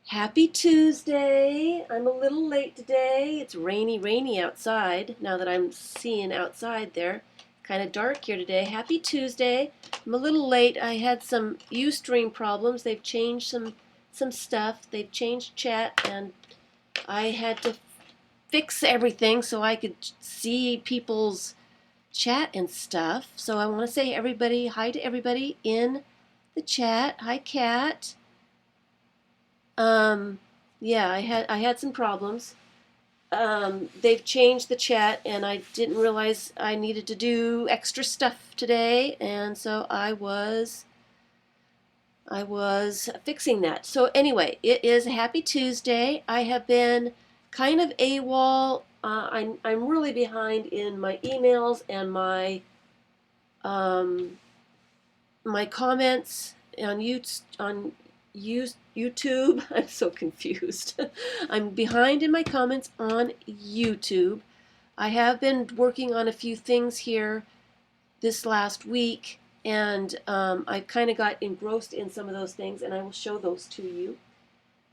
Happy Tuesday. I'm a little late today. It's rainy outside now that I'm seeing outside there. Kind of dark here today. Happy Tuesday. I'm a little late. I had some Ustream problems. They've changed some stuff. They've changed chat and I had to fix everything so I could see people's chat and stuff. So I want to say hi to everybody in the chat. Hi Kat. Um, yeah, I had some problems. They've changed the chat, and I didn't realize I needed to do extra stuff today, and so I was fixing that. So anyway, it is a happy Tuesday. I have been kind of AWOL. I'm really behind in my emails and um, my comments on YouTube. I'm so confused. I'm behind in my comments on YouTube. I have been working on a few things here this last week, and I kind of got engrossed in some of those things, and I will show those to you.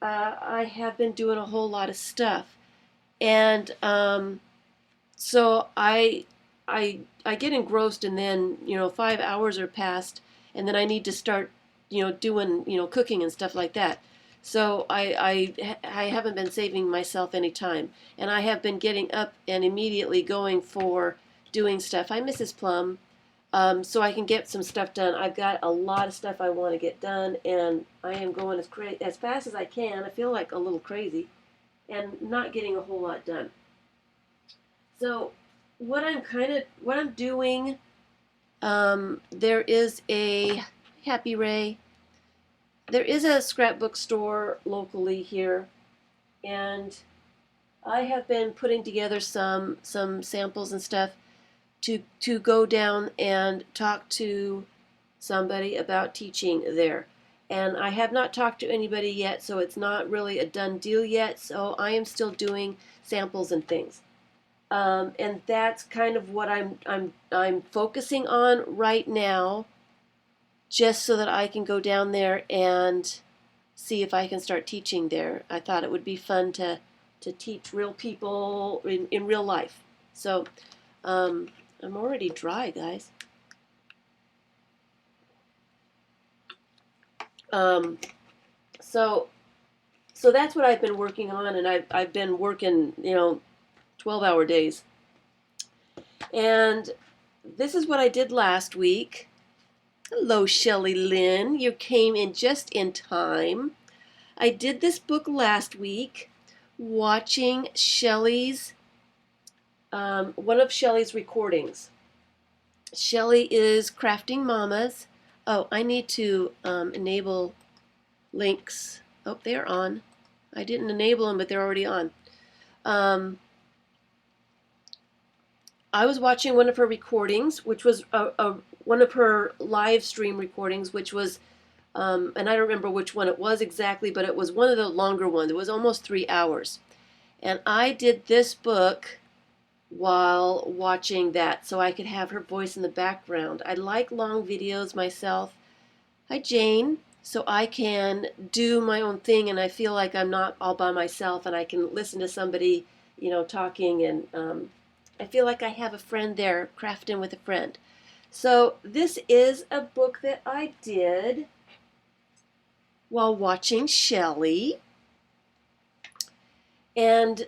I have been doing a whole lot of stuff, and so I get engrossed, and then 5 hours are passed, and then I need to start doing cooking and stuff like that. So I haven't been saving myself any time, and I have been getting up and immediately going for doing stuff. Hi, Mrs. Plum. So I can get some stuff done. I've got a lot of stuff I want to get done, and I am going as fast as I can. I feel like a little crazy, and not getting a whole lot done. So what I'm doing, there is a Happy Ray. There is a scrapbook store locally here, and I have been putting together some samples and stuff to go down and talk to somebody about teaching there. And I have not talked to anybody yet, so it's not really a done deal yet. So I am still doing samples and things. And that's kind of what I'm focusing on right now, just so that I can go down there and see if I can start teaching there. I thought it would be fun to teach real people in real life. So I'm already dry, guys. Um, so so that's what I've been working on, and I've been working 12-hour days. And this is what I did last week. Hello, Shelley Lynn. You came in just in time. I did this book last week, watching one of Shelley's recordings. Shelley is Crafting Mamas. Oh, I need to enable links. Oh, they're on. I didn't enable them, but they're already on. I was watching one of her recordings, which was one of her live stream recordings, which was, and I don't remember which one it was exactly, but it was one of the longer ones. It was almost 3 hours. And I did this book while watching that so I could have her voice in the background. I like long videos myself. Hi, Jane. So I can do my own thing, and I feel like I'm not all by myself, and I can listen to somebody, talking, and I feel like I have a friend there, crafting with a friend. So this is a book that I did while watching Shelley. And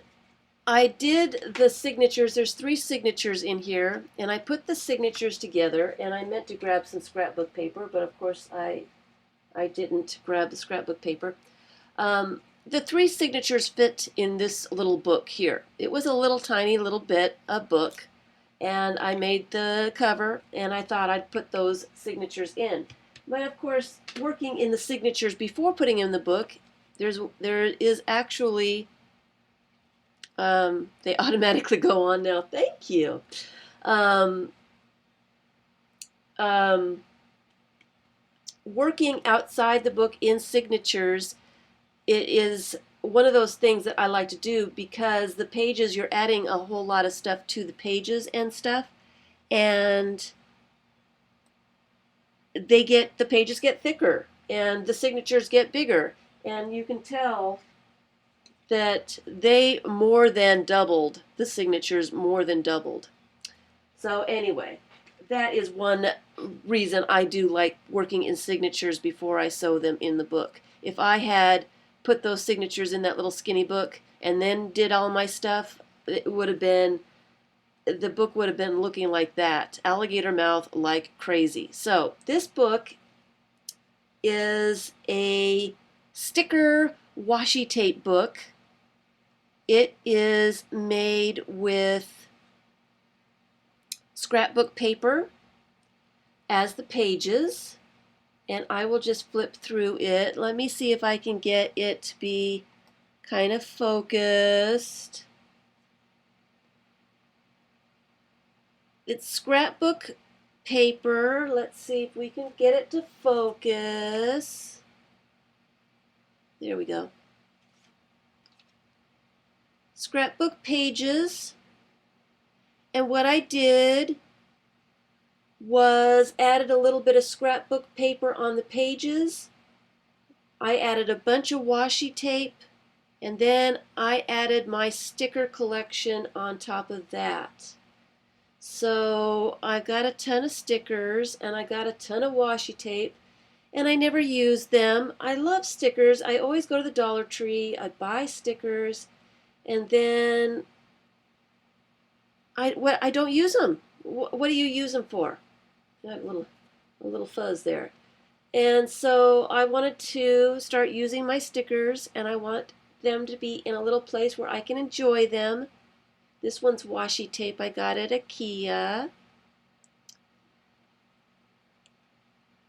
I did the signatures. There's 3 signatures in here, and I put the signatures together, and I meant to grab some scrapbook paper, but of course I didn't grab the scrapbook paper. The 3 signatures fit in this little book here. It was a little tiny little bit of book, and I made the cover, and I thought I'd put those signatures in. But of course, working in the signatures before putting in the book, there is actually they automatically go on now. Thank you. Um, um, Working outside the book in signatures, it is one of those things that I like to do because the pages, you're adding a whole lot of stuff to the pages and stuff, and the pages get thicker and the signatures get bigger, and you can tell that they more than doubled, the signatures more than doubled. So anyway, that is one reason I do like working in signatures before I sew them in the book. If I had put those signatures in that little skinny book and then did all my stuff, it would have been, the book would have been looking like that, alligator mouth like crazy. So this book is a sticker washi tape book. It is made with scrapbook paper as the pages, and I will just flip through it. Let me see if I can get it to be kind of focused. It's scrapbook paper. Let's see if we can get it to focus. There we go. Scrapbook pages. And what I did was added a little bit of scrapbook paper on the pages. I added a bunch of washi tape, and then I added my sticker collection on top of that. So I got a ton of stickers and I got a ton of washi tape, and I never used them. I love stickers. I always go to the Dollar Tree, I buy stickers, and then I don't use them. What do you use them for? Got a little fuzz there. And so I wanted to start using my stickers, and I want them to be in a little place where I can enjoy them. This one's washi tape I got at IKEA.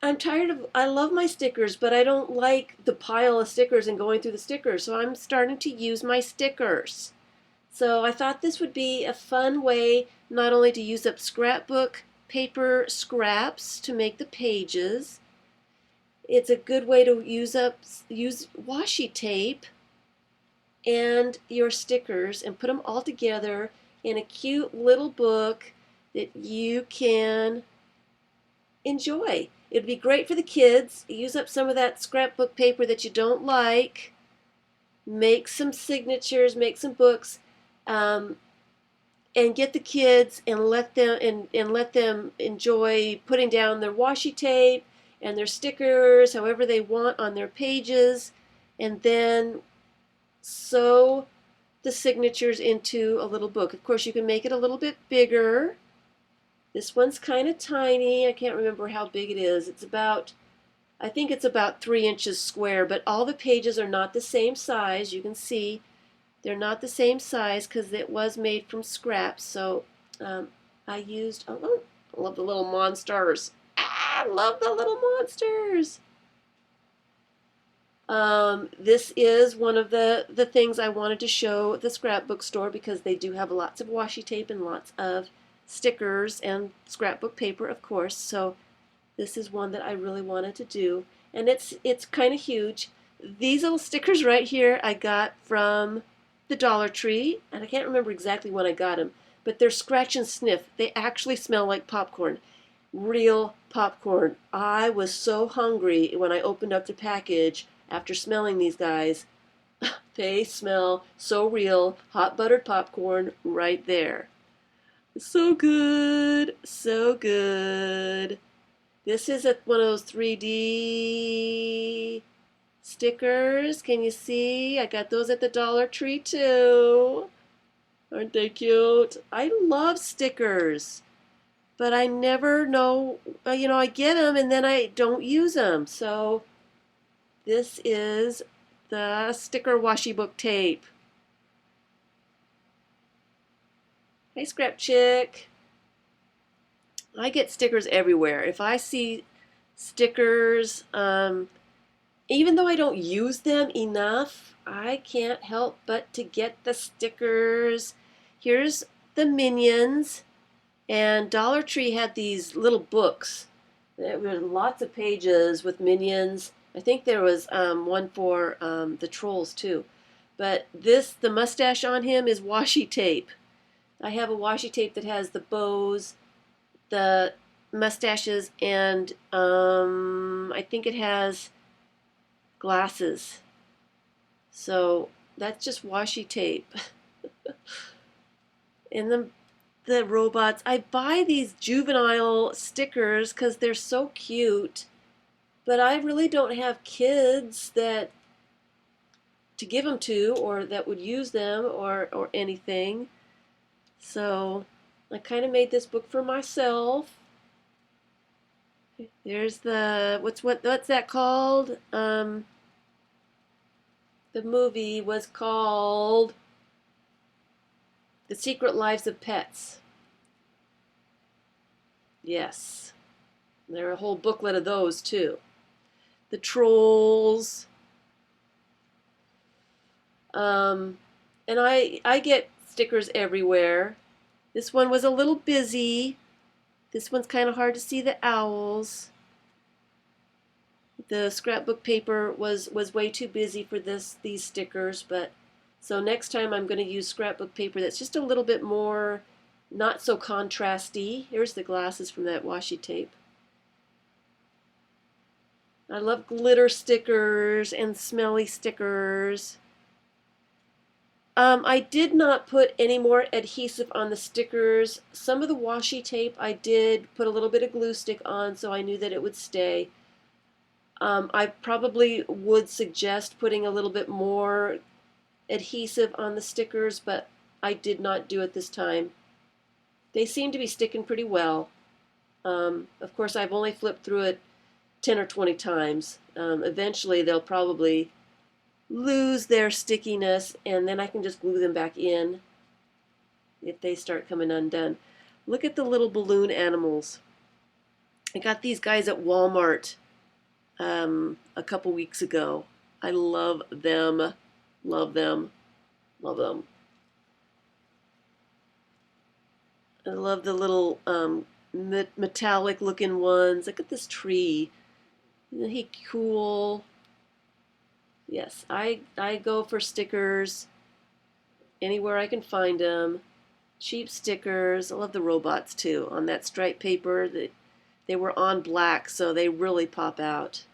I love my stickers, but I don't like the pile of stickers and going through the stickers, so I'm starting to use my stickers. So I thought this would be a fun way not only to use up scrapbook paper scraps to make the pages, it's a good way to use washi tape and your stickers and put them all together in a cute little book that you can enjoy. It'd be great for the kids. Use up some of that scrapbook paper that you don't like. Make some signatures, make some books, and get the kids and let them enjoy putting down their washi tape and their stickers however they want on their pages, and then sew the signatures into a little book. Of course, you can make it a little bit bigger. This one's kind of tiny. I can't remember how big it is. I think it's about 3 inches square, but all the pages are not the same size. You can see they're not the same size because it was made from scraps. So I used, oh, I love the little monsters. I love the little monsters. This is one of the things I wanted to show at the scrapbook store because they do have lots of washi tape and lots of stickers and scrapbook paper, of course. So this is one that I really wanted to do, and it's kind of huge. These little stickers right here I got from the Dollar Tree, and I can't remember exactly when I got them, but they're scratch and sniff. They actually smell like popcorn, real popcorn. I was so hungry when I opened up the package after smelling these guys. They smell so real, hot buttered popcorn right there. So good, so good. This is one of those 3D stickers. Can you see? I got those at the Dollar Tree too. Aren't they cute? I love stickers, but I never know, I get them and then I don't use them. So this is the sticker washi book tape. Hey, Scrap Chick. I get stickers everywhere. If I see stickers, even though I don't use them enough, I can't help but to get the stickers. Here's the Minions, and Dollar Tree had these little books. There were lots of pages with Minions. I think there was one for the Trolls too. But the mustache on him is washi tape. I have a washi tape that has the bows, the mustaches, and I think it has glasses. So that's just washi tape. And the robots, I buy these juvenile stickers because they're so cute, but I really don't have kids that to give them to or that would use them or anything. So I kind of made this book for myself. There's the what's that called? The movie was called The Secret Lives of Pets. Yes. There are a whole booklet of those too. The trolls. And I get stickers everywhere. This one was a little busy. This one's kind of hard to see the owls. The scrapbook paper was way too busy for these stickers, but so next time I'm going to use scrapbook paper that's just a little bit more not so contrasty. Here's the glasses from that washi tape. I love glitter stickers and smelly stickers. I did not put any more adhesive on the stickers. Some of the washi tape I did put a little bit of glue stick on so I knew that it would stay. I probably would suggest putting a little bit more adhesive on the stickers, but I did not do it this time. They seem to be sticking pretty well. Of course, I've only flipped through it 10 or 20 times. Eventually, they'll probably lose their stickiness, and then I can just glue them back in if they start coming undone. Look at the little balloon animals. I got these guys at Walmart a couple weeks ago. I love them, love them, love them. I love the little metallic looking ones. Look at this tree. Isn't he cool? Yes, I go for stickers anywhere I can find them. Cheap stickers. I love the robots too on that striped paper. They were on black, so they really pop out.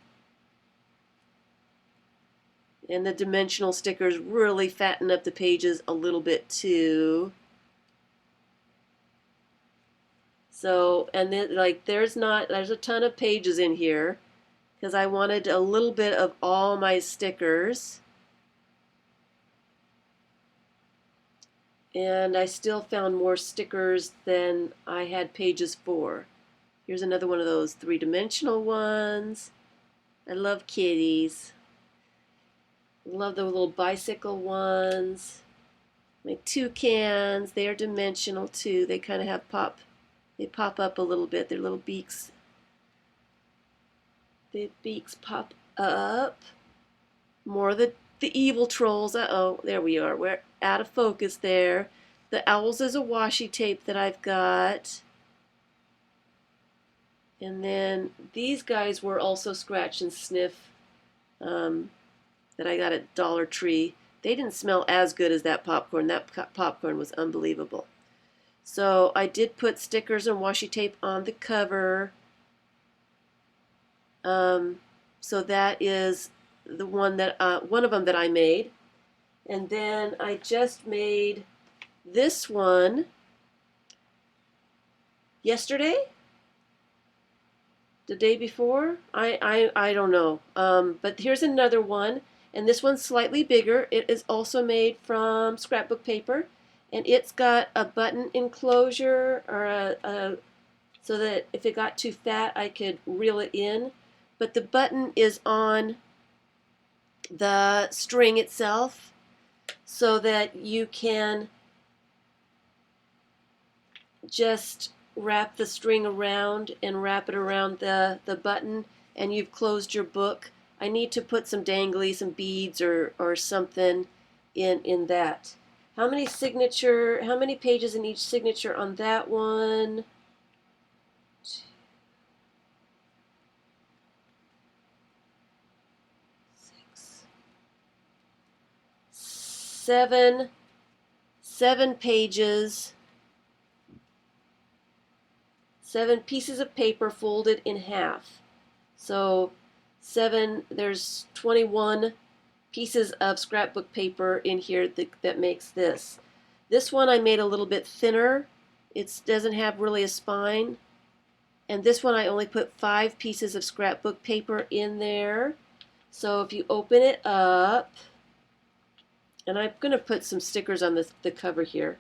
And the dimensional stickers really fatten up the pages a little bit too. So, and then like there's a ton of pages in here because I wanted a little bit of all my stickers. And I still found more stickers than I had pages for. Here's another one of those three-dimensional ones. I love kitties. I love the little bicycle ones. My toucans, they are dimensional too. They kind of have they pop up a little bit. Their little beaks. The beaks pop up. More of the evil trolls. Uh-oh, there we are. We're out of focus there. The owls is a washi tape that I've got. And then these guys were also scratch and sniff that I got at Dollar Tree. They didn't smell as good as that popcorn. That popcorn was unbelievable. So I did put stickers and washi tape on the cover. So that is the one of them that I made. And then I just made this one yesterday, the day before. I don't know. But here's another one, and this one's slightly bigger. It is also made from scrapbook paper, and it's got a button enclosure or so that if it got too fat, I could reel it in. But the button is on the string itself so that you can just wrap the string around and wrap it around the button, and you've closed your book. I need to put some dangly, some beads or something in that. How many pages in each signature on that one? 7 pages, 7 pieces of paper folded in half. So there's 21 pieces of scrapbook paper in here that makes this. This one I made a little bit thinner. It doesn't have really a spine. And this one I only put 5 pieces of scrapbook paper in there. So if you open it up, and I'm going to put some stickers on the cover here.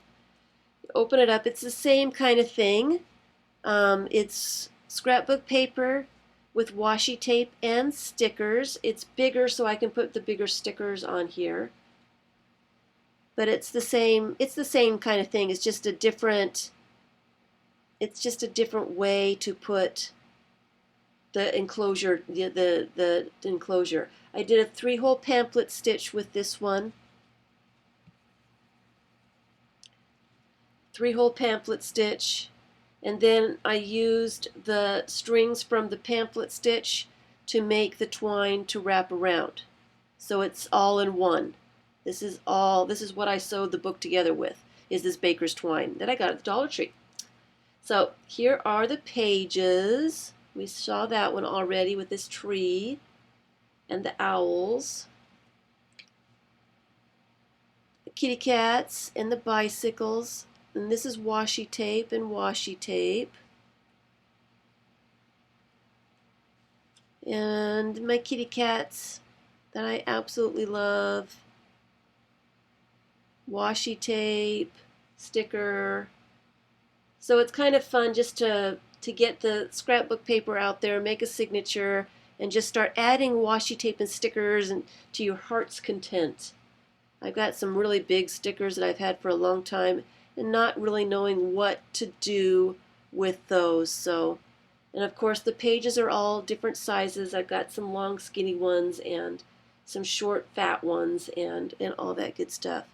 Open it up, it's the same kind of thing. It's scrapbook paper with washi tape and stickers. It's bigger so I can put the bigger stickers on here. But it's the same kind of thing. It's just a different way to put the enclosure, the enclosure. I did a 3-hole pamphlet stitch with this one. 3-hole pamphlet stitch, and then I used the strings from the pamphlet stitch to make the twine to wrap around. So it's all in one. This is what I sewed the book together with, is this baker's twine that I got at the Dollar Tree. So here are the pages. We saw that one already with this tree and the owls, the kitty cats and the bicycles. And this is washi tape and washi tape. And my kitty cats that I absolutely love. Washi tape, sticker. So it's kind of fun just to get the scrapbook paper out there, make a signature, and just start adding washi tape and stickers and to your heart's content. I've got some really big stickers that I've had for a long time, and not really knowing what to do with those. So, and of course the pages are all different sizes. I've got some long skinny ones and some short fat ones and all that good stuff.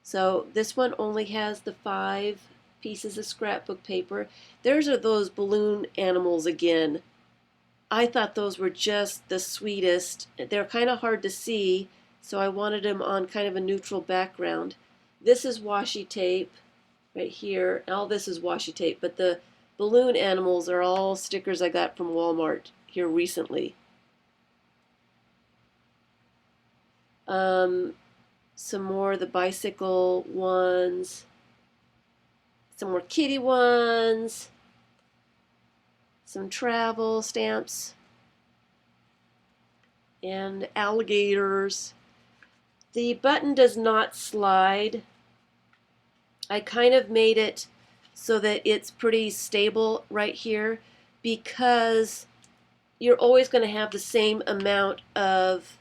So this one only has the 5 pieces of scrapbook paper. There's those balloon animals again. I thought those were just the sweetest. They're kind of hard to see, so I wanted them on kind of a neutral background. This is washi tape. Right here, all this is washi tape, but the balloon animals are all stickers I got from Walmart here recently. Some more of the bicycle ones, some more kitty ones, some travel stamps, and alligators. The button does not slide. I kind of made it so that it's pretty stable right here because you're always going to have the same amount of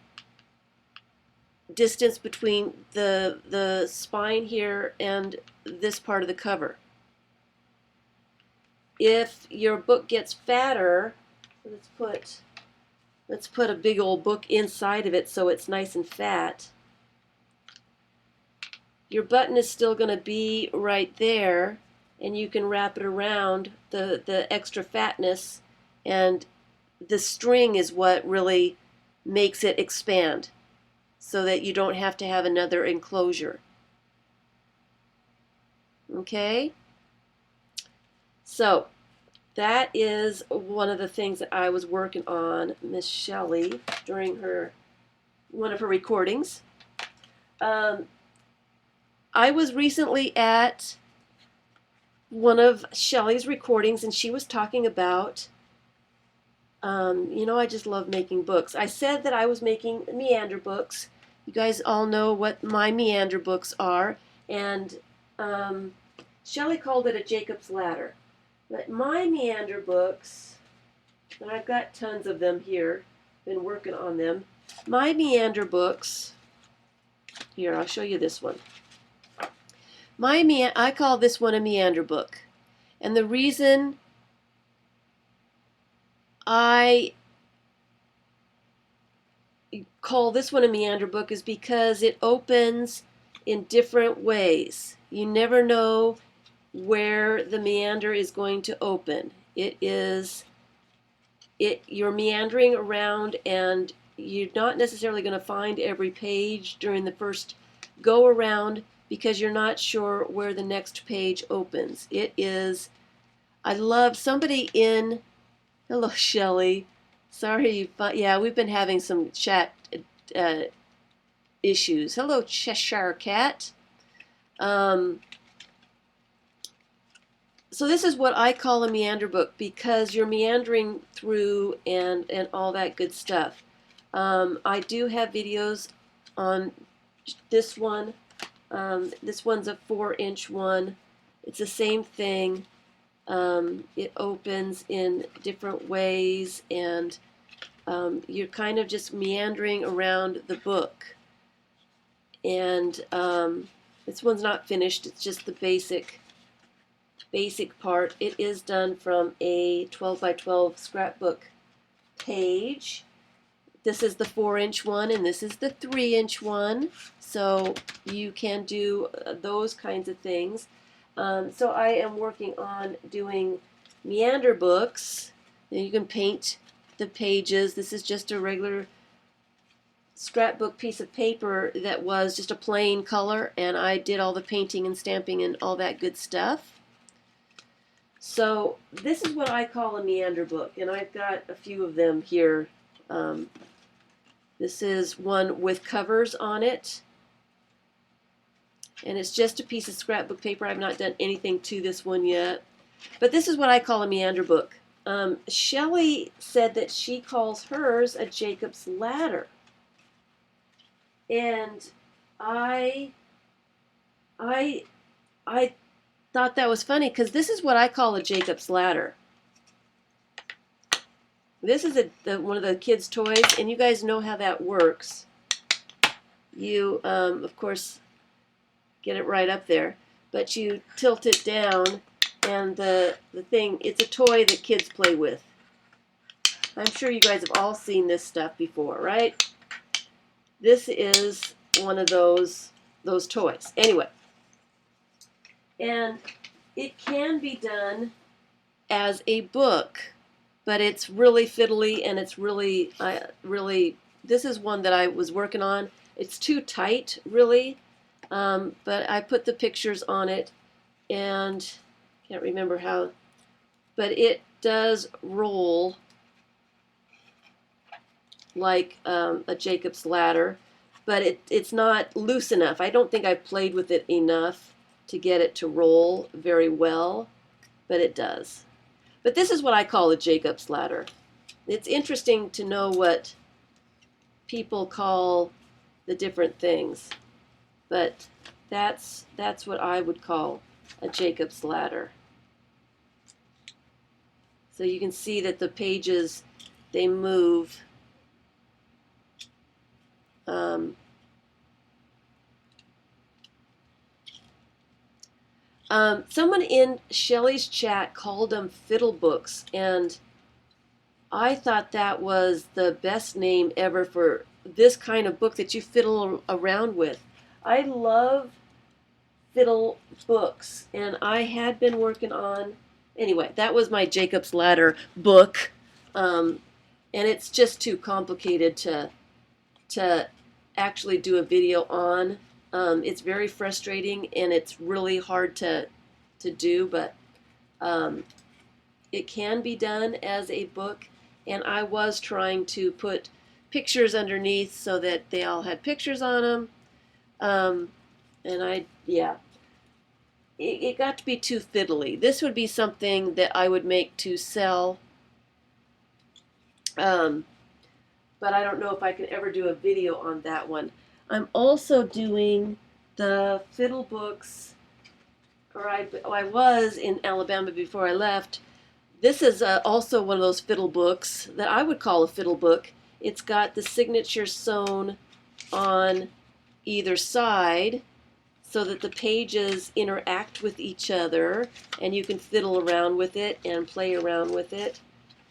distance between the spine here and this part of the cover. If your book gets fatter, let's put a big old book inside of it so it's nice and fat. Your button is still going to be right there, and you can wrap it around the extra fatness, and the string is what really makes it expand so that you don't have to have another enclosure. Okay? So that is one of the things that I was working on, Miss Shelley, during one of her recordings. I was recently at one of Shelley's recordings, and she was talking about, I just love making books. I said that I was making meander books. You guys all know what my meander books are, and Shelley called it a Jacob's Ladder. But my meander books, and I've got tons of them here, been working on them. My meander books, here, I'll show you this one. I call this one a meander book. And the reason I call this one a meander book is because it opens in different ways. You never know where the meander is going to open. You're meandering around, and you're not necessarily going to find every page during the first go around because you're not sure where the next page opens. I love somebody in, hello Shelley, sorry, but yeah, we've been having some chat issues. Hello, Cheshire Cat. So this is what I call a meander book because you're meandering through and all that good stuff. I do have videos on this one. This one's a 4-inch one. It's the same thing. It opens in different ways, and you're kind of just meandering around the book. And this one's not finished. It's just the basic part. It is done from a 12 by 12 scrapbook page. This is the 4-inch one, and this is the 3-inch one. So you can do those kinds of things. So I am working on doing meander books. And you can paint the pages. This is just a regular scrapbook piece of paper that was just a plain color, and I did all the painting and stamping and all that good stuff. So this is what I call a meander book, and I've got a few of them here. This is one with covers on it, and it's just a piece of scrapbook paper. I've not done anything to this one yet, but this is what I call a meander book. Shelley said that she calls hers a Jacob's ladder, and I thought that was funny because this is what I call a Jacob's ladder. This is one of the kids' toys, and you guys know how that works. You, of course, get it right up there, but you tilt it down, and the thing, it's a toy that kids play with. I'm sure you guys have all seen this stuff before, right? This is one of those toys. Anyway, and it can be done as a book, but it's really fiddly, and it's really, this is one that I was working on. It's too tight, really, but I put the pictures on it, and can't remember how, but it does roll like a Jacob's ladder, but it's not loose enough. I don't think I've played with it enough to get it to roll very well, but it does. But this is what I call a Jacob's ladder. It's interesting to know what people call the different things, but that's what I would call a Jacob's ladder. So you can see that the pages, they move. Someone in Shelley's chat called them fiddle books, and I thought that was the best name ever for this kind of book that you fiddle around with. I love fiddle books, and I had been working on, anyway, that was my Jacob's Ladder book, and it's just too complicated to actually do a video on. It's very frustrating, and it's really hard to do, but it can be done as a book, and I was trying to put pictures underneath so that they all had pictures on them, and it got to be too fiddly. This would be something that I would make to sell, but I don't know if I can ever do a video on that one. I'm also doing the fiddle books, or I was in Alabama before I left. This is also one of those fiddle books that I would call a fiddle book. It's got the signature sewn on either side so that the pages interact with each other, and you can fiddle around with it and play around with it.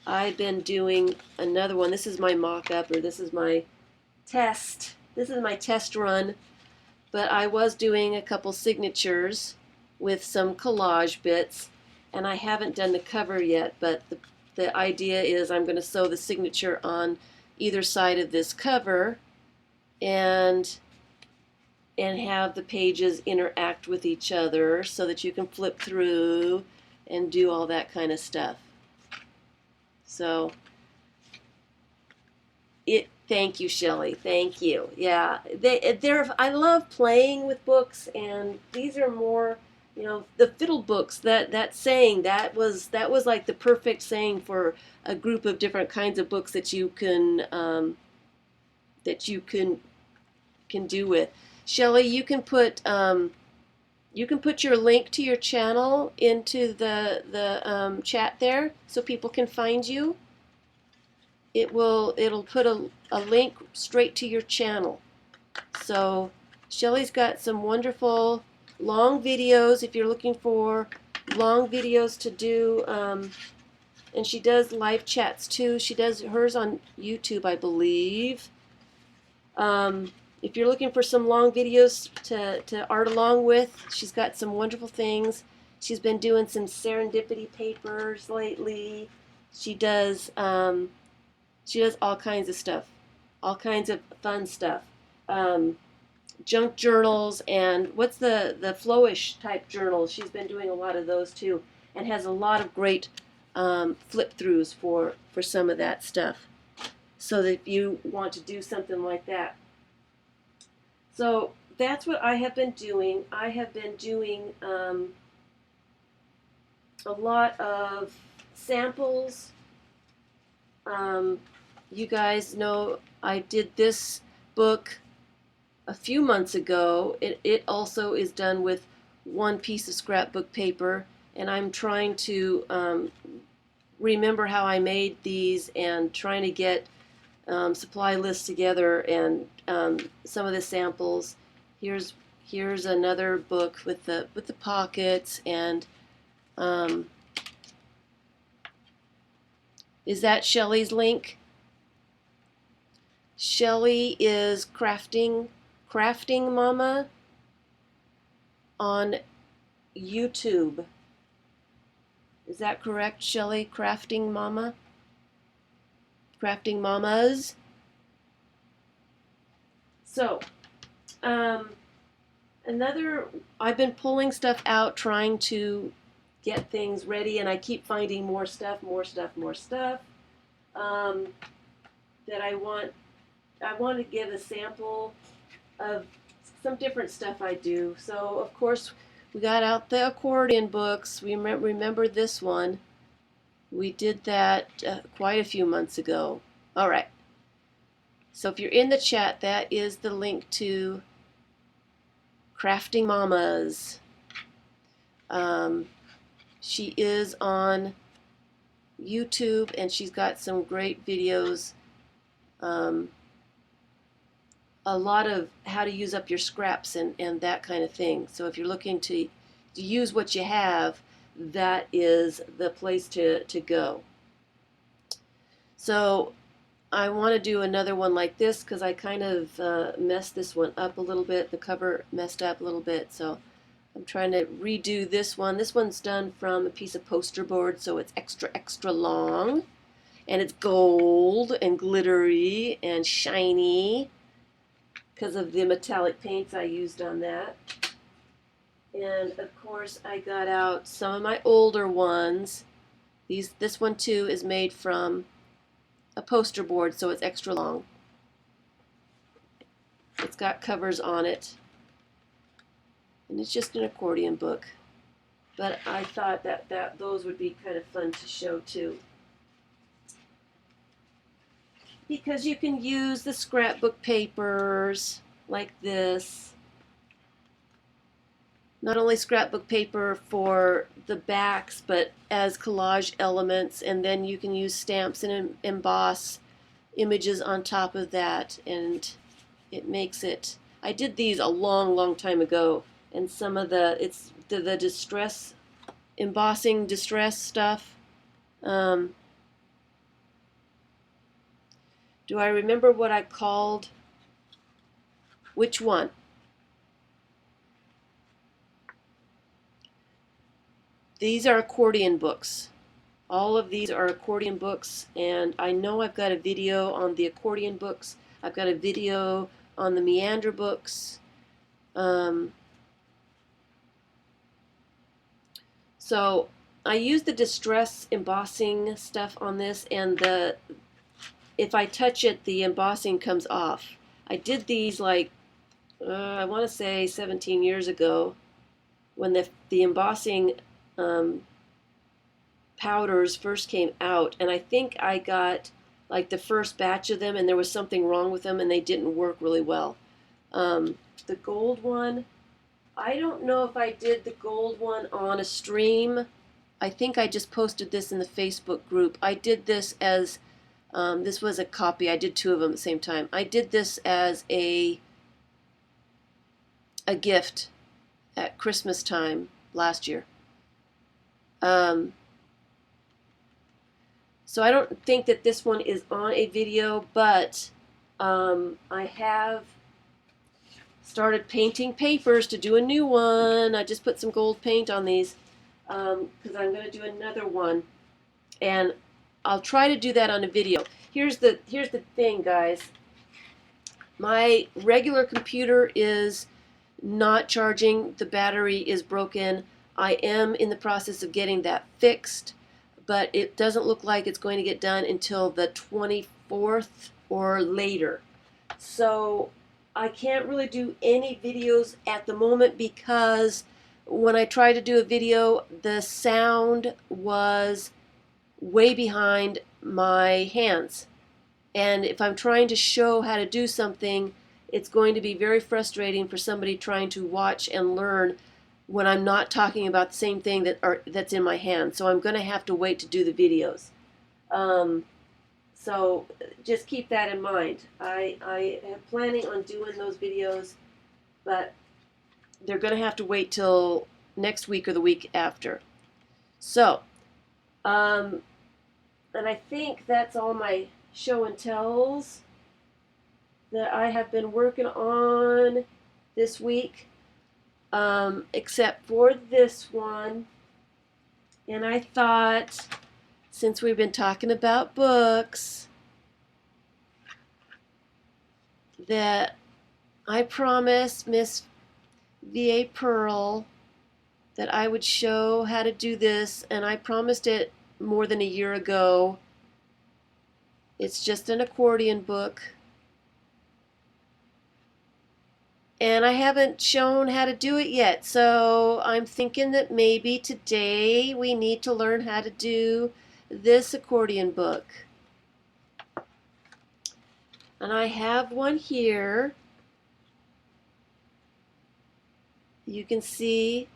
I've been doing another one. This is my mock-up, or this is my test. This is my test run, but I was doing a couple signatures with some collage bits, and I haven't done the cover yet, but the idea is I'm going to sew the signature on either side of this cover and have the pages interact with each other so that you can flip through and do all that kind of stuff. So Thank you, Shelley. Thank you. Yeah, they're. I love playing with books, and these are more, the fiddle books. That saying that was like the perfect saying for a group of different kinds of books that you can do with. Shelley, you can put your link to your channel into the chat there so people can find you. It'll put a link straight to your channel. So Shelley's got some wonderful long videos if you're looking for long videos to do, and she does live chats too. She does hers on YouTube, I believe. If you're looking for some long videos to art along with, she's got some wonderful things. She's been doing some serendipity papers lately. She does all kinds of stuff, all kinds of fun stuff. Junk journals and what's the flowish type journals. She's been doing a lot of those too, and has a lot of great flip throughs for some of that stuff. So that if you want to do something like that. So that's what I have been doing. I have been doing a lot of samples. You guys know I did this book a few months ago. It also is done with one piece of scrapbook paper, and I'm trying to remember how I made these and trying to get supply lists together and some of the samples. Here's another book with the pockets, and is that Shelley's link? Shelley is crafting Mama on YouTube. Is that correct, Shelley? Crafting Mama? Crafting Mamas? So, I've been pulling stuff out, trying to get things ready, and I keep finding more stuff, that I want to give a sample of some different stuff I do. So, of course, we got out the accordion books. We remember this one. We did that quite a few months ago. All right. So if you're in the chat, that is the link to Crafting Mamas. She is on YouTube, and she's got some great videos. A lot of how to use up your scraps and that kind of thing. So if you're looking to use what you have, that is the place to go. So I want to do another one like this because I kind of messed this one up a little bit. The cover messed up a little bit, so I'm trying to redo this one. This one's done from a piece of poster board, so it's extra long, and it's gold and glittery and shiny because of the metallic paints I used on that. And of course I got out some of my older ones. This one too is made from a poster board, so it's extra long. It's got covers on it, and it's just an accordion book. But I thought that those would be kind of fun to show too, because you can use the scrapbook papers like this. Not only scrapbook paper for the backs, but as collage elements, and then you can use stamps and emboss images on top of that, and it makes it. I did these a long time ago, and some of it's the distress embossing distress stuff. Do I remember what I called? Which one? These are accordion books. All of these are accordion books, and I know I've got a video on the accordion books. I've got a video on the meander books. So I used the distress embossing stuff on this, and if I touch it, the embossing comes off. I did these like, I want to say 17 years ago when the embossing powders first came out, and I think I got like the first batch of them and there was something wrong with them and they didn't work really well. The gold one, I don't know if I did the gold one on a stream. I think I just posted this in the Facebook group. I did this as, this was a copy. I did two of them at the same time. I did this as a gift at Christmas time last year. So I don't think that this one is on a video, but I have started painting papers to do a new one. I just put some gold paint on these because I'm going to do another one, and I'll try to do that on a video. Here's the thing, guys. My regular computer is not charging. The battery is broken. I am in the process of getting that fixed, but it doesn't look like it's going to get done until the 24th or later. So I can't really do any videos at the moment because when I tried to do a video, the sound was way behind my hands. And if I'm trying to show how to do something, it's going to be very frustrating for somebody trying to watch and learn when I'm not talking about the same thing that's in my hand. So I'm going to have to wait to do the videos. So just keep that in mind. I am planning on doing those videos, but they're going to have to wait till next week or the week after. So, and I think that's all my show and tells that I have been working on this week, except for this one. And I thought, since we've been talking about books, that I promised Miss V.A. Pearl that I would show how to do this, and I promised it more than a year ago. It's just an accordion book. And I haven't shown how to do it yet, so I'm thinking that maybe today we need to learn how to do this accordion book. And I have one here. You can see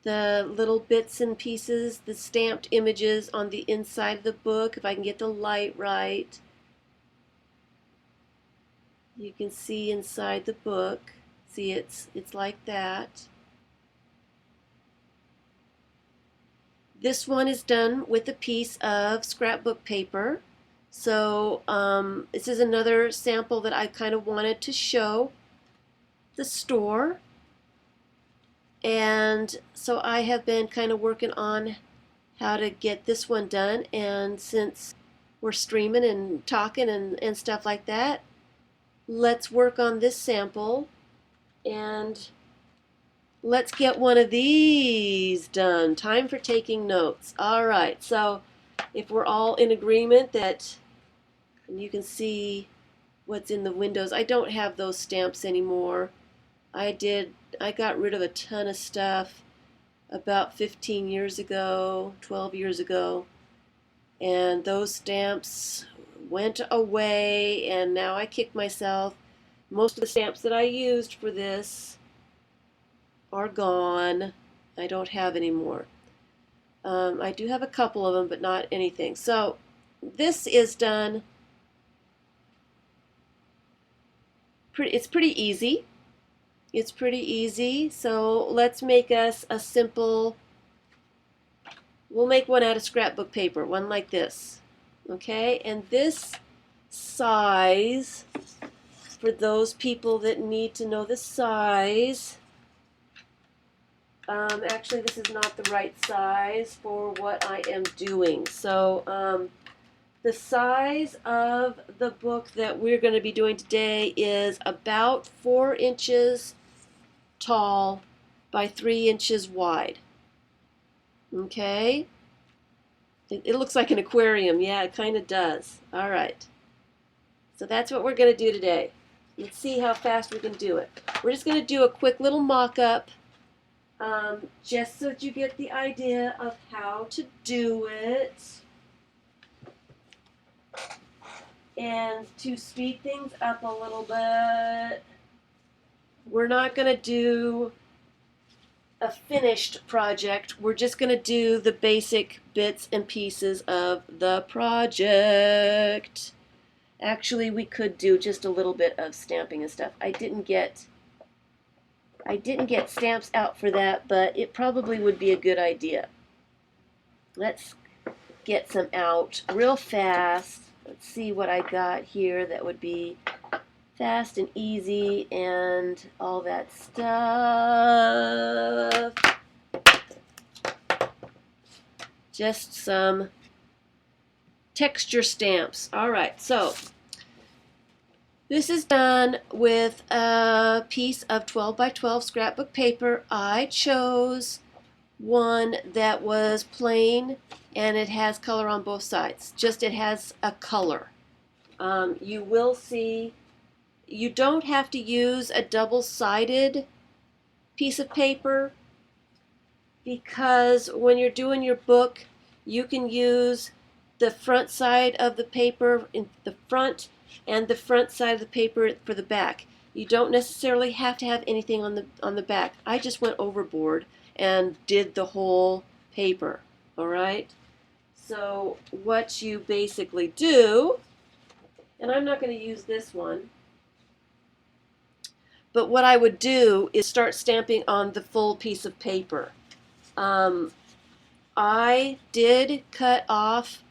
the little bits and pieces, the stamped images on the inside of the book, if I can get the light right. You can see inside the book. See, it's like that. This one is done with a piece of scrapbook paper. So this is another sample that I kind of wanted to show the store. And so I have been kind of working on how to get this one done. And since we're streaming and talking and stuff like that, let's work on this sample. And let's get one of these done. Time for taking notes. All right, so if we're all in agreement that, and you can see what's in the windows. I don't have those stamps anymore. I got rid of a ton of stuff about 15 years ago, 12 years ago, and those stamps went away, and now I kick myself. Most of the stamps that I used for this are gone. I don't have any more. I do have a couple of them, but not anything. So this is done. It's pretty easy. It's pretty easy. So let's make us a simple, we'll make one out of scrapbook paper, one like this. Okay, and this size, for those people that need to know the size, actually this is not the right size for what I am doing. So the size of the book that we're going to be doing today is about 4 inches tall by 3 inches wide. Okay? It looks like an aquarium. Yeah, it kind of does. All right. So that's what we're going to do today. Let's see how fast we can do it. We're just going to do a quick little mock-up, just so that you get the idea of how to do it. And to speed things up a little bit, we're not going to do a finished project. We're just going to do the basic bits and pieces of the project. Actually, we could do just a little bit of stamping and stuff. I didn't get stamps out for that, but it probably would be a good idea. Let's get some out real fast. Let's see what I got here that would be fast and easy and all that stuff. Just some texture stamps. All right, so this is done with a piece of 12 by 12 scrapbook paper. I chose one that was plain and it has color on both sides. Just it has a color. You will see, you don't have to use a double-sided piece of paper, because when you're doing your book, you can use the front side of the paper in the front and the front side of the paper for the back. You don't necessarily have to have anything on the back. I just went overboard and did the whole paper. All right? So what you basically do, and I'm not going to use this one, but what I would do is start stamping on the full piece of paper. I did cut off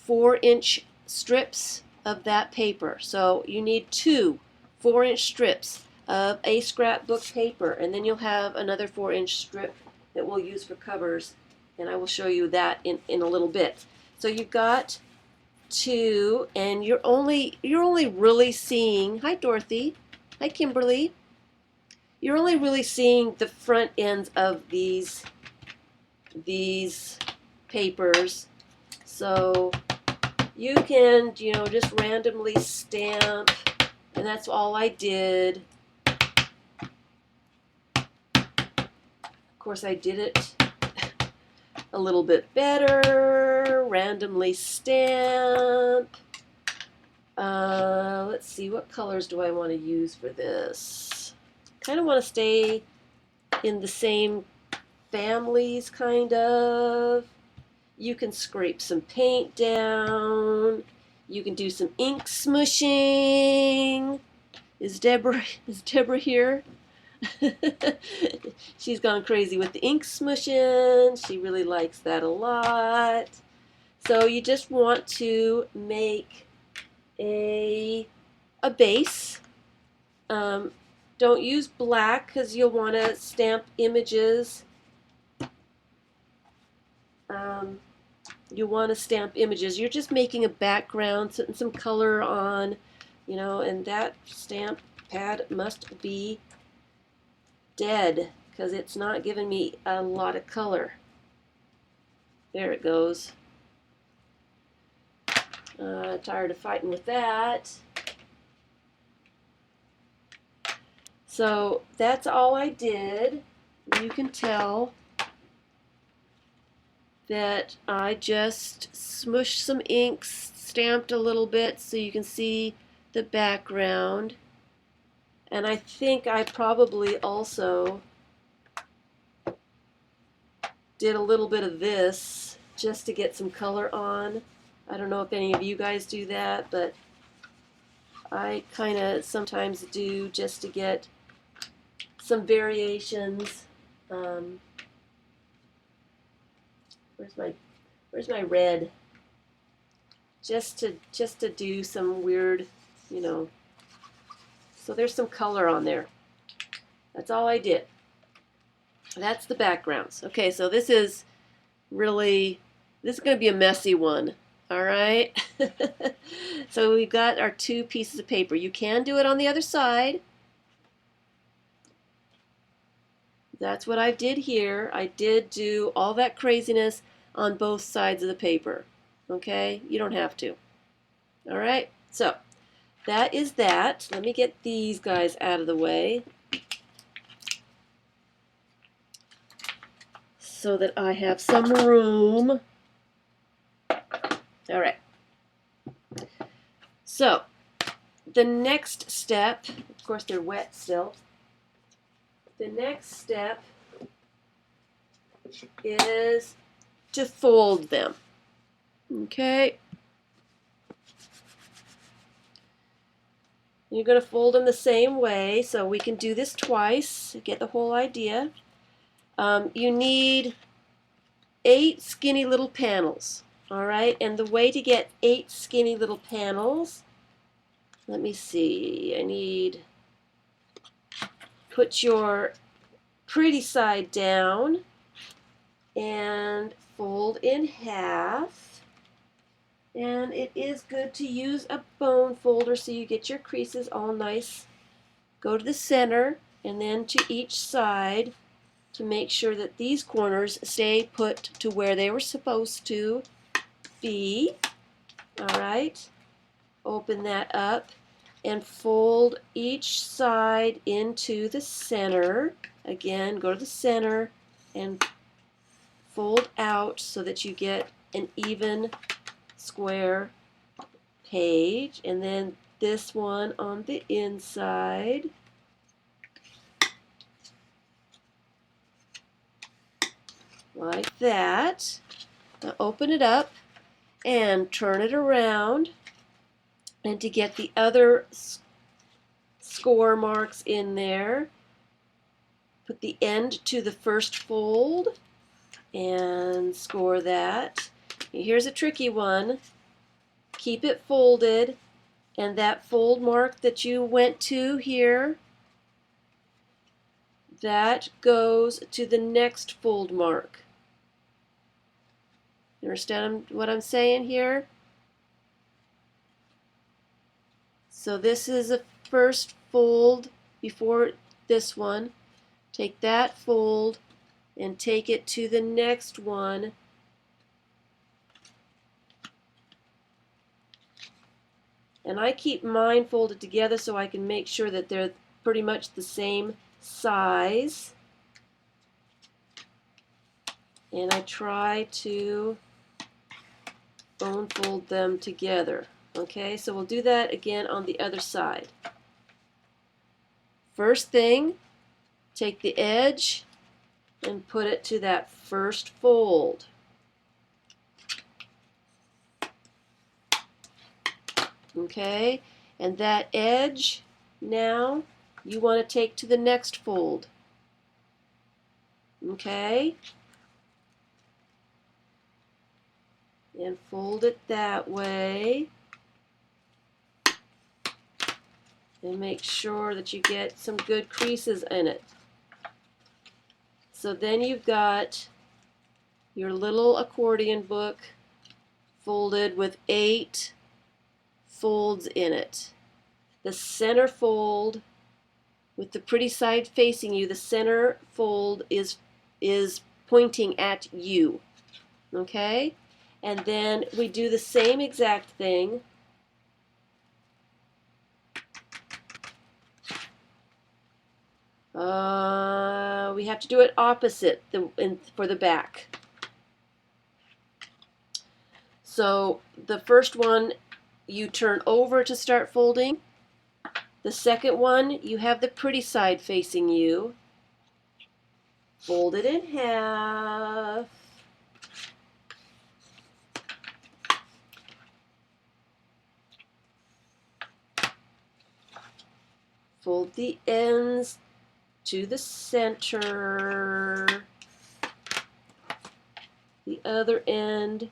4-inch strips of that paper. So you need 2 4-inch strips of a scrapbook paper, and then you'll have another 4-inch strip that we'll use for covers, and I will show you that in a little bit. So you've got 2, and you're only really seeing, hi Dorothy, hi Kimberly, you're only really seeing the front ends of these papers. So you can, just randomly stamp, and that's all I did. Of course, I did it a little bit better. Randomly stamp. Let's see, what colors do I want to use for this? Kind of want to stay in the same families, kind of. You can scrape some paint down. You can do some ink smushing. Is Deborah here? She's gone crazy with the ink smushing. She really likes that a lot. So you just want to make a base. Don't use black because you'll want to stamp images. You want to stamp images. You're just making a background, putting some color on, and that stamp pad must be dead because it's not giving me a lot of color. There it goes. Tired of fighting with that. So that's all I did. You can tell that I just smushed some inks, stamped a little bit so you can see the background. And I think I probably also did a little bit of this just to get some color on. I don't know if any of you guys do that, but I kind of sometimes do just to get some variations. Where's my red? Just to do some weird, So there's some color on there. That's all I did. That's the backgrounds. Okay, so this is going to be a messy one. All right. So we've got our 2 pieces of paper. You can do it on the other side. That's what I did here. I did do all that craziness on both sides of the paper. Okay? You don't have to. All right? So that is that. Let me get these guys out of the way so that I have some room. All right. So the next step, of course they're wet still. The next step is to fold them. Okay. You're going to fold them the same way, so we can do this twice to get the whole idea. You need 8 skinny little panels, all right? And the way to get 8 skinny little panels, let me see, put your pretty side down and fold in half. And it is good to use a bone folder so you get your creases all nice. Go to the center and then to each side to make sure that these corners stay put to where they were supposed to be. All right, open that up and fold each side into the center. Again, go to the center and fold out so that you get an even square page, and then this one on the inside. Like that. Now open it up and turn it around, and to get the other score marks in there, put the end to the first fold and score that. Here's a tricky one. Keep it folded, and that fold mark that you went to here, that goes to the next fold mark. You understand what I'm saying here? So this is a first fold before this one. Take that fold and take it to the next one. And I keep mine folded together so I can make sure that they're pretty much the same size. And I try to bone fold them together. Okay, so we'll do that again on the other side. First thing, take the edge and put it to that first fold. Okay, and that edge now you want to take to the next fold. Okay, and fold it that way, and make sure that you get some good creases in it. So then you've got your little accordion book folded with 8 folds in it. The center fold, with the pretty side facing you, the center fold is pointing at you. Okay? And then we do the same exact thing. We have to do it opposite for the back. So the first one you turn over to start folding. The second one, you have the pretty side facing you. Fold it in half. Fold the ends to the center. The other end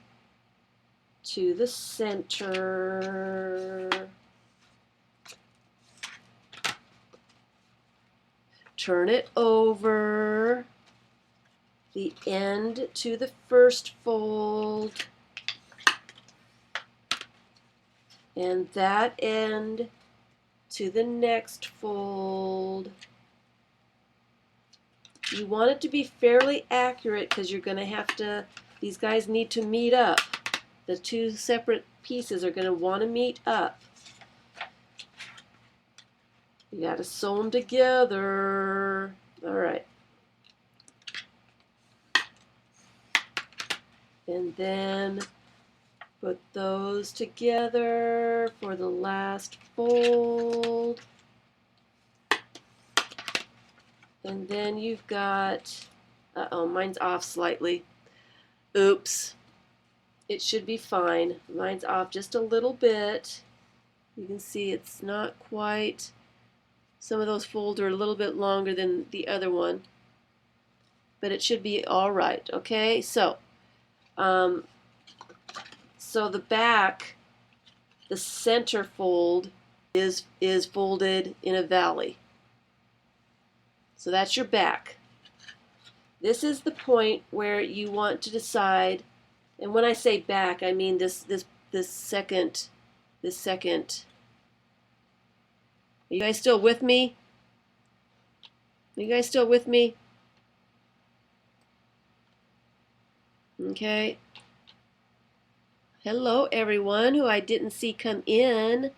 to the center. Turn it over. The end to the first fold. And that end to the next fold. You want it to be fairly accurate because you're going to have to, these guys need to meet up. The two separate pieces are going to want to meet up. You gotta sew them together. All right. And then put those together for the last fold. And then you've got, uh-oh, mine's off slightly. Oops. It should be fine. Mine's off just a little bit. You can see it's not quite, some of those folds are a little bit longer than the other one. But it should be all right, okay? So the back, the center fold is folded in a valley. So that's your back. This is the point where you want to decide, and when I say back, I mean this second. Are you guys still with me? Are you guys still with me? Okay. Hello, everyone who I didn't see come in.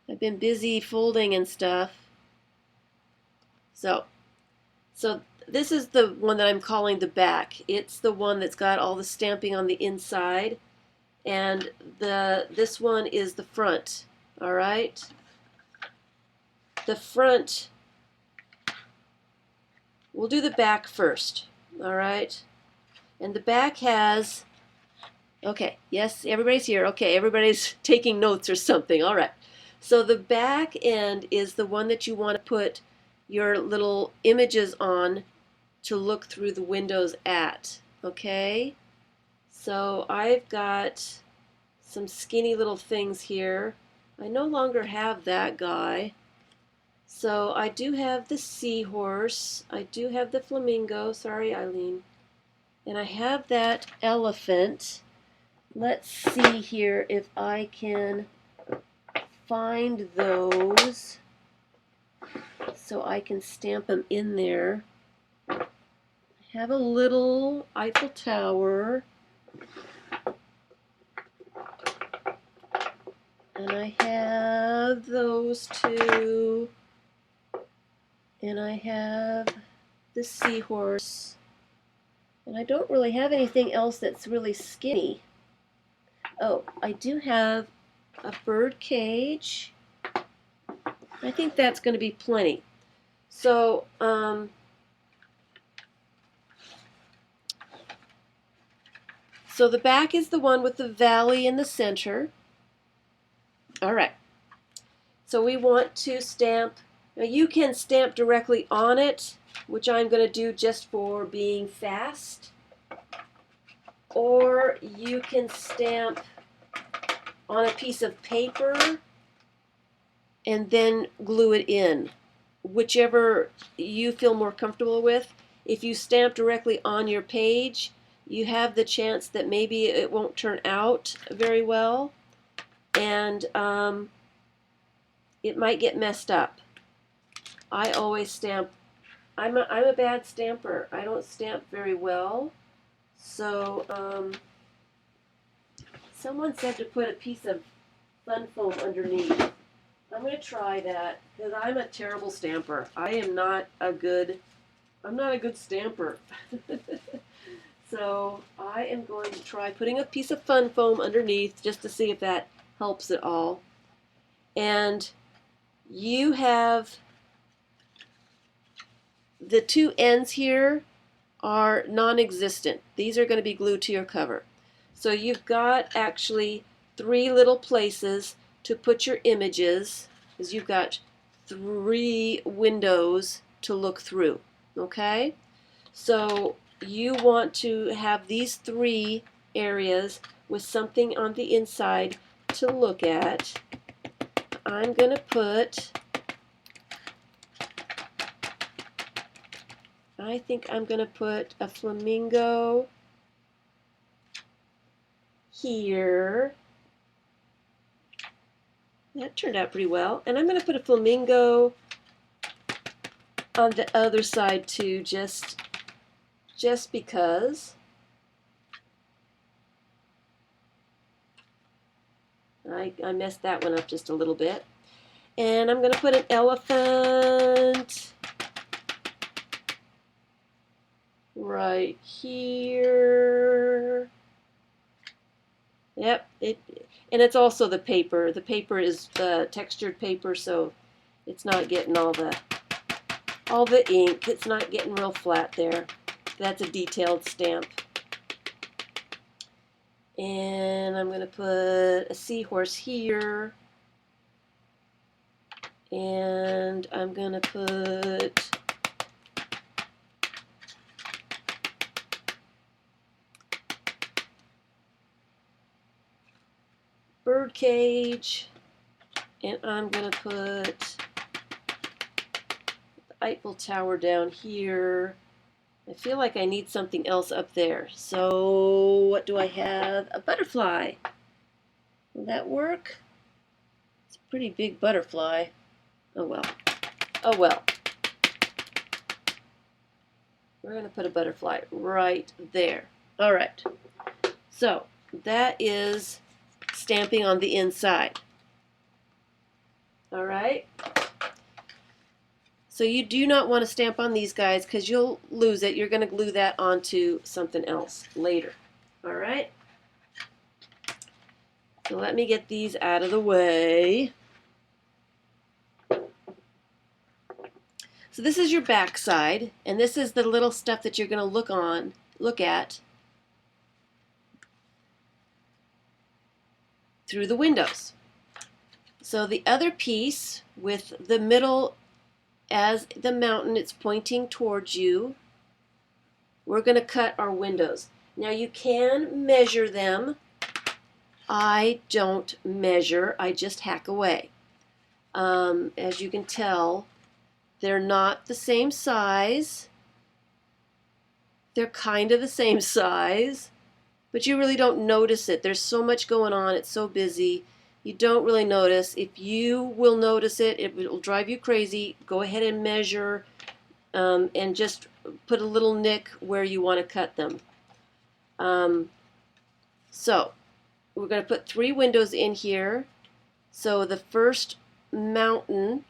I've been busy folding and stuff. So this is the one that I'm calling the back. It's the one that's got all the stamping on the inside, and this one is the front. All right. The front. We'll do the back first. All right. And the back has. Okay. Yes, everybody's here. Okay, everybody's taking notes or something. All right. So the back end is the one that you want to put your little images on to look through the windows at. Okay? So I've got some skinny little things here. I no longer have that guy. So I do have the seahorse. I do have the flamingo. Sorry, Eileen. And I have that elephant. Let's see here if I can find those so I can stamp them in there. I have a little Eiffel Tower, and I have those two, and I have the seahorse, and I don't really have anything else that's really skinny. Oh, I do have a bird cage. I think that's going to be plenty. So, so the back is the one with the valley in the center. All right. So we want to stamp. Now you can stamp directly on it, which I'm going to do just for being fast. Or you can stamp on a piece of paper and then glue it in, whichever you feel more comfortable with. If you stamp directly on your page, you have the chance that maybe it won't turn out very well, and it might get messed up. I always stamp. I'm a bad stamper. I don't stamp very well. So someone said to put a piece of fun foam underneath. I'm going to try that because I'm a terrible stamper. I'm not a good stamper. So I am going to try putting a piece of fun foam underneath just to see if that helps at all. And you have the two ends here are non-existent. These are going to be glued to your cover. So you've got actually 3 little places to put your images, because you've got 3 windows to look through. Okay? So you want to have these 3 areas with something on the inside to look at. I'm going to put, I think I'm going to put a flamingo here. That turned out pretty well. And I'm going to put a flamingo on the other side too, just because. I messed that one up just a little bit. And I'm going to put an elephant right here. Yep, and it's also the paper. The paper is the textured paper, so it's not getting all the ink. It's not getting real flat there. That's a detailed stamp. And I'm going to put a seahorse here. And I'm going to put bird cage. And I'm going to put the Eiffel Tower down here. I feel like I need something else up there. So what do I have? A butterfly. Will that work? It's a pretty big butterfly. Oh well. Oh well. We're going to put a butterfly right there. All right. So that is stamping on the inside. All right. So you do not want to stamp on these guys because you'll lose it. You're going to glue that onto something else later. All right. So let me get these out of the way. So this is your back side, and this is the little stuff that you're going to look at through the windows. So the other piece with the middle as the mountain, it's pointing towards you, we're going to cut our windows. Now you can measure them. I don't measure, I just hack away. As you can tell, they're not the same size. They're kind of the same size, but you really don't notice it. There's so much going on, it's so busy. You don't really notice. If you will notice it, it will drive you crazy. Go ahead and measure and just put a little nick where you want to cut them. So we're going to put 3 windows in here. So the first mountain,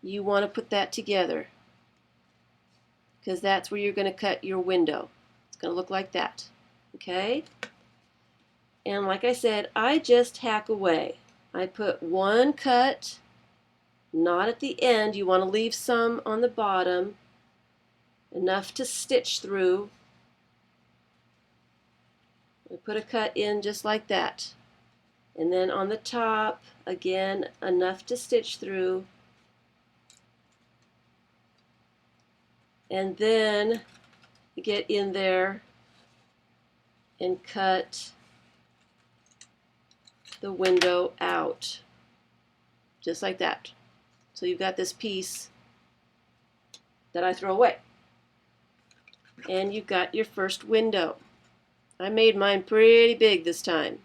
you want to put that together because that's where you're going to cut your window. It's going to look like that. Okay? And like I said, I just hack away. I put 1 cut, not at the end. You want to leave some on the bottom, enough to stitch through. I put a cut in just like that. And then on the top, again, enough to stitch through. And then get in there and cut the window out, just like that. So you've got this piece that I throw away. And you've got your first window. I made mine pretty big this time,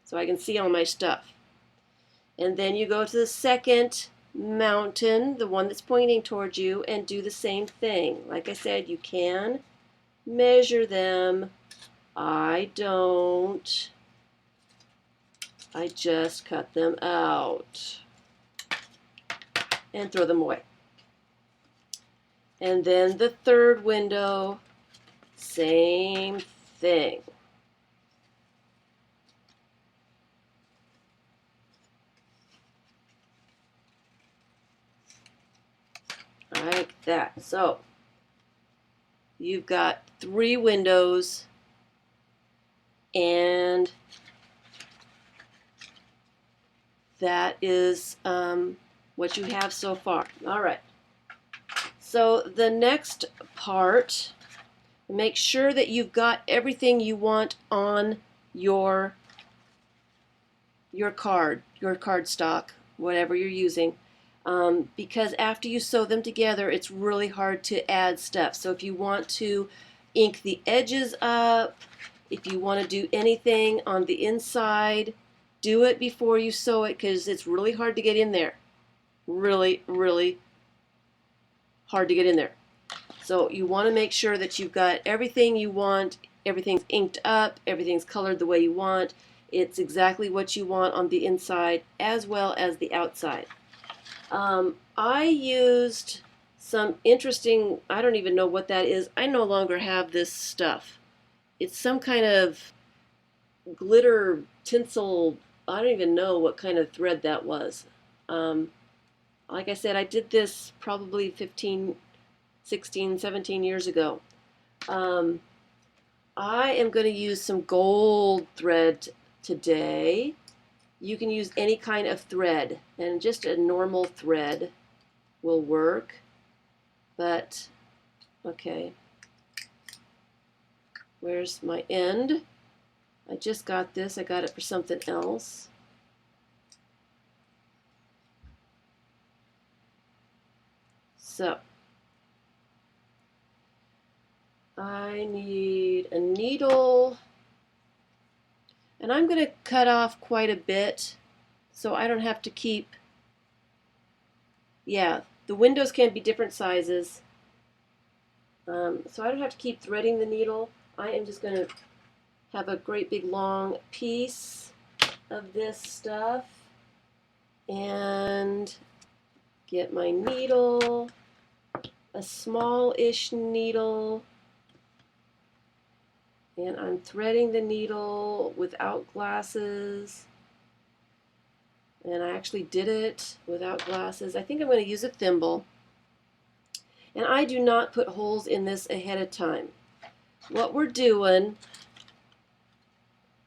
so I can see all my stuff. And then you go to the second mountain, the one that's pointing towards you, and do the same thing. Like I said, you can measure them. I don't. I just cut them out and throw them away. And then the third window, same thing. Like that. So you've got 3 windows and that is what you have so far. All right. So the next part, make sure that you've got everything you want on your card stock, whatever you're using. Because after you sew them together, it's really hard to add stuff. So if you want to ink the edges up, if you want to do anything on the inside, do it before you sew it because it's really hard to get in there. Really, really hard to get in there. So you want to make sure that you've got everything you want everything's inked up, everything's colored the way you want. It's exactly what you want on the inside as well as the outside. I used some interesting, I don't even know what that is. I no longer have this stuff. It's some kind of glitter tinsel. I don't even know what kind of thread that was. Um, like I said, I did this probably 15, 16, 17 years ago. I am going to use some gold thread today. You can use any kind of thread, and just a normal thread will work. But, okay, where's my end? I just got this. I got it for something else. So, I need a needle, and I'm going to cut off quite a bit so I don't have to keep, yeah, the windows can be different sizes, so I don't have to keep threading the needle. I am just going to have a great big long piece of this stuff and get my needle, a small-ish needle, and I'm threading the needle without glasses. And I actually did it without glasses. I think I'm going to use a thimble. And I do not put holes in this ahead of time. What we're doing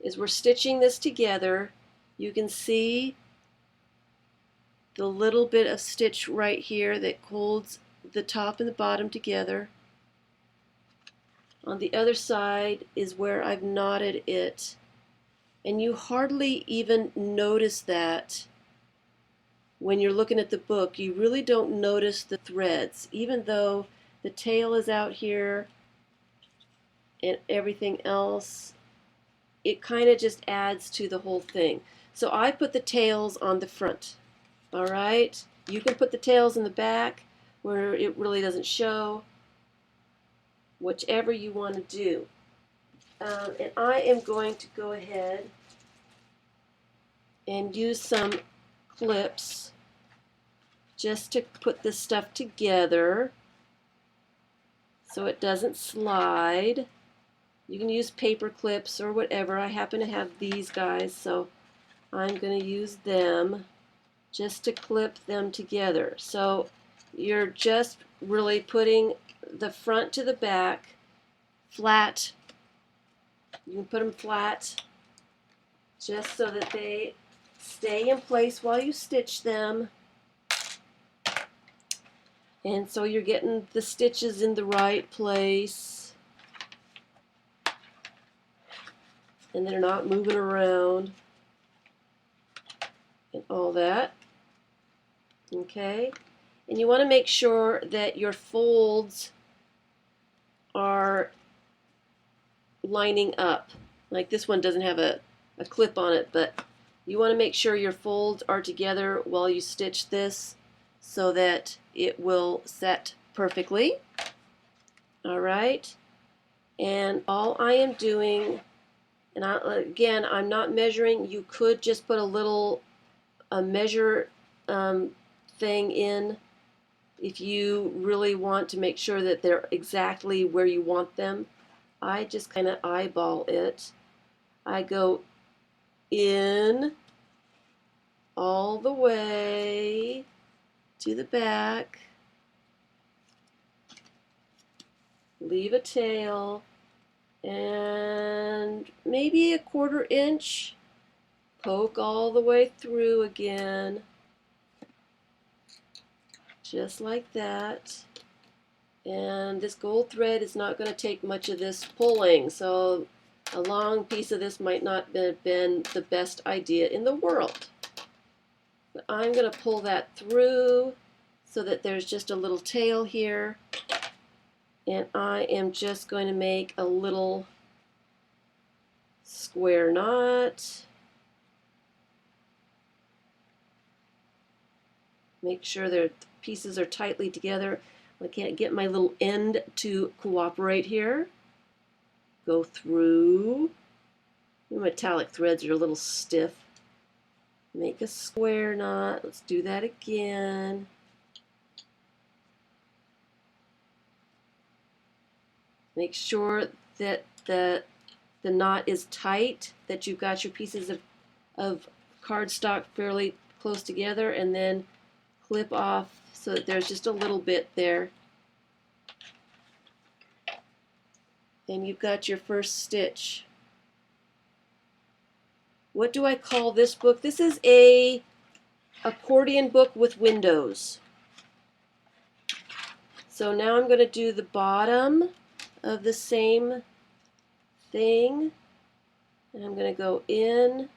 is we're stitching this together. You can see the little bit of stitch right here that holds the top and the bottom together. On the other side is where I've knotted it. And you hardly even notice that when you're looking at the book. You really don't notice the threads, even though the tail is out here and everything else. It kind of just adds to the whole thing. So I put the tails on the front. All right, you can put the tails in the back where it really doesn't show, whichever you want to do. And I am going to go ahead and use some clips just to put this stuff together so it doesn't slide. You can use paper clips or whatever. I happen to have these guys, so I'm going to use them just to clip them together. So you're just really putting the front to the back flat. You can put them flat just so that they stay in place while you stitch them. And so you're getting the stitches in the right place. And they're not moving around and all that. Okay? And you want to make sure that your folds are lining up. Like this one doesn't have a clip on it, but you want to make sure your folds are together while you stitch this so that it will set perfectly. All right? And all I am doing, and again, I'm not measuring. You could just put a measure thing in if you really want to make sure that they're exactly where you want them. I just kind of eyeball it. I go in all the way to the back, leave a tail, and maybe a 1/4 inch, poke all the way through again, just like that. And this gold thread is not going to take much of this pulling, so a long piece of this might not have been the best idea in the world. But I'm going to pull that through so that there's just a little tail here. And I am just going to make a little square knot. Make sure their pieces are tightly together. I can't get my little end to cooperate here. go through. The metallic threads are a little stiff. Make a square knot. Let's do that again. Make sure that the knot is tight, that you've got your pieces of cardstock fairly close together, and then clip off so that there's just a little bit there. And you've got your first stitch. What do I call this book? This is a accordion book with windows. So now I'm going to do the bottom of the same thing. And I'm going to go in.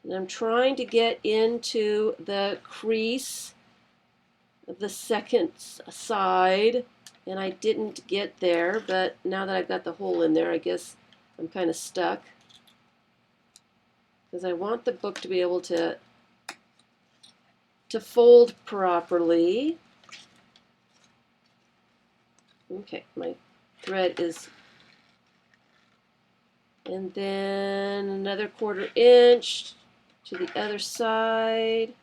And I'm trying to get into the crease of the second side. And I didn't get there, but now that I've got the hole in there, I guess I'm kind of stuck. Because I want the book to be able to fold properly. Okay, my thread is, and then another 1/4 inch to the other side.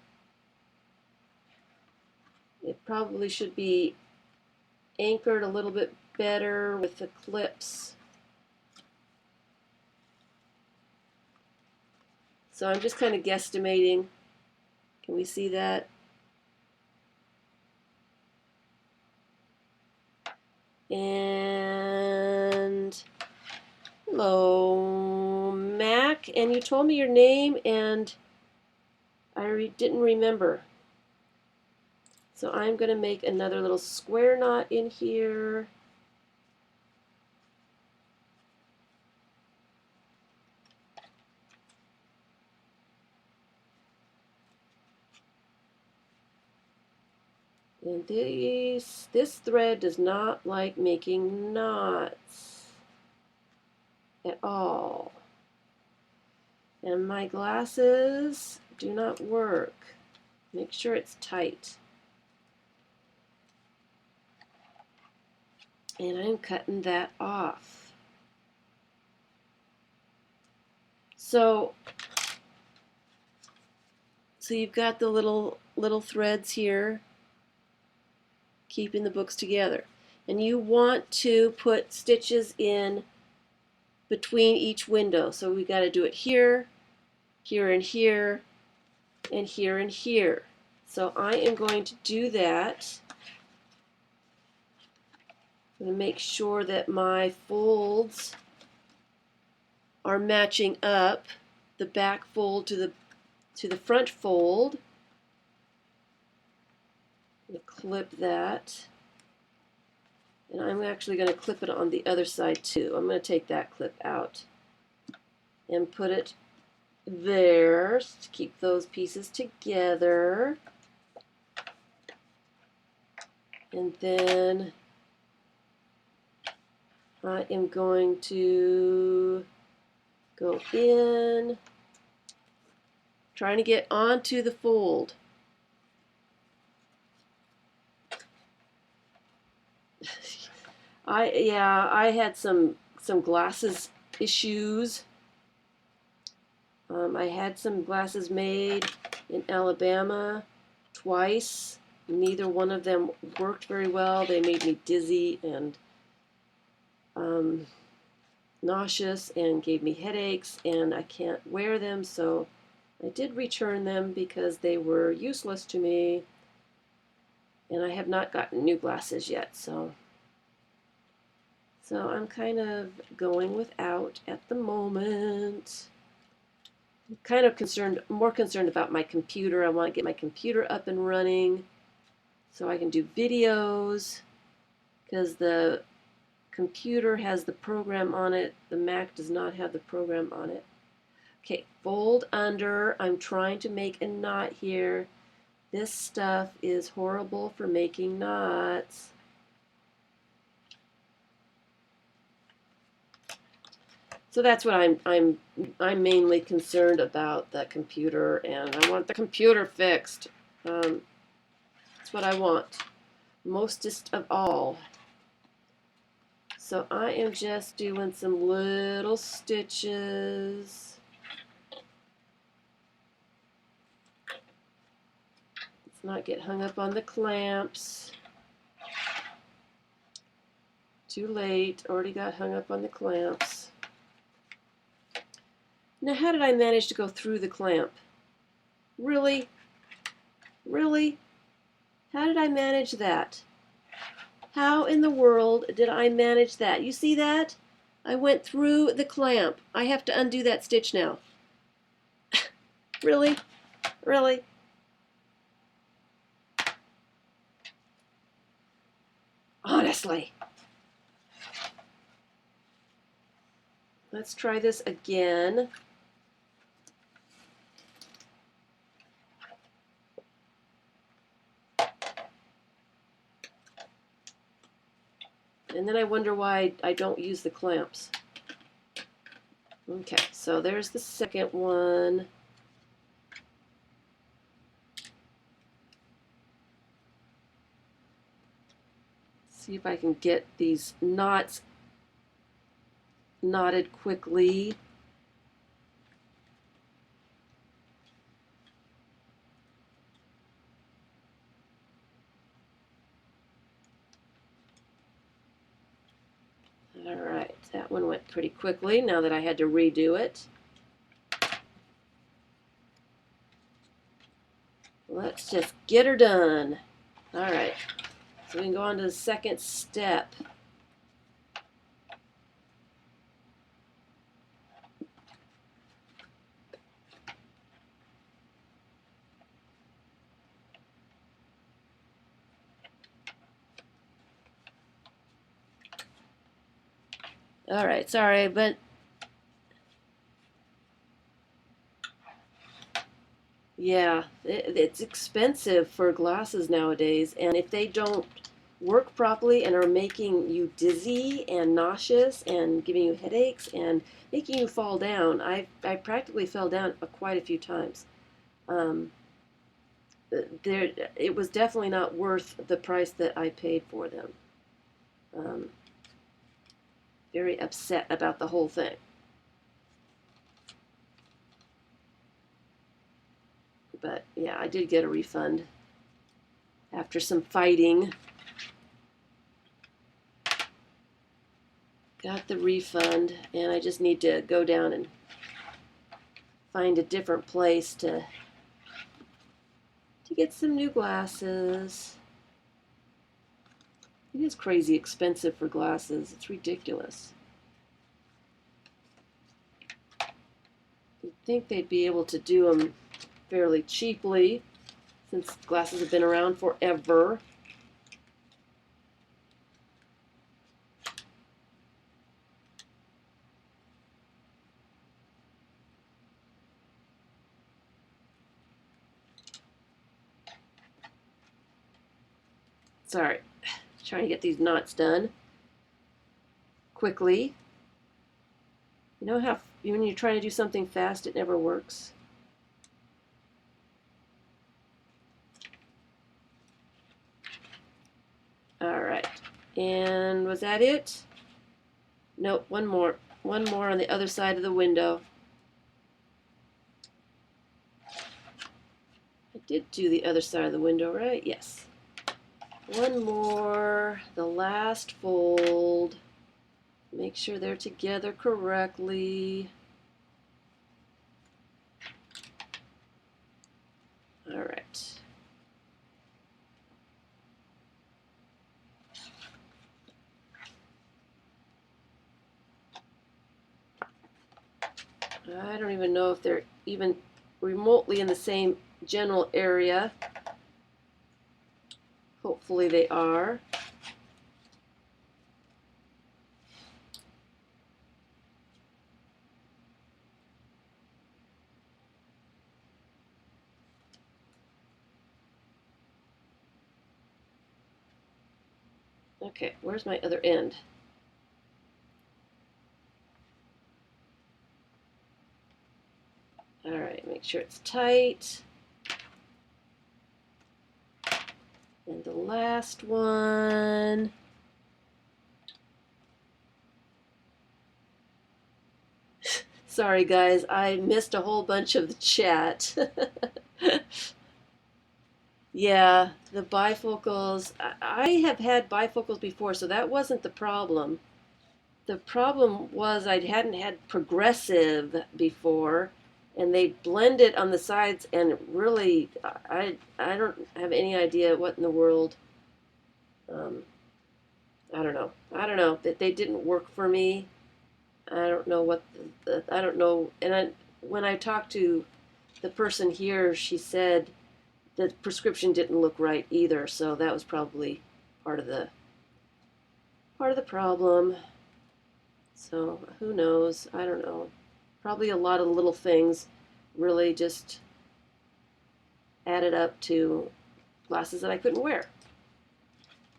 It probably should be anchored a little bit better with the clips. So I'm just kind of guesstimating. Can we see that? And hello, Mac. And you told me your name, and I didn't remember. So I'm going to make another little square knot in here. And this thread does not like making knots at all. And my glasses do not work. Make sure it's tight. And I'm cutting that off. So you've got the little threads here keeping the books together. And you want to put stitches in between each window. So we got to do it here, here and here, and here and here. So I am going to do that. I'm going to make sure that my folds are matching up, the back fold to the front fold. I'm going to clip that. And I'm actually going to clip it on the other side too. I'm going to take that clip out and put it there to keep those pieces together. And then I am going to go in, trying to get onto the fold. I had some glasses issues. I had some glasses made in Alabama twice. Neither one of them worked very well. They made me dizzy and nauseous and gave me headaches, and I can't wear them, so I did return them because they were useless to me, and I have not gotten new glasses yet, so I'm kind of going without at the moment. I'm kind of more concerned about my computer. I want to get my computer up and running so I can do videos, because the computer has the program on it. The Mac does not have the program on it. Okay, fold under. I'm trying to make a knot here. This stuff is horrible for making knots. So that's what I'm mainly concerned about, the computer, and I want the computer fixed. That's what I want. mostest of all. So I am just doing some little stitches. Let's not get hung up on the clamps. Too late, already got hung up on the clamps. Now how did I manage to go through the clamp? Really? Really? How did I manage that? How in the world did I manage that? You see that? I went through the clamp. I have to undo that stitch now. Really? Really? Honestly. Let's try this again. And then I wonder why I don't use the clamps. Okay, so there's the second one. See if I can get these knots knotted quickly. All right, that one went pretty quickly now that I had to redo it. Let's just get her done. All right, so we can go on to the second step. All right, sorry, but yeah, it's expensive for glasses nowadays, and if they don't work properly and are making you dizzy and nauseous and giving you headaches and making you fall down, I practically fell down quite a few times. It was definitely not worth the price that I paid for them. Um, very upset about the whole thing. But yeah, I did get a refund after some fighting. Got the refund, and I just need to go down and find a different place to get some new glasses. It is crazy expensive for glasses. It's ridiculous. You'd think they'd be able to do them fairly cheaply since glasses have been around forever. Sorry, trying to get these knots done quickly. You know how when you're trying to do something fast, it never works. All right, and was that it? Nope, one more. One more on the other side of the window. I did do the other side of the window, right? Yes. One more, the last fold. Make sure they're together correctly. All right. I don't even know if they're even remotely in the same general area. Hopefully they are. Okay, where's my other end? All right, make sure it's tight. And the last one. Sorry guys, I missed a whole bunch of the chat. Yeah, the bifocals. I have had bifocals before, so that wasn't the problem. The problem was I hadn't had progressive before, and they blend it on the sides, and really, I don't have any idea what in the world. Um, I don't know. I don't know that they didn't work for me. I don't know what I don't know. And when I talked to the person here, she said the prescription didn't look right either, so that was probably part of the problem. So who knows? I don't know. Probably a lot of little things really just added up to glasses that I couldn't wear.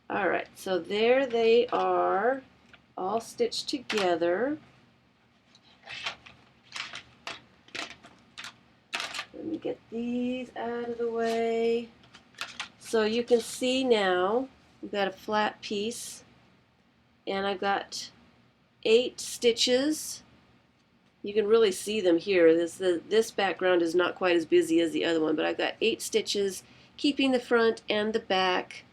All right, so there they are, all stitched together. Let me get these out of the way. So you can see now, we've got a flat piece, and I've got 8 stitches. You can really see them here. This background is not quite as busy as the other one, but I've got 8 stitches, keeping the front and the back.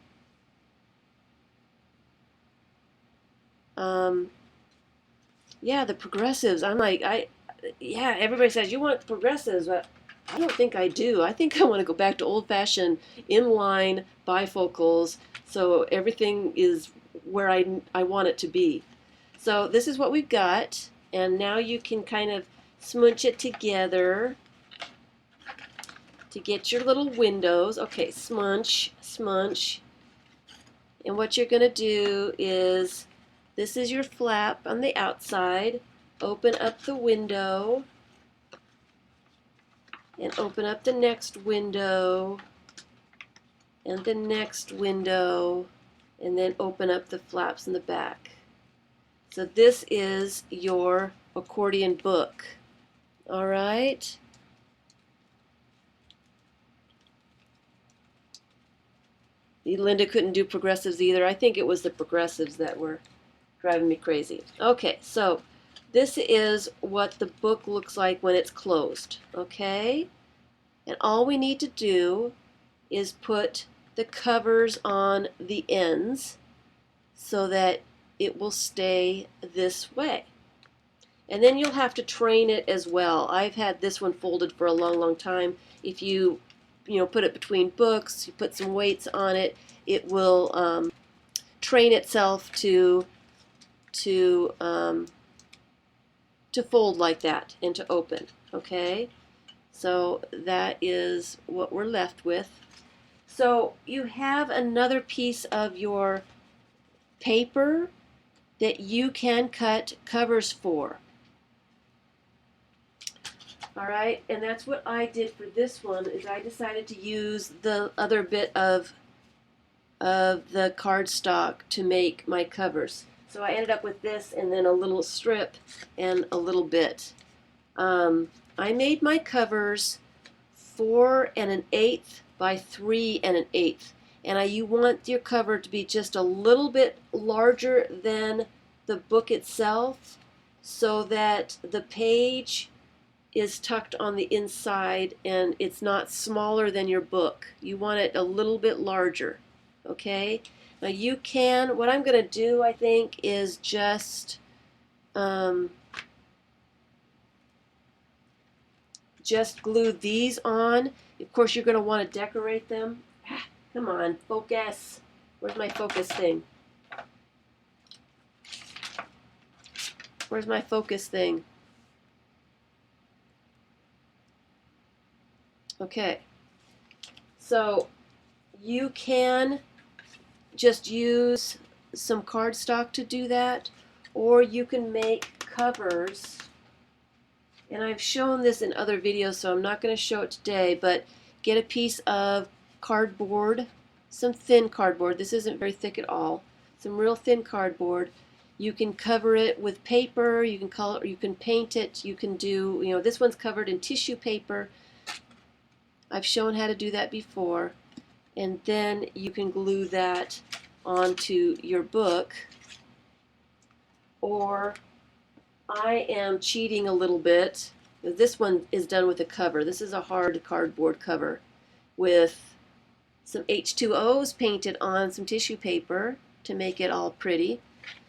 Yeah, the progressives. I'm like, yeah, everybody says you want progressives, but I don't think I do. I think I want to go back to old-fashioned inline bifocals, so everything is where I want it to be. So this is what we've got, and now you can kind of smooch it together to get your little windows. Okay, smooch, smooch. And what you're going to do is, this is your flap on the outside. Open up the window, and open up the next window, and the next window, and then open up the flaps in the back. So this is your accordion book. All right. Linda couldn't do progressives either. I think it was the progressives that were driving me crazy. Okay, so this is what the book looks like when it's closed. Okay? And all we need to do is put the covers on the ends so that it will stay this way. And then you'll have to train it as well. I've had this one folded for a long, long time. If you put it between books, you put some weights on it, it will train itself to fold like that and to open. Okay, so that is what we're left with. So you have another piece of your paper that you can cut covers for. All right, and that's what I did for this one. Is I decided to use the other bit of the cardstock to make my covers. So I ended up with this and then a little strip and a little bit. I made my covers 4 1/8 by 3 1/8, and you want your cover to be just a little bit larger than the book itself, so that the page is tucked on the inside and it's not smaller than your book. You want it a little bit larger. Okay, now you can, what I'm going to do, I think, is just glue these on. Of course, you're going to want to decorate them. Come on, focus. Where's my focus thing? Where's my focus thing? Okay, so you can just use some cardstock to do that, or you can make covers, and I've shown this in other videos, so I'm not going to show it today, but get a piece of cardboard, some thin cardboard. This isn't very thick at all. Some real thin cardboard. You can cover it with paper, you can color, you can paint it, you can do, this one's covered in tissue paper. I've shown how to do that before. and then you can glue that onto your book. Or I am cheating a little bit. This one is done with a cover. This is a hard cardboard cover with some H2Os painted on some tissue paper to make it all pretty.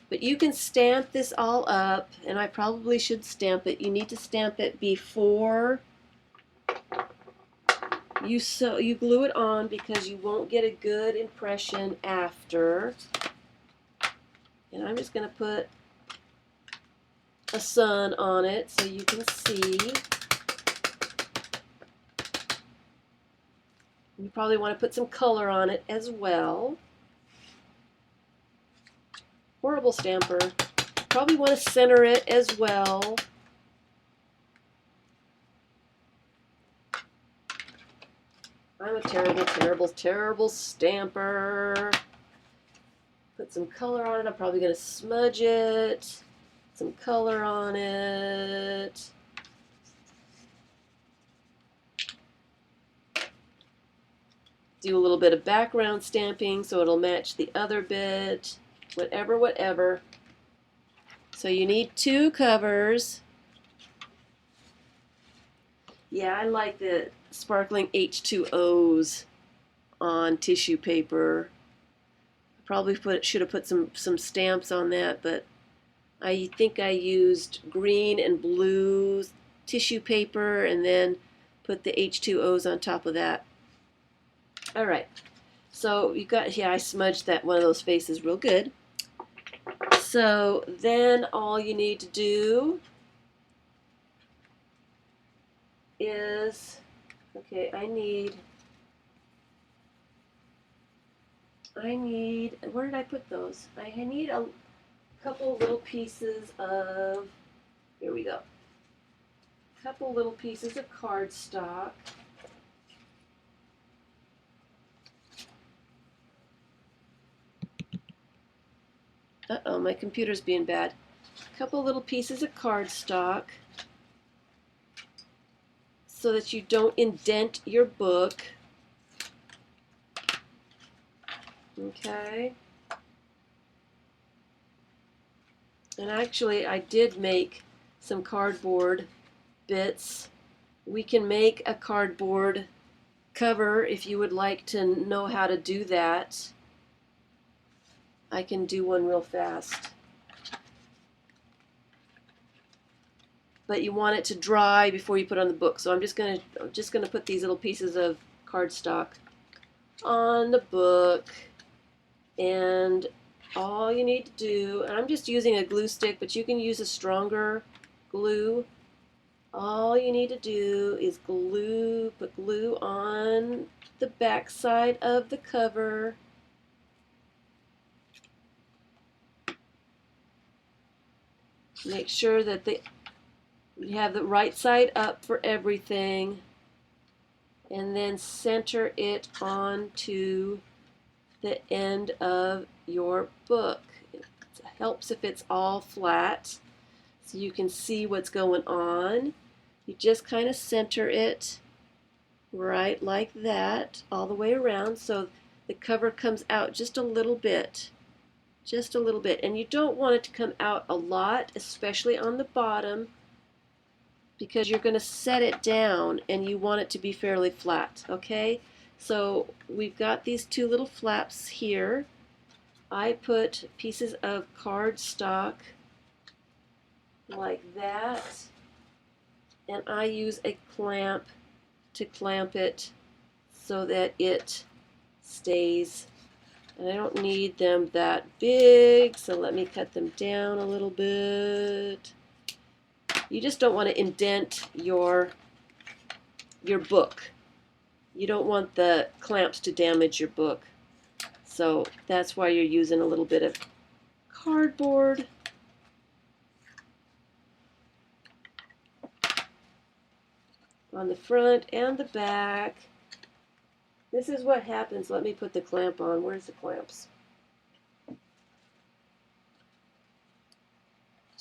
But you can stamp this all up, and I probably should stamp it. You need to stamp it before you glue it on, because you won't get a good impression after. And I'm just going to put a sun on it so you can see. You probably want to put some color on it as well. Horrible stamper. Probably want to center it as well. I'm a terrible, terrible, terrible stamper. Put some color on it. I'm probably going to smudge it. Some color on it. Do a little bit of background stamping so it'll match the other bit. Whatever, whatever. So you need 2 covers. Yeah, I like the sparkling H2Os on tissue paper. Probably should have put some stamps on that, but I think I used green and blue tissue paper and then put the H2Os on top of that. All right, so you got, yeah, I smudged that one of those faces real good. So then all you need to do is, okay, I need, where did I put those? I need a couple little pieces of, here we go, a couple little pieces of cardstock. Uh-oh, my computer's being bad. A couple little pieces of cardstock so that you don't indent your book. Okay. And actually, I did make some cardboard bits. We can make a cardboard cover if you would like to know how to do that. I can do one real fast. But you want it to dry before you put it on the book. So I'm just gonna put these little pieces of cardstock on the book, and all you need to do, and I'm just using a glue stick, but you can use a stronger glue. All you need to do is put glue on the back side of the cover. Make sure that you have the right side up for everything, and then center it onto the end of your book. It helps if it's all flat so you can see what's going on. You just kind of center it right like that all the way around so the cover comes out just a little bit. Just a little bit. And you don't want it to come out a lot, especially on the bottom, because you're going to set it down and you want it to be fairly flat. Okay? So we've got these 2 little flaps here. I put pieces of cardstock like that, and I use a clamp to clamp it so that it stays. And I don't need them that big, so let me cut them down a little bit. You just don't want to indent your book. You don't want the clamps to damage your book. So that's why you're using a little bit of cardboard. On the front and the back. This is what happens. Let me put the clamp on. Where's the clamps?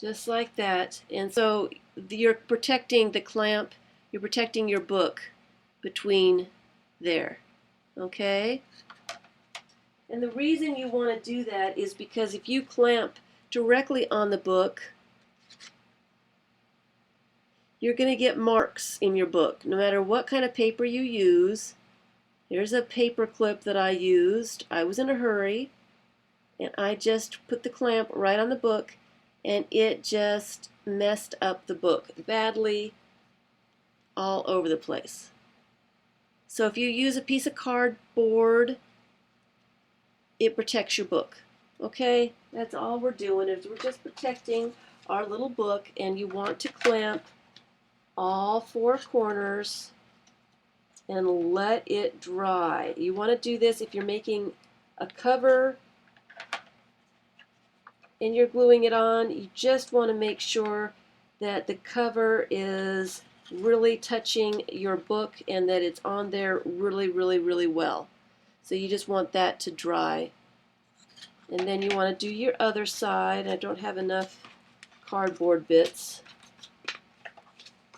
Just like that. And so you're protecting the clamp, you're protecting your book between there. Okay? And the reason you want to do that is because if you clamp directly on the book, you're going to get marks in your book, no matter what kind of paper you use. Here's a paper clip that I used. I was in a hurry, and I just put the clamp right on the book, and it just messed up the book badly all over the place. So if you use a piece of cardboard, it protects your book. Okay, that's all we're doing, is we're just protecting our little book, and you want to clamp all four corners and let it dry. You want to do this if you're making a cover and you're gluing it on. You just want to make sure that the cover is really touching your book and that it's on there really, really, really well. So you just want that to dry. And then you want to do your other side. I don't have enough cardboard bits.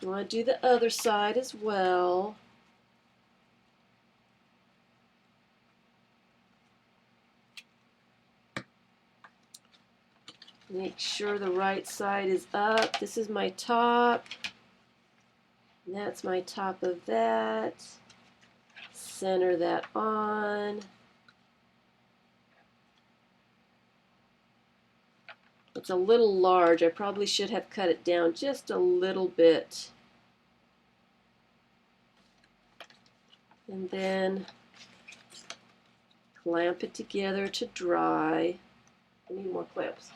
You want to do the other side as well. Make sure the right side is up. This is my top. And that's my top of that. Center that on. It's a little large. I probably should have cut it down just a little bit. And then clamp it together to dry. I need more clamps.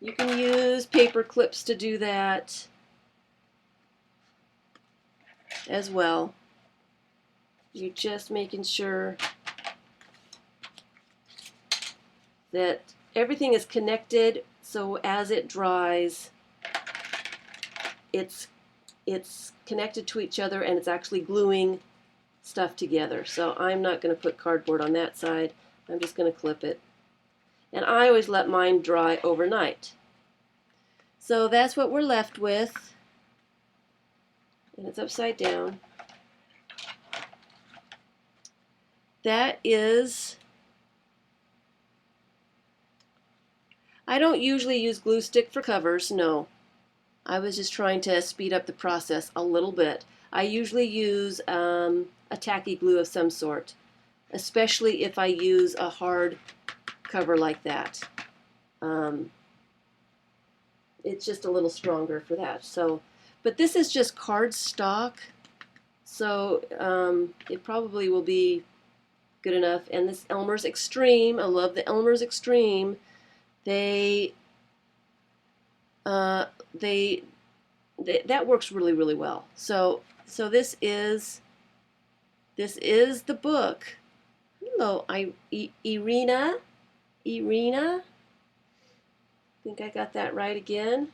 You can use paper clips to do that as well. You're just making sure that everything is connected, so as it dries, it's connected to each other and it's actually gluing stuff together. So I'm not going to put cardboard on that side. I'm just going to clip it. And I always let mine dry overnight. So that's what we're left with. And it's upside down. That is, I don't usually use glue stick for covers, no. I was just trying to speed up the process a little bit. I usually use a tacky glue of some sort, especially if I use a hard cover like that. It's just a little stronger for that. So, but this is just cardstock, so it probably will be good enough. And this Elmer's Extreme, I love the Elmer's Extreme. That works really, really well. So this is the book. Hello, Irina. I think I got that right again.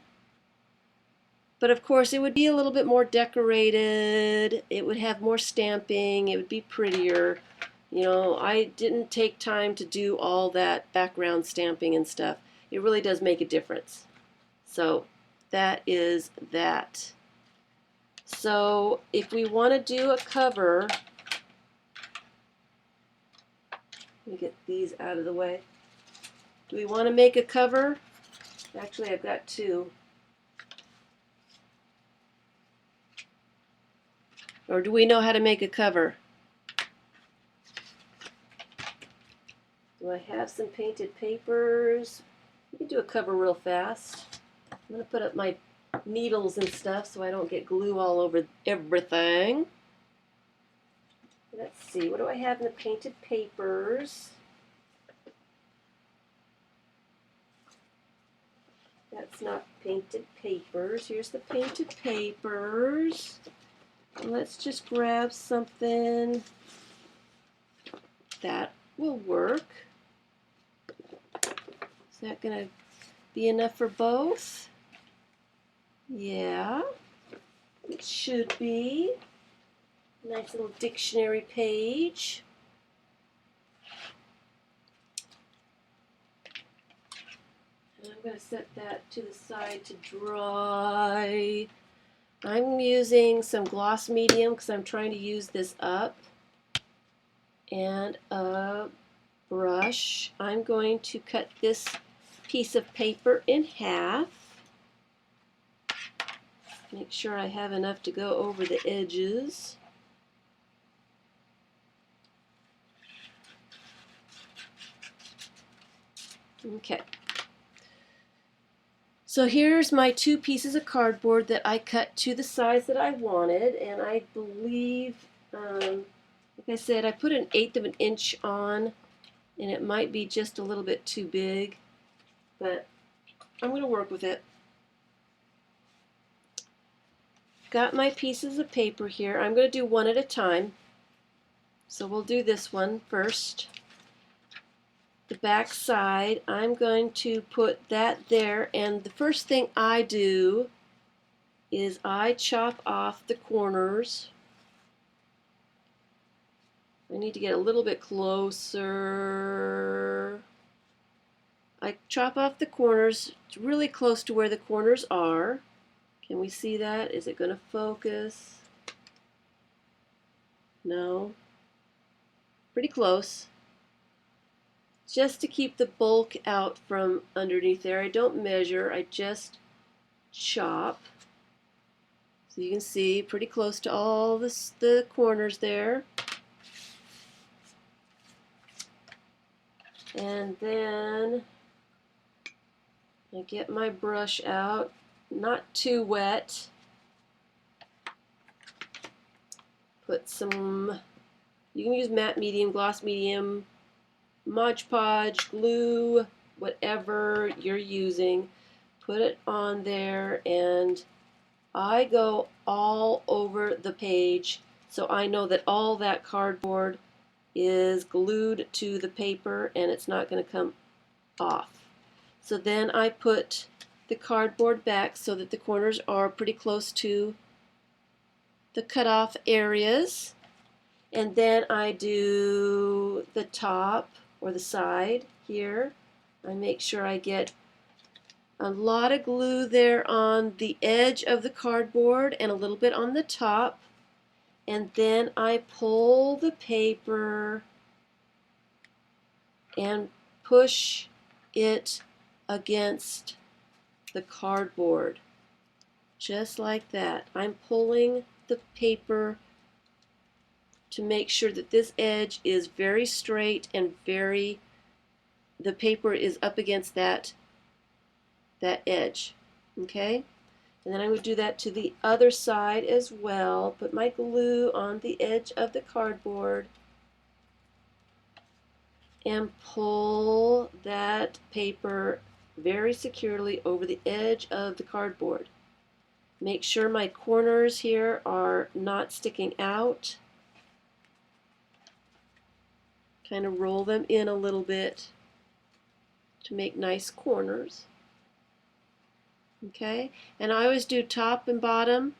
But of course, it would be a little bit more decorated. It would have more stamping. It would be prettier. You know, I didn't take time to do all that background stamping and stuff. It really does make a difference. So that is that. So if we want to do a cover, let me get these out of the way. Do we want to make a cover? Actually, I've got two. Or do we know how to make a cover? Do I have some painted papers? Let me do a cover real fast. I'm going to put up my needles and stuff so I don't get glue all over everything. Let's see, what do I have in the painted papers? That's not painted papers. Here's the painted papers. Let's just grab something that will work. Is that going to be enough for both? Yeah, it should be. Nice little dictionary page. And I'm going to set that to the side to dry. I'm using some gloss medium because I'm trying to use this up, and a brush. I'm going to cut this piece of paper in half. Make sure I have enough to go over the edges. Okay. So here's my 2 pieces of cardboard that I cut to the size that I wanted, and I believe, like I said, I put 1/8 of an inch on, and it might be just a little bit too big, but I'm going to work with it. Got my pieces of paper here. I'm going to do one at a time. So we'll do this one first. The back side, I'm going to put that there, and the first thing I do is I chop off the corners. I need to get a little bit closer. I chop off the corners really close to where the corners are. Can we see that? Is it going to focus? No. Pretty close. Just to keep the bulk out from underneath there. I don't measure, I just chop. So you can see pretty close to all the corners there. And then I get my brush out, not too wet. Put some, you can use matte medium, gloss medium, Mod Podge, glue, whatever you're using. Put it on there, and I go all over the page so I know that all that cardboard is glued to the paper and it's not going to come off. So then I put the cardboard back so that the corners are pretty close to the cutoff areas, and then I do the top or the side here. I make sure I get a lot of glue there on the edge of the cardboard and a little bit on the top, and then I pull the paper and push it against the cardboard, just like that. I'm pulling the paper to make sure that this edge is very straight and the paper is up against that edge. Okay? And then I would do that to the other side as well. Put my glue on the edge of the cardboard and pull that paper very securely over the edge of the cardboard. Make sure my corners here are not sticking out. Kind of roll them in a little bit to make nice corners. Okay, and I always do top and bottom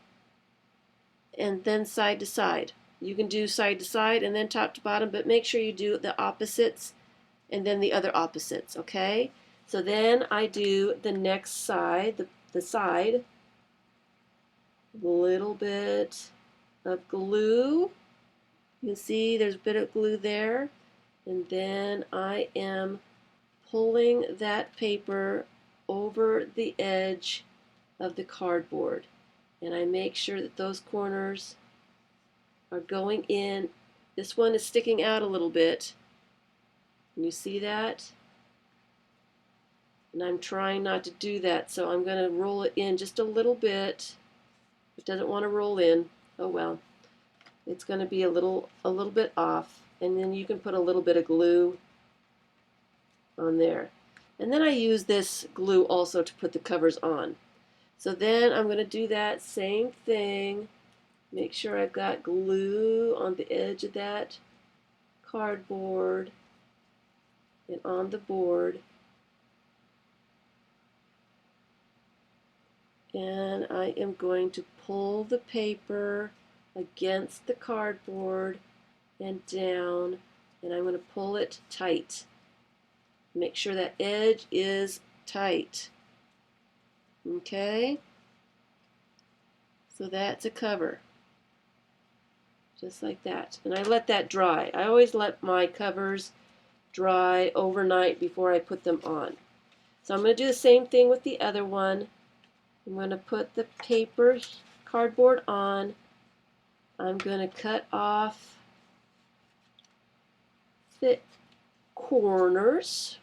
and then side to side. You can do side to side and then top to bottom, but make sure you do the opposites and then the other opposites, okay? So then I do the next side, the side, a little bit of glue. You can see there's a bit of glue there, and then I am pulling that paper over the edge of the cardboard, and I make sure that those corners are going in. This one is sticking out a little bit. Can you see that? And I'm trying not to do that, so I'm going to roll it in just a little bit. It doesn't want to roll in. Oh well. It's going to be a little bit off, and then you can put a little bit of glue on there. And then I use this glue also to put the covers on. So then I'm going to do that same thing. Make sure I've got glue on the edge of that cardboard and on the board. And I am going to pull the paper against the cardboard and down, and I'm going to pull it tight. Make sure that edge is tight. Okay? So that's a cover, just like that. And I let that dry. I always let my covers dry overnight before I put them on. So I'm going to do the same thing with the other one. I'm going to put the paper cardboard on. I'm going to cut off the corners,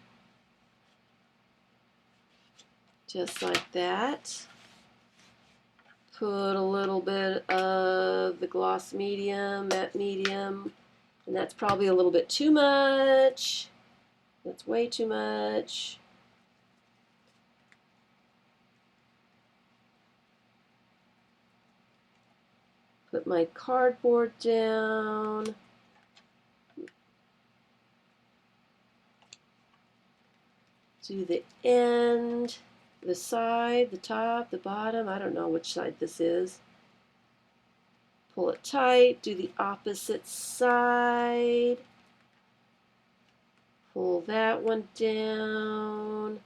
just like that. Put a little bit of the gloss medium, matte medium, and that's probably a little bit too much. That's way too much. Put my cardboard down. Do the end, the side, the top, the bottom. I don't know which side this is. Pull it tight. Do the opposite side. Pull that one down.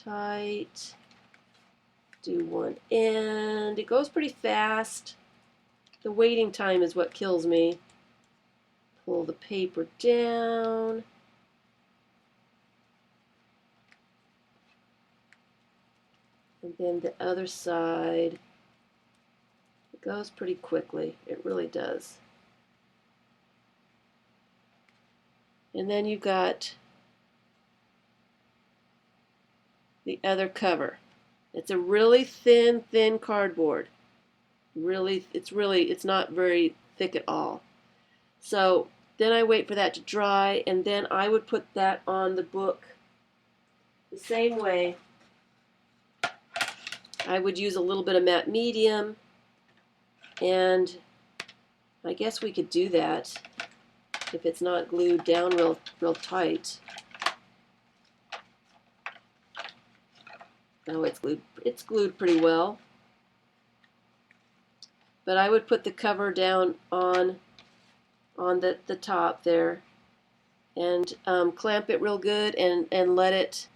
Tight. Do one end. It goes pretty fast. The waiting time is what kills me. Pull the paper down. And then the other side. It goes pretty quickly. It really does. And then you've got the other cover. It's a really thin cardboard. It's not very thick at all. So then I wait for that to dry, and then I would put that on the book the same way. I would use a little bit of matte medium, and I guess we could do that if it's not glued down real tight. Oh, it's glued pretty well. But I would put the cover down on the top there, and clamp it real good, and let it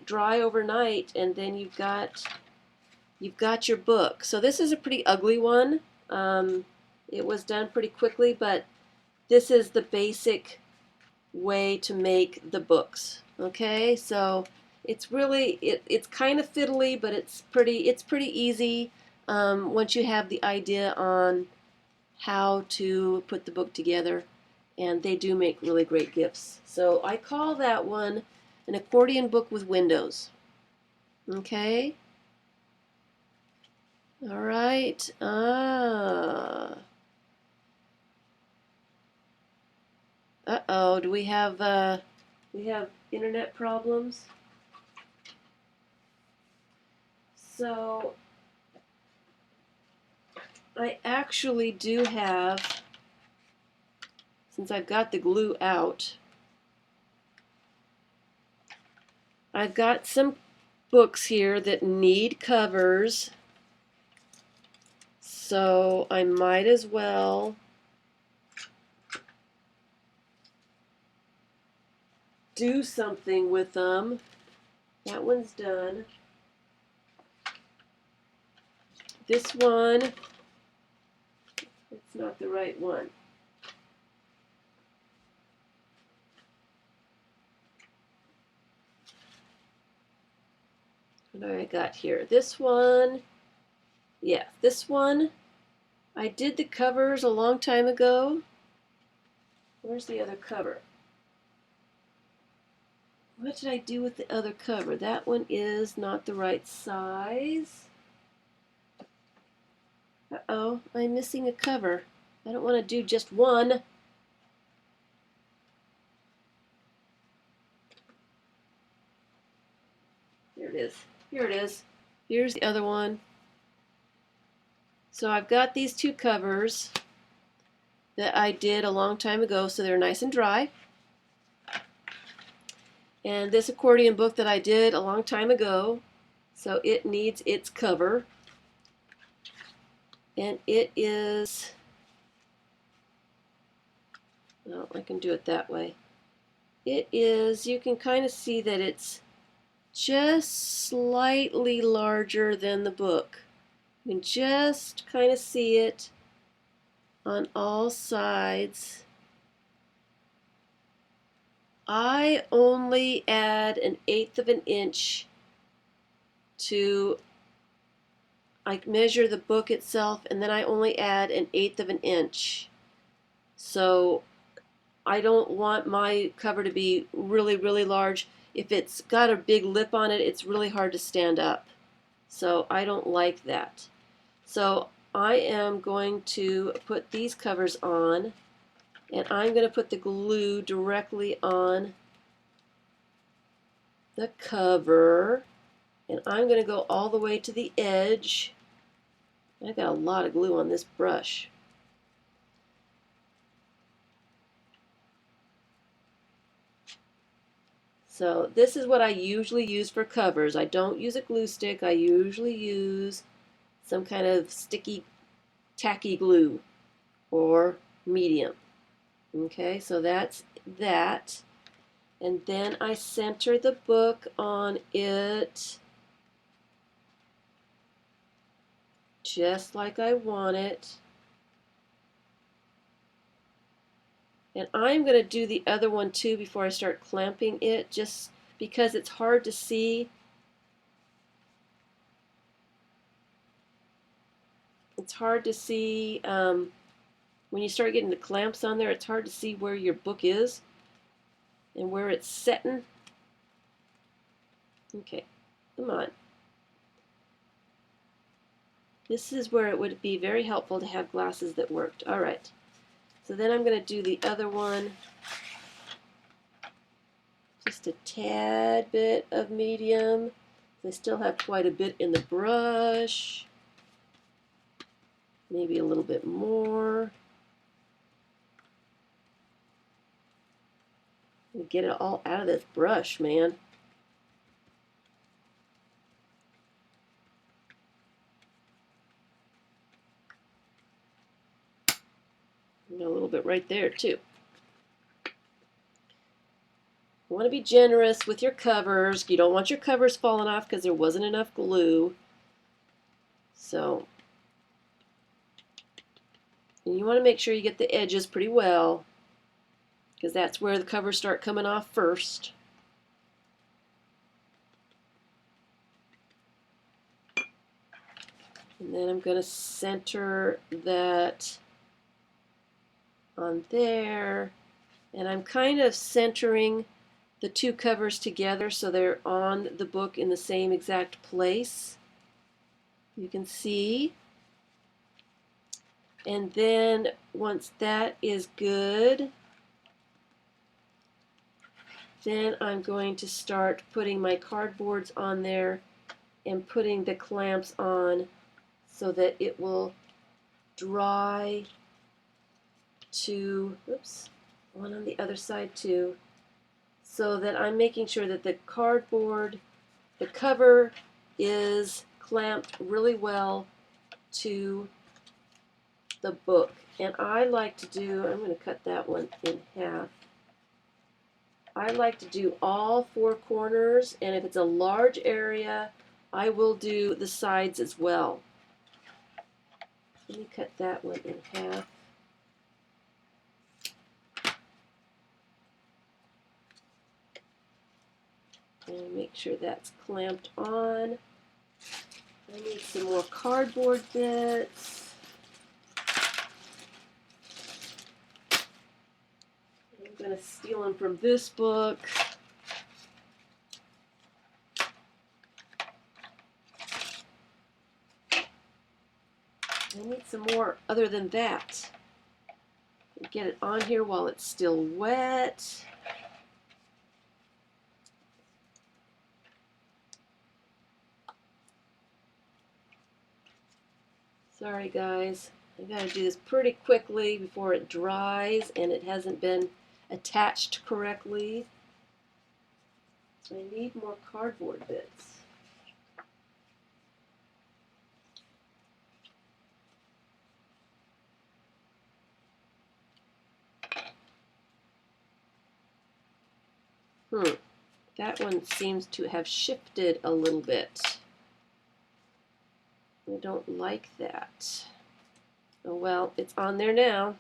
dry overnight, and then you've got your book. So this is a pretty ugly one. It was done pretty quickly, but this is the basic way to make the books. Okay, so it's really it's kind of fiddly, but it's pretty easy once you have the idea on how to put the book together, and they do make really great gifts. So I call that one an accordion book with windows. Okay. All right. Uh-oh, do we have internet problems? So I actually do have, since I've got the glue out, I've got some books here that need covers, so I might as well do something with them. That one's done. This one, it's not the right one. What do I got here? This one, yeah, this one. I did the covers a long time ago. Where's the other cover? What did I do with the other cover? That one is not the right size. Uh-oh, I'm missing a cover. I don't want to do just one. Here it is. Here it is. Here's the other one. So I've got these two covers that I did a long time ago, so they're nice and dry. And this accordion book that I did a long time ago, so it needs its cover. And it is, well, I can do it that way. It is, you can kind of see that it's just slightly larger than the book. You can just kind of see it on all sides. I only add 1/8 of an inch to, I measure the book itself, and then I only add 1/8 of an inch. So I don't want my cover to be really, really large. If it's got a big lip on it, it's really hard to stand up. So I don't like that. So I am going to put these covers on, and I'm going to put the glue directly on the cover, and I'm going to go all the way to the edge. I've got a lot of glue on this brush. So this is what I usually use for covers. I don't use a glue stick. I usually use some kind of sticky, tacky glue or medium. Okay, so that's that. And then I center the book on it just like I want it. And I'm going to do the other one too before I start clamping it, just because it's hard to see. It's hard to see when you start getting the clamps on there. It's hard to see where your book is and where it's setting. Okay, come on. This is where it would be very helpful to have glasses that worked. All right. So then I'm going to do the other one. Just a tad bit of medium. I still have quite a bit in the brush. Maybe a little bit more. Get it all out of this brush, man. And a little bit right there too. You want to be generous with your covers. You don't want your covers falling off because there wasn't enough glue. So you want to make sure you get the edges pretty well, because that's where the covers start coming off first. And then I'm going to center that on there. And I'm kind of centering the two covers together so they're on the book in the same exact place. You can see. And then once that is good, then I'm going to start putting my cardboards on there and putting the clamps on so that it will dry to, oops, one on the other side too, so that I'm making sure that the cardboard, the cover is clamped really well to the book. And I like to do, I'm going to cut that one in half. I like to do all four corners, and if it's a large area, I will do the sides as well. Let me cut that one in half. And make sure that's clamped on. I need some more cardboard bits. I'm going to steal them from this book. I need some more other than that. Get it on here while it's still wet. Sorry guys, I gotta do this pretty quickly before it dries and it hasn't been attached correctly. I need more cardboard bits. That one seems to have shifted a little bit. I don't like that. Oh well, it's on there now.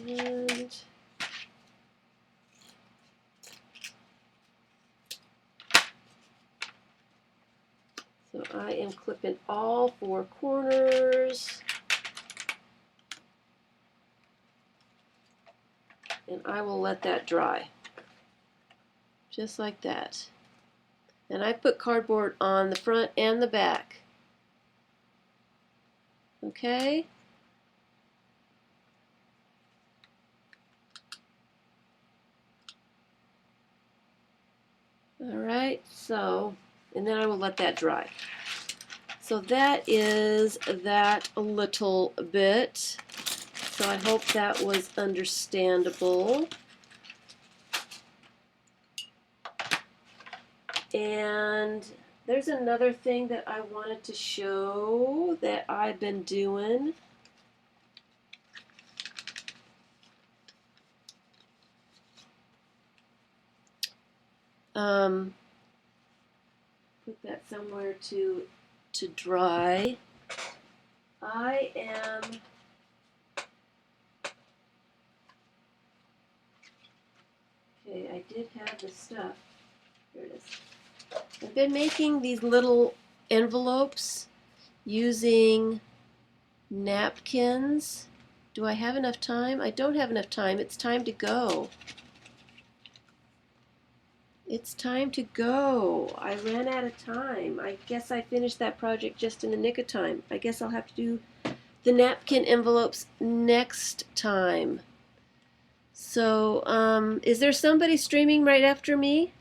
And so I am clipping all four corners. And I will let that dry. Just like that. And I put cardboard on the front and the back. Okay? Alright, so, and then I will let that dry. So that is that a little bit. So I hope that was understandable. And there's another thing that I wanted to show that I've been doing. Put that somewhere to dry. I am okay, I did have the stuff. Here it is. I've been making these little envelopes using napkins. Do I have enough time? I don't have enough time. It's time to go. It's time to go. I ran out of time. I guess I finished that project just in the nick of time. I guess I'll have to do the napkin envelopes next time. So, is there somebody streaming right after me?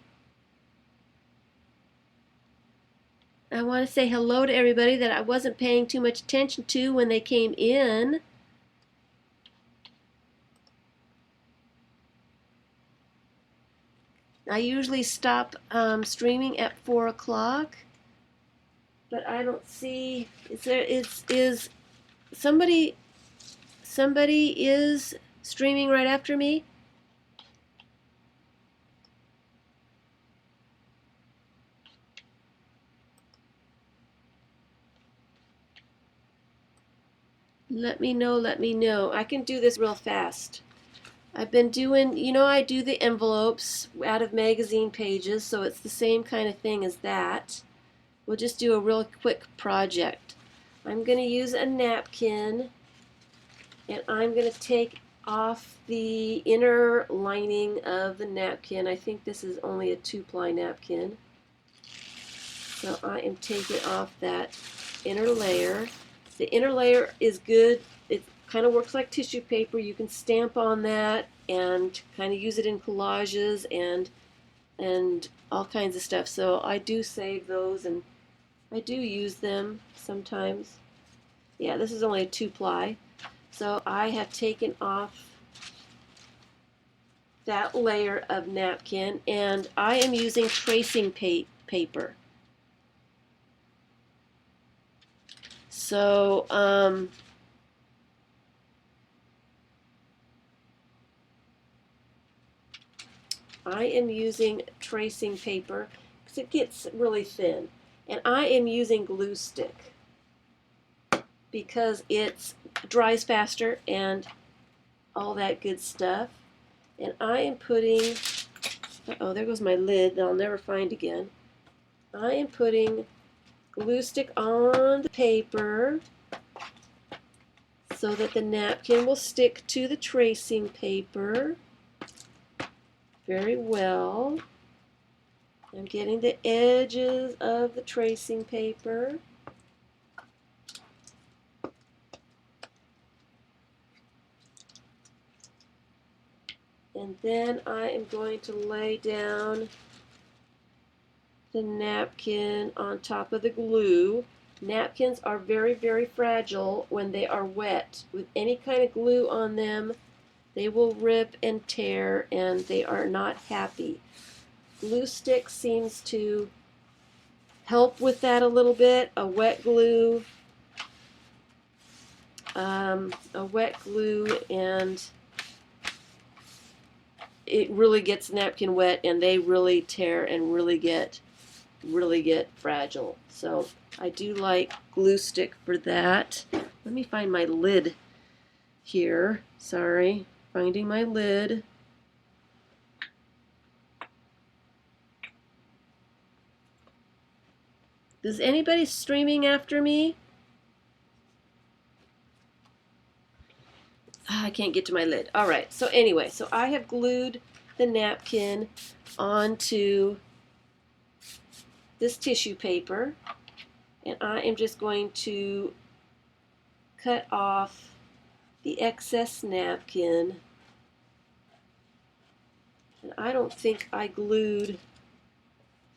I want to say hello to everybody that I wasn't paying too much attention to when they came in. I usually stop streaming at 4 o'clock, but I don't see, is somebody is streaming right after me? Let me know, let me know. I can do this real fast. I've been doing, you know, I do the envelopes out of magazine pages, so it's the same kind of thing as that. We'll just do a real quick project. I'm going to use a napkin, and I'm going to take off the inner lining of the napkin. I think this is only a 2-ply napkin. So I am taking off that inner layer. The inner layer is good. It kind of works like tissue paper. You can stamp on that and kind of use it in collages and all kinds of stuff. So I do save those and I do use them sometimes. Yeah, this is only a 2-ply. So I have taken off that layer of napkin and I am using tracing paper. So, I am using tracing paper because it gets really thin. And I am using glue stick because it dries faster and all that good stuff. And I am putting, oh, there goes my lid that I'll never find again. I am putting glue stick on the paper so that the napkin will stick to the tracing paper very well. I'm getting the edges of the tracing paper. And then I am going to lay down the napkin on top of the glue. Napkins are very, very fragile when they are wet. With any kind of glue on them, They will rip and tear, and they are not happy. Glue stick seems to help with that a little bit. A wet glue, and it really gets the napkin wet, and they really tear and really get fragile. So I do like glue stick for that. Let me find my lid here. Sorry, finding my lid. Is anybody streaming after me? I can't get to my lid. All right, so anyway, so I have glued the napkin onto this tissue paper, and I am just going to cut off the excess napkin. And I don't think I glued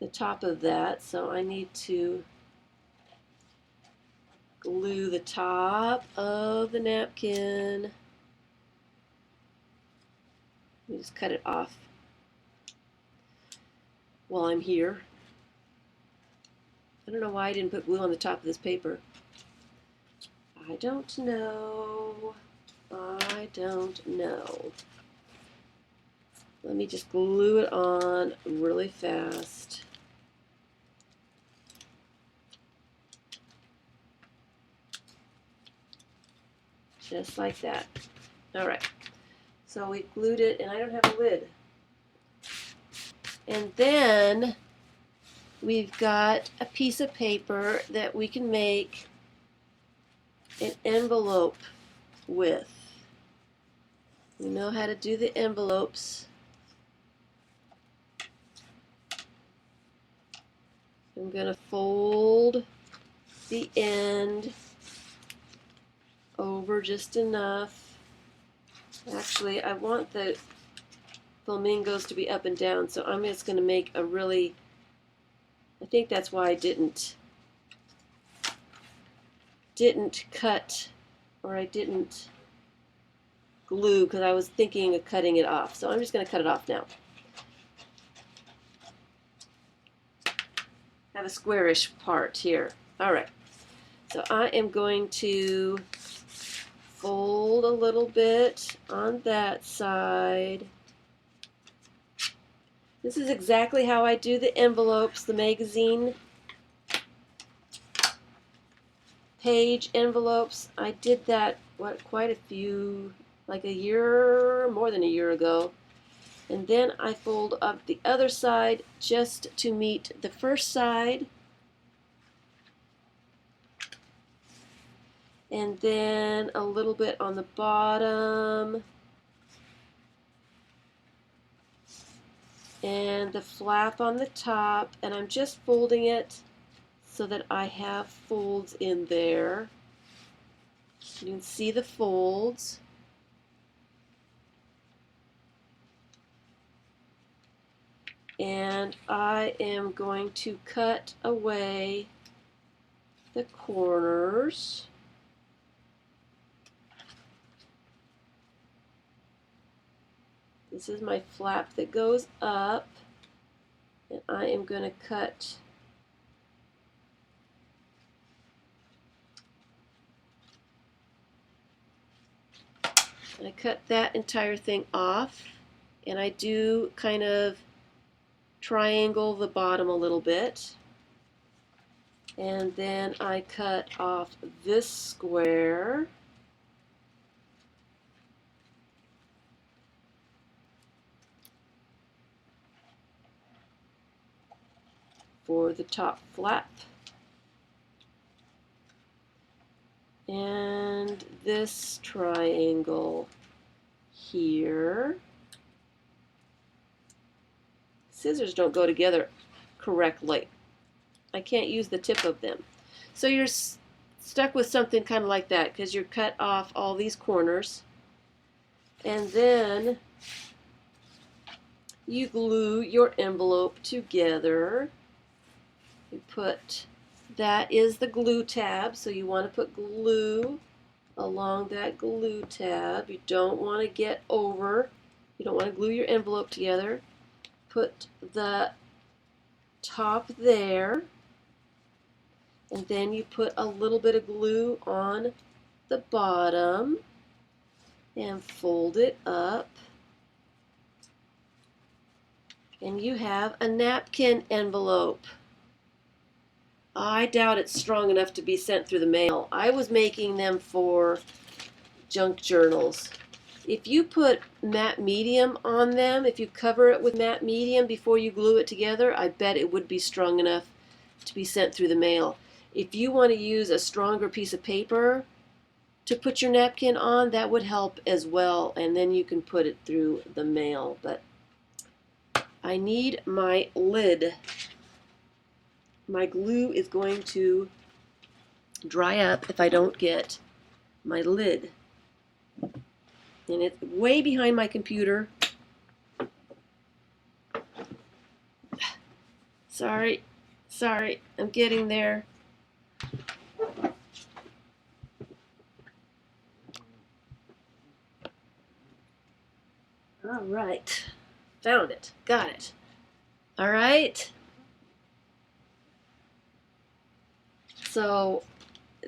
the top of that, so I need to glue the top of the napkin. Let me just cut it off while I'm here. I don't know why I didn't put glue on the top of this paper. I don't know. I don't know. Let me just glue it on really fast. Just like that. All right. So we glued it, and I don't have a lid. And then we've got a piece of paper that we can make an envelope with. We know how to do the envelopes. I'm going to fold the end over just enough. Actually, I want the flamingos to be up and down, so I'm just going to make a really, I think that's why I didn't cut, or I didn't glue, because I was thinking of cutting it off. So I'm just going to cut it off now. I have a squarish part here. All right. So I am going to fold a little bit on that side. This is exactly how I do the envelopes, the magazine page envelopes. I did that, quite a few, like a year, more than a year ago. And then I fold up the other side just to meet the first side. And then a little bit on the bottom. And the flap on the top. And I'm just folding it so that I have folds in there. You can see the folds. And I am going to cut away the corners. This is my flap that goes up, and I am going to cut I cut that entire thing off, and I do kind of triangle the bottom a little bit, and then I cut off this square, for the top flap, and this triangle here. Scissors don't go together correctly. I can't use the tip of them. So you're stuck with something kind of like that, because you're cut off all these corners, and then you glue your envelope together. You put, that is the glue tab, so you want to put glue along that glue tab. You don't want to get over, you don't want to glue your envelope together. Put the top there, and then you put a little bit of glue on the bottom and fold it up, and you have a napkin envelope. I doubt it's strong enough to be sent through the mail. I was making them for junk journals. If you put matte medium on them, if you cover it with matte medium before you glue it together, I bet it would be strong enough to be sent through the mail. If you want to use a stronger piece of paper to put your napkin on, that would help as well, and then you can put it through the mail. But I need my lid. My glue is going to dry up if I don't get my lid. And it's way behind my computer. Sorry, I'm getting there. All right, found it, got it. All right. So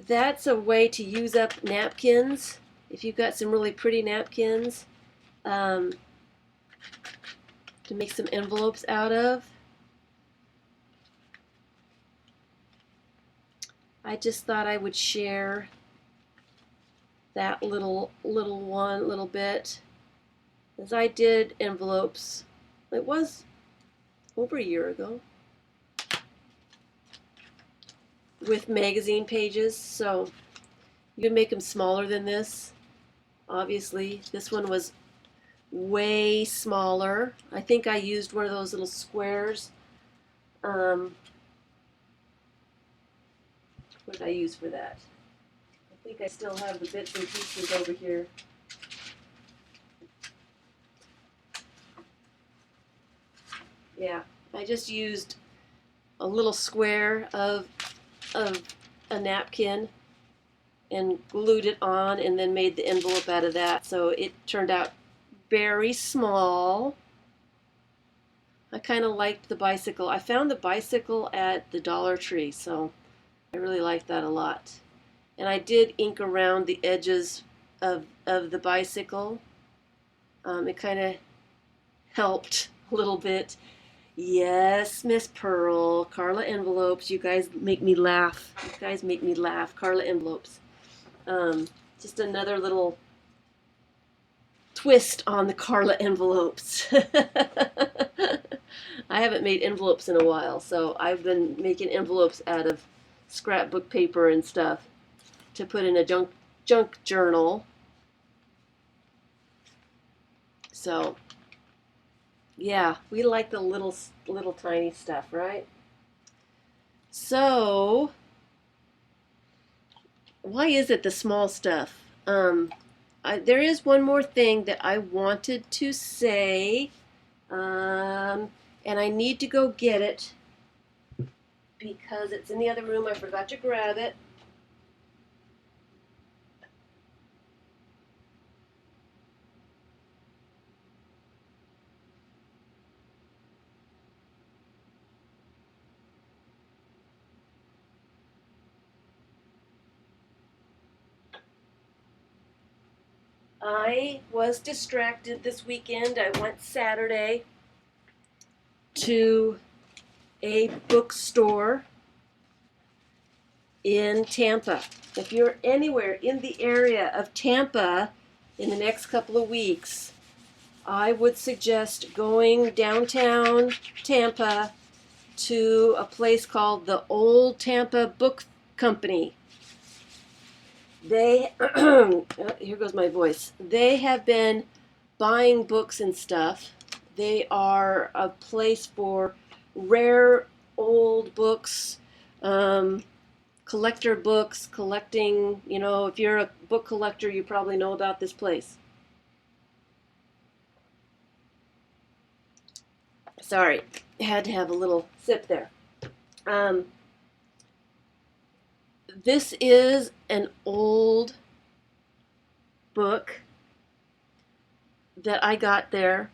that's a way to use up napkins. If you've got some really pretty napkins to make some envelopes out of. I just thought I would share that little bit, as I did envelopes. It was over a year ago with magazine pages, so you can make them smaller than this. Obviously, this one was way smaller. I think I used one of those little squares. What did I use for that? I think I still have the bits and pieces over here. Yeah, I just used a little square of a napkin and glued it on and then made the envelope out of that. So it turned out very small. I kind of liked the bicycle. I found the bicycle at the Dollar Tree, so I really liked that a lot. And I did ink around the edges of the bicycle. It kind of helped a little bit. Yes, Miss Pearl, Carla envelopes. You guys make me laugh. You guys make me laugh. Carla envelopes. Just another little twist on the Carla envelopes. I haven't made envelopes in a while, so I've been making envelopes out of scrapbook paper and stuff to put in a junk journal. So yeah, we like the little tiny stuff, right? So why is it the small stuff? There is one more thing that I wanted to say, and I need to go get it because it's in the other room. I forgot to grab it. I was distracted this weekend. I went Saturday to a bookstore in Tampa. If you're anywhere in the area of Tampa in the next couple of weeks, I would suggest going downtown Tampa to a place called the Old Tampa Book Company. They, here goes my voice. They have been buying books and stuff. They are a place for rare old books, collector books, collecting, if you're a book collector, you probably know about this place. Sorry, had to have a little sip there. This is an old book that I got there.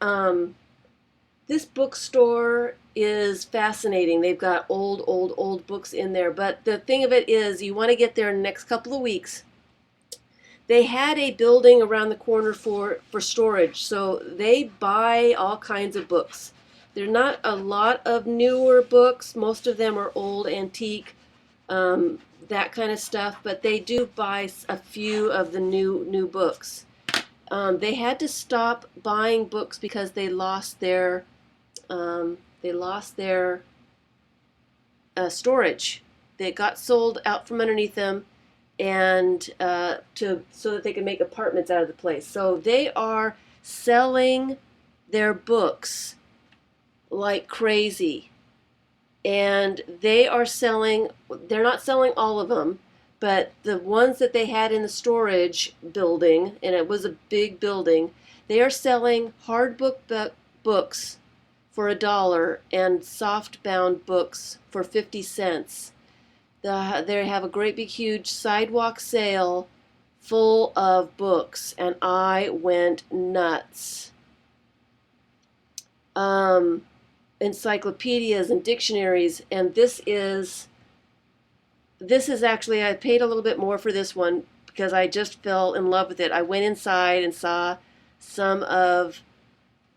Um, this bookstore is fascinating. They've got old books in there. But the thing of it is, you want to get there in the next couple of weeks. They had a building around the corner for storage, so they buy all kinds of books. There are not a lot of newer books. Most of them are old, antique, that kind of stuff. But they do buy a few of the new books. They had to stop buying books because they lost their storage. They got sold out from underneath them, and so that they could make apartments out of the place. So they are selling their books like crazy, and they're not selling all of them, but the ones that they had in the storage building, and it was a big building, they are selling books for $1 and softbound books for 50 cents. They have a great big huge sidewalk sale full of books, and I went nuts. Encyclopedias and dictionaries, and this is actually, I paid a little bit more for this one because I just fell in love with it. I went inside and saw some of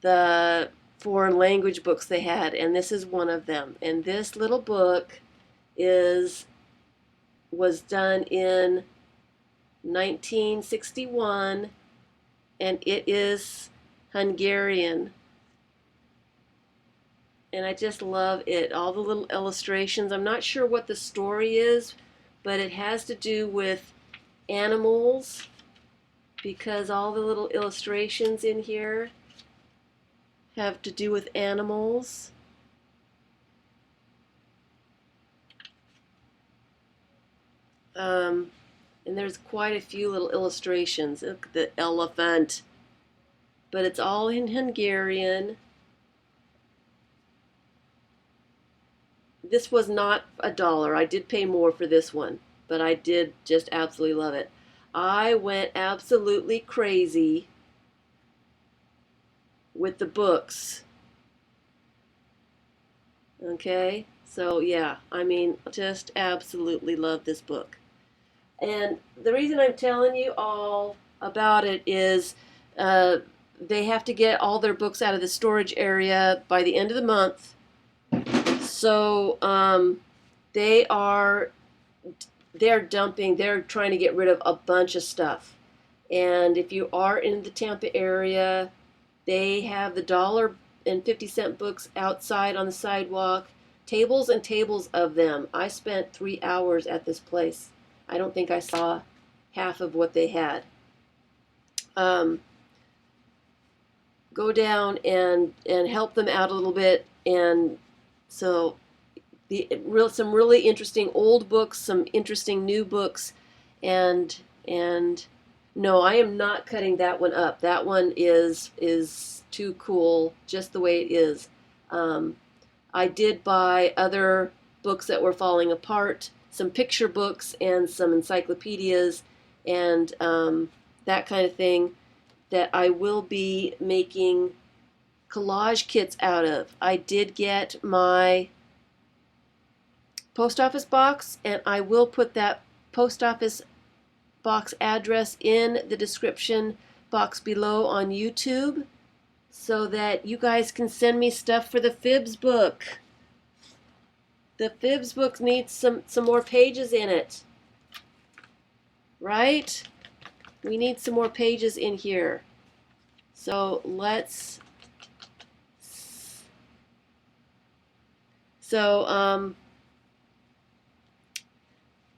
the foreign language books they had, and this is one of them. And this little book was done in 1961, and it is Hungarian. And I just love it. All the little illustrations. I'm not sure what the story is, but it has to do with animals, because all the little illustrations in here have to do with animals. And there's quite a few little illustrations. Look at the elephant. But it's all in Hungarian. This was not $1. I did pay more for this one, but I did just absolutely love it. I went absolutely crazy with the books. Okay, so yeah, I mean, just absolutely love this book. And the reason I'm telling you all about it is they have to get all their books out of the storage area by the end of the month. So they're trying to get rid of a bunch of stuff. And if you are in the Tampa area, they have the $1.50 books outside on the sidewalk, tables and tables of them. I spent 3 hours at this place. I don't think I saw half of what they had. Go down and help them out a little bit. And so some really interesting old books, some interesting new books, and no, I am not cutting that one up. That one is too cool just the way it is. I did buy other books that were falling apart, some picture books and some encyclopedias and that kind of thing that I will be making collage kits out of. I did get my post office box, and I will put that post office box address in the description box below on YouTube so that you guys can send me stuff for the Fibs book. The Fibs book needs some more pages in it, right? We need some more pages in here. So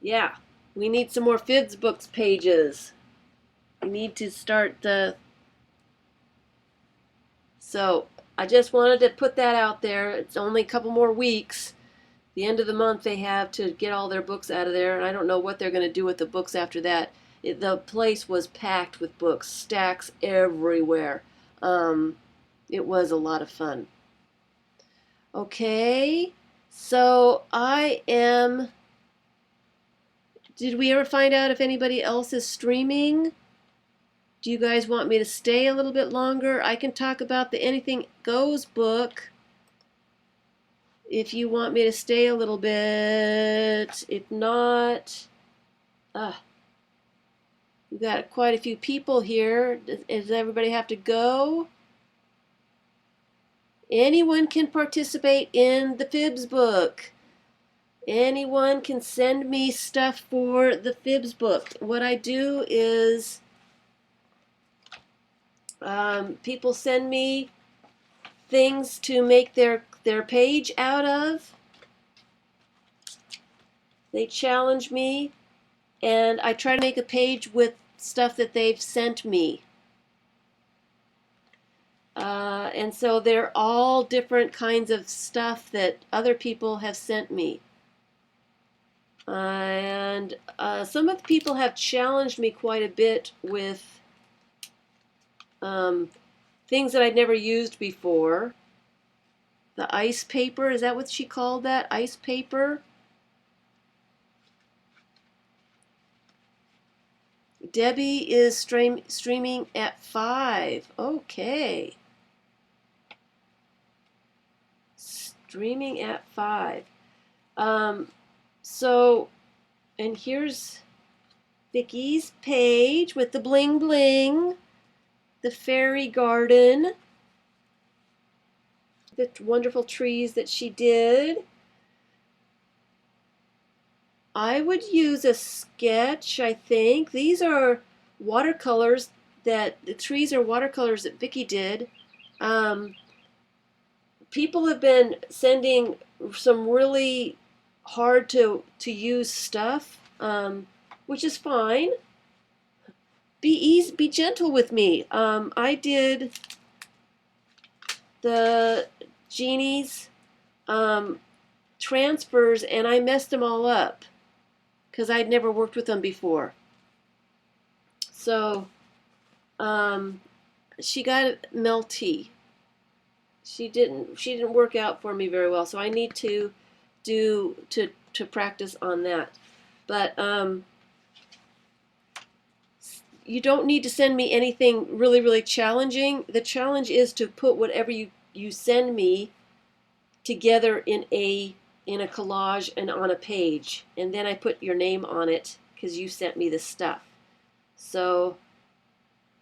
yeah, we need some more Fibs books pages. We need to start so I just wanted to put that out there. It's only a couple more weeks. The end of the month they have to get all their books out of there, and I don't know what they're going to do with the books after that. The place was packed with books, stacks everywhere. It was a lot of fun. Okay, so I am Did we ever find out if anybody else is streaming? Do you guys want me to stay a little bit longer? I can talk about the Anything Goes book if you want me to stay a little bit. If not, we've got quite a few people here. Does everybody have to go? Anyone can participate in the Fibs book. Anyone can send me stuff for the Fibs book. What I do is people send me things to make their page out of. They challenge me, and I try to make a page with stuff that they've sent me. And so they're all different kinds of stuff that other people have sent me. And some of the people have challenged me quite a bit with things that I'd never used before. The ice paper, is that what she called that? Ice paper? Debbie is streaming at 5. Okay. Streaming at 5. So, and here's Vicky's page with the bling bling, the fairy garden, the wonderful trees that she did. I would use a sketch, I think. These are watercolors the trees are watercolors that Vicky did. People have been sending some really hard to use stuff, which is fine. Be gentle with me. I did the Genie's transfers and I messed them all up because I'd never worked with them before. So she got melty. She didn't work out for me very well, so I need to practice on that. But you don't need to send me anything really, really challenging. The challenge is to put whatever you send me together in a collage and on a page, and then I put your name on it because you sent me the stuff. So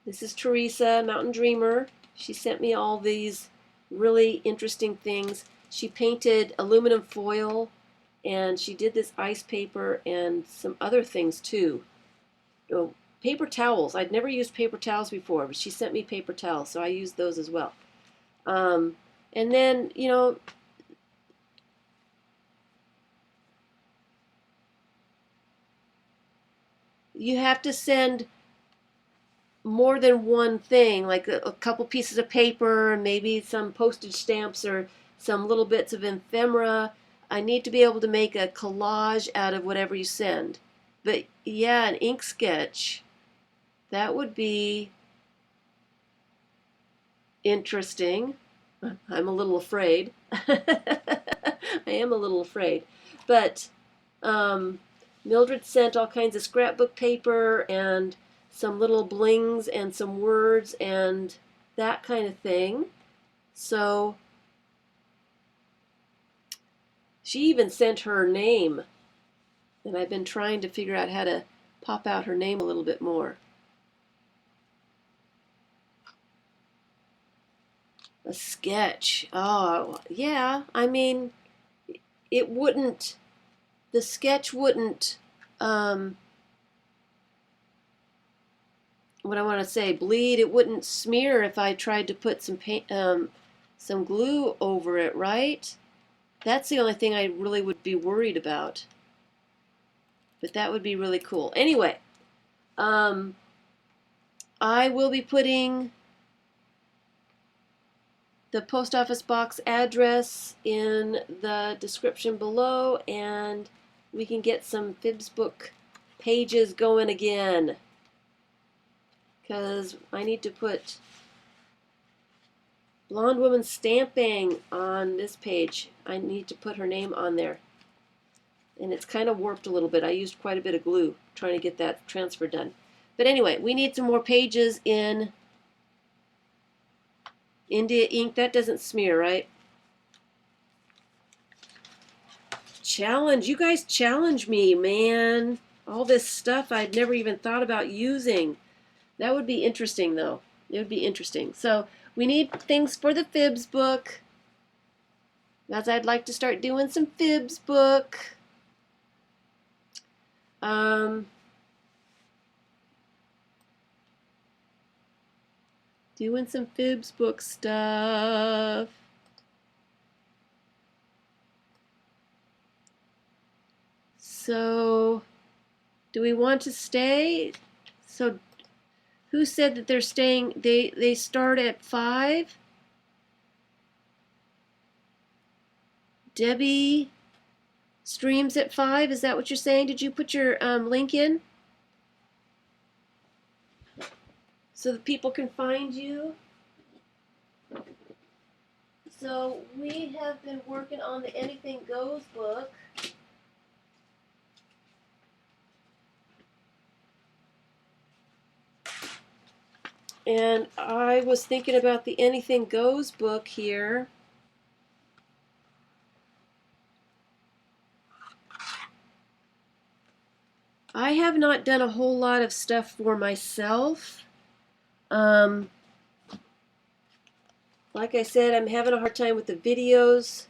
this is Teresa, Mountain Dreamer. She sent me all these really interesting things. She painted aluminum foil, and she did this ice paper and some other things too. Oh, paper towels. I'd never used paper towels before, but she sent me paper towels, so I used those as well. And then, you know, you have to send more than one thing, like a couple pieces of paper, maybe some postage stamps or some little bits of ephemera. I need to be able to make a collage out of whatever you send. But yeah, an ink sketch, that would be interesting. I'm a little afraid. I am a little afraid. But Mildred sent all kinds of scrapbook paper and some little blings and some words and that kind of thing. So she even sent her name, and I've been trying to figure out how to pop out her name a little bit more. A sketch. Oh, yeah. I mean, it wouldn't, the sketch wouldn't, what I want to say, bleed. It wouldn't smear if I tried to put some paint, some glue over it, right? That's the only thing I really would be worried about. But that would be really cool. Anyway, I will be putting the post office box address in the description below, and we can get some Fibs book pages going again. Because I need to put Blonde Woman Stamping on this page. I need to put her name on there. and it's kind of warped a little bit. I used quite a bit of glue trying to get that transfer done. But anyway, we need some more pages in India ink. That doesn't smear, right? Challenge. You guys challenge me, man. All this stuff I'd never even thought about using. That would be interesting, though. It would be interesting. So we need things for the Fibs book. As I'd like to start doing some Fibs book. Doing some Fibs book stuff. So, do we want to stay? So, who said that they're staying? They start at 5. Debbie streams at 5. Is that what you're saying? Did you put your link in so that people can find you? So we have been working on the Anything Goes book. And I was thinking about the Anything Goes book here. I have not done a whole lot of stuff for myself. Like I said, I'm having a hard time with the videos.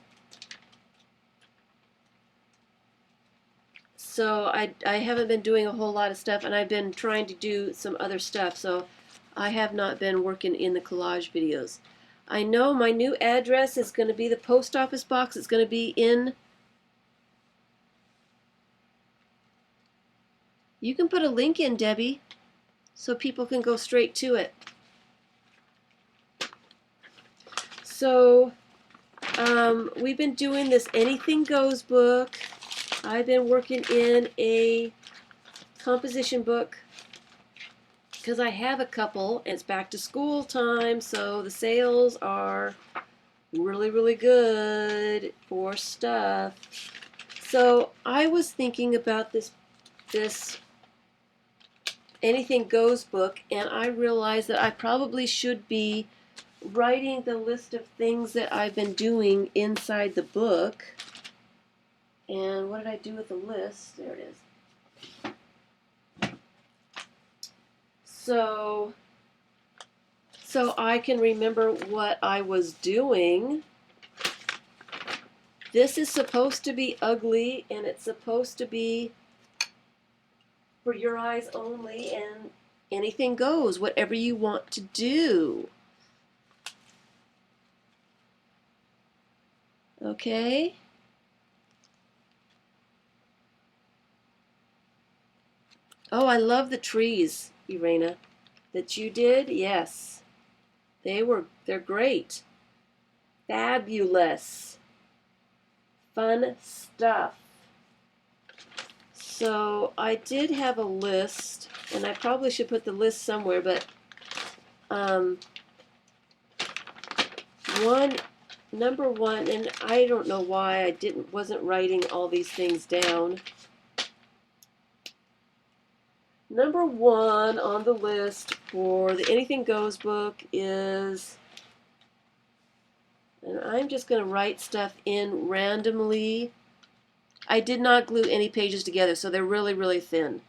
So I haven't been doing a whole lot of stuff, and I've been trying to do some other stuff. So I have not been working in the collage videos. I know my new address is going to be the post office box. It's going to be in... You can put a link in, Debbie, so people can go straight to it. So we've been doing this Anything Goes book. I've been working in a composition book because I have a couple, and it's back to school time, so the sales are really, really good for stuff. So I was thinking about this Anything Goes book, and I realized that I probably should be writing the list of things that I've been doing inside the book. And what did I do with the list? There it is. So I can remember what I was doing. This is supposed to be ugly, and it's supposed to be for your eyes only, and anything goes, whatever you want to do. Okay? Oh, I love the trees, Irena, that you did. Yes. They're great. Fabulous. Fun stuff. So I did have a list, and I probably should put the list somewhere, but number one, and I don't know why I wasn't writing all these things down. Number one on the list for the Anything Goes book is, and I'm just going to write stuff in randomly. I did not glue any pages together, so they're really, really thin.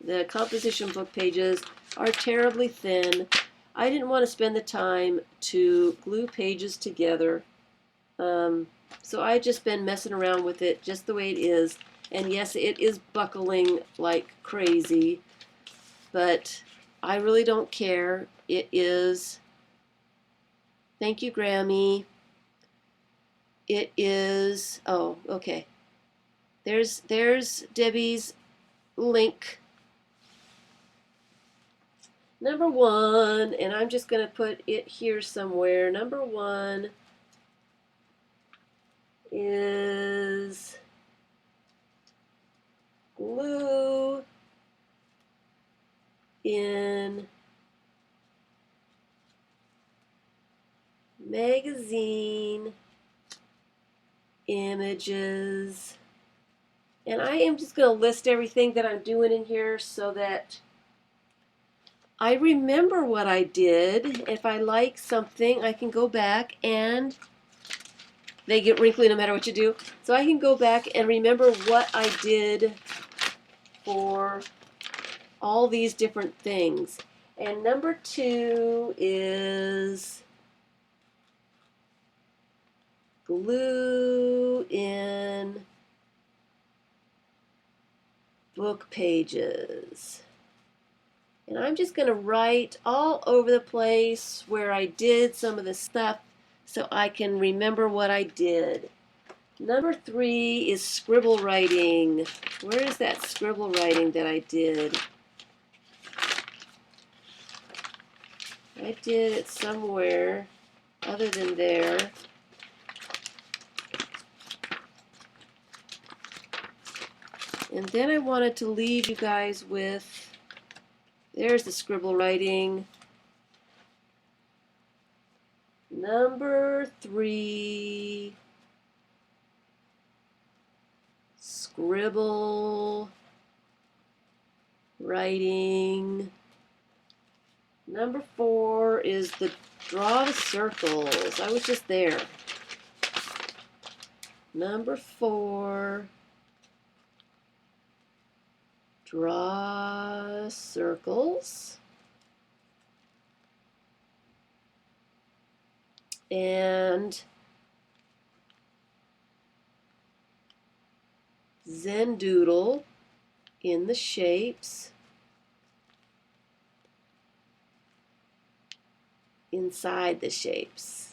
The composition book pages are terribly thin. I didn't want to spend the time to glue pages together. So I've just been messing around with it just the way it is. And yes, it is buckling like crazy, but I really don't care. It is, thank you, Grammy. It is, oh, okay. There's Debbie's link. Number one, and I'm just going to put it here somewhere. Number one is glue in magazine images And I am just going to list everything that I'm doing in here so that I remember what I did. If I like something, I can go back and they get wrinkly no matter what you do. So I can go back and remember what I did for all these different things. And number 2 is glue in book pages. And I'm just going to write all over the place where I did some of the stuff so I can remember what I did. Number 3 is scribble writing. Where is that scribble writing that I did? I did it somewhere other than there. And then I wanted to leave you guys with, there's the scribble writing. Number 3, scribble writing. Number 4 is the draw the circles. I was just there. Number 4, draw circles. And Zen doodle in the shapes inside the shapes.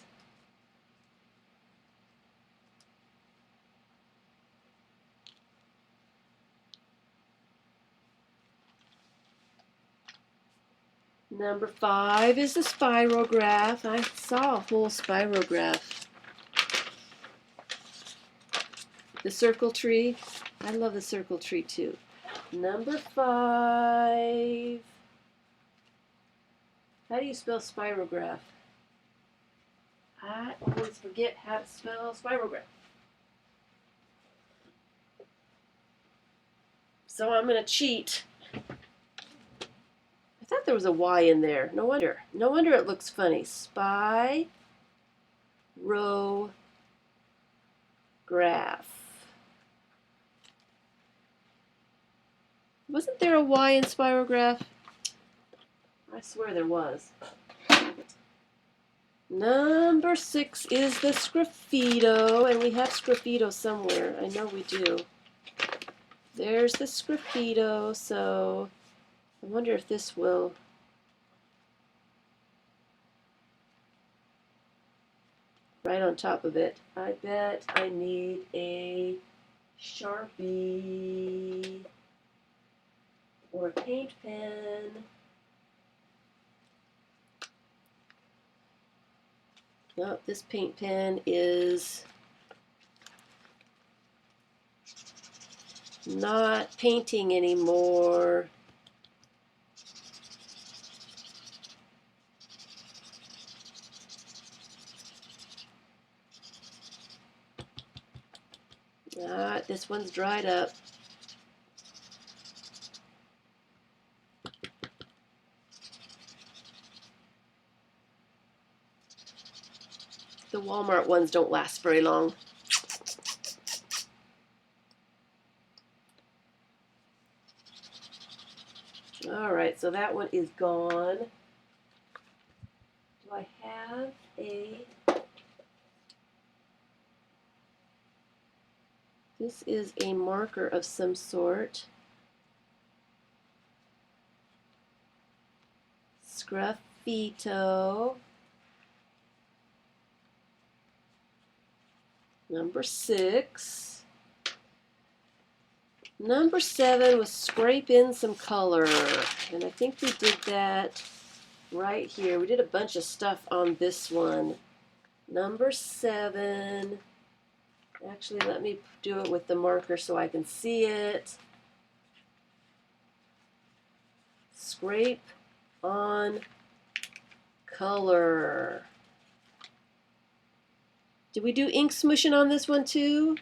Number 5 is the spirograph. I saw a whole spirograph. The circle tree. I love the circle tree too. Number 5. How do you spell spirograph? I always forget how to spell spirograph. So I'm going to cheat. I thought there was a Y in there. No wonder. No wonder it looks funny. Spirograph. Wasn't there a Y in spirograph? I swear there was. Number 6 is the sgraffito, and we have sgraffito somewhere. I know we do. There's the sgraffito, so I wonder if this will. Right on top of it. I bet I need a Sharpie or a paint pen. No, this paint pen is not painting anymore. This one's dried up. The Walmart ones don't last very long. All right, so that one is gone. Do I have a... This is a marker of some sort. Sgraffito. Number 6. Number 7 was scrape in some color. And I think we did that right here. We did a bunch of stuff on this one. Number 7. Actually, let me do it with the marker so I can see it. Scrape on color. Did we do ink smooshing on this one too?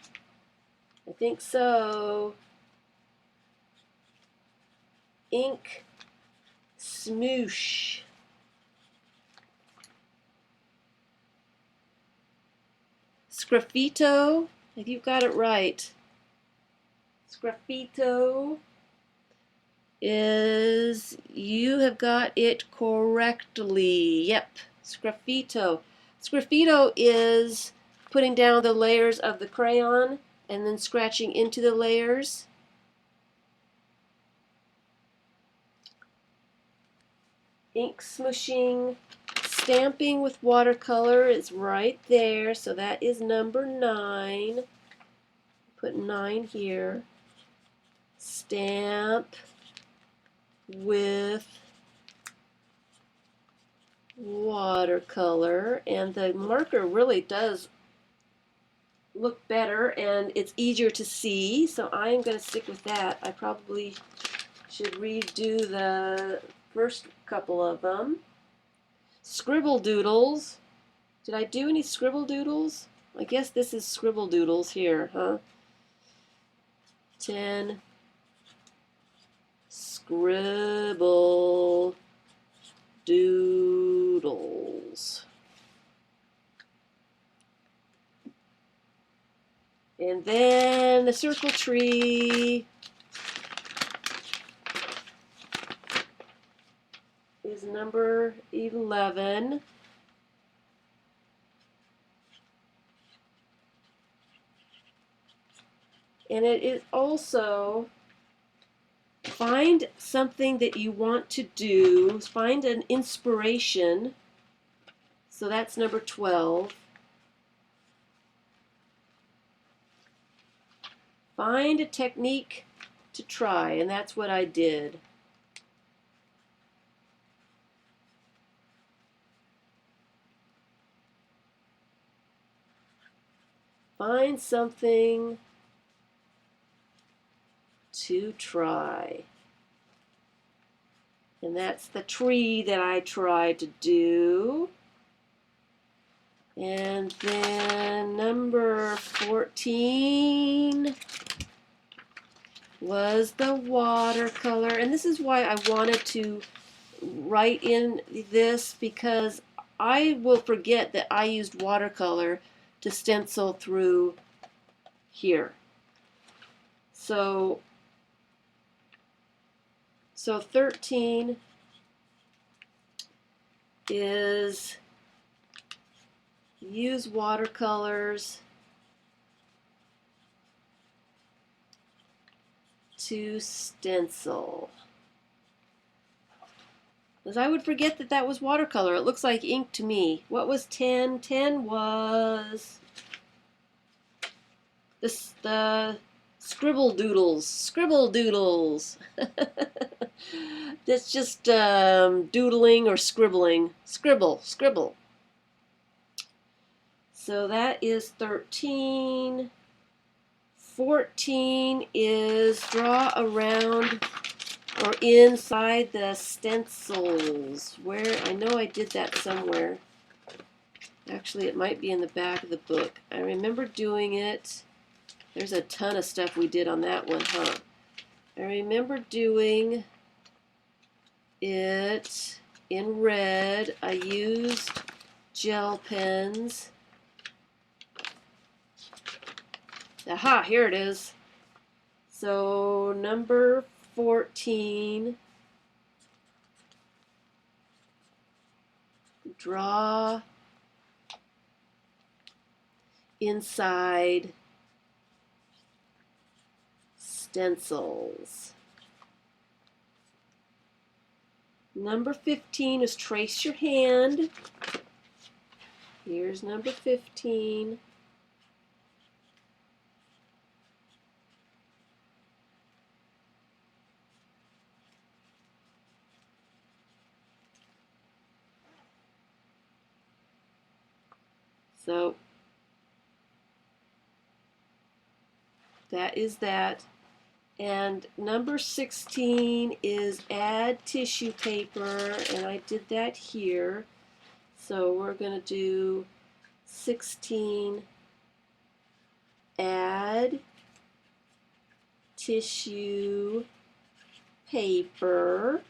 I think so. ink smoosh. Sgraffito, if you've got it right. Sgraffito is, you have got it correctly. Yep, sgraffito. Sgraffito is putting down the layers of the crayon and then scratching into the layers. Ink smooshing, stamping with watercolor is right there, so that is number 9. Put 9 here. Stamp with watercolor, and the marker really does look better and it's easier to see, so I am going to stick with that. I probably should redo the first couple of them. Scribble doodles. Did I do any scribble doodles? I guess this is scribble doodles here, huh? 10 scribble doodles. And then the circle tree is number 11. And it is also, find something that you want to do, find an inspiration. So that's number 12. Find a technique to try, and that's what I did. Find something to try. And that's the tree that I tried to do. And then number 14 was the watercolor. And this is why I wanted to write in this, because I will forget that I used watercolor to stencil through here. So 13 is use watercolors to stencil. Because I would forget that that was watercolor. It looks like ink to me. What was 10? 10 was the scribble doodles. Scribble doodles. That's just doodling or scribbling. Scribble, scribble. So that is 13. 14 is draw around or inside the stencils. Where, I know I did that somewhere. Actually, it might be in the back of the book. I remember doing it. There's a ton of stuff we did on that one, huh? I remember doing it in red. I used gel pens. Aha, here it is. So number 14, draw inside stencils. Number 15 is trace your hand. Here's number 15. So that is that. And number 16 is add tissue paper, and I did that here. So we're going to do 16, add tissue paper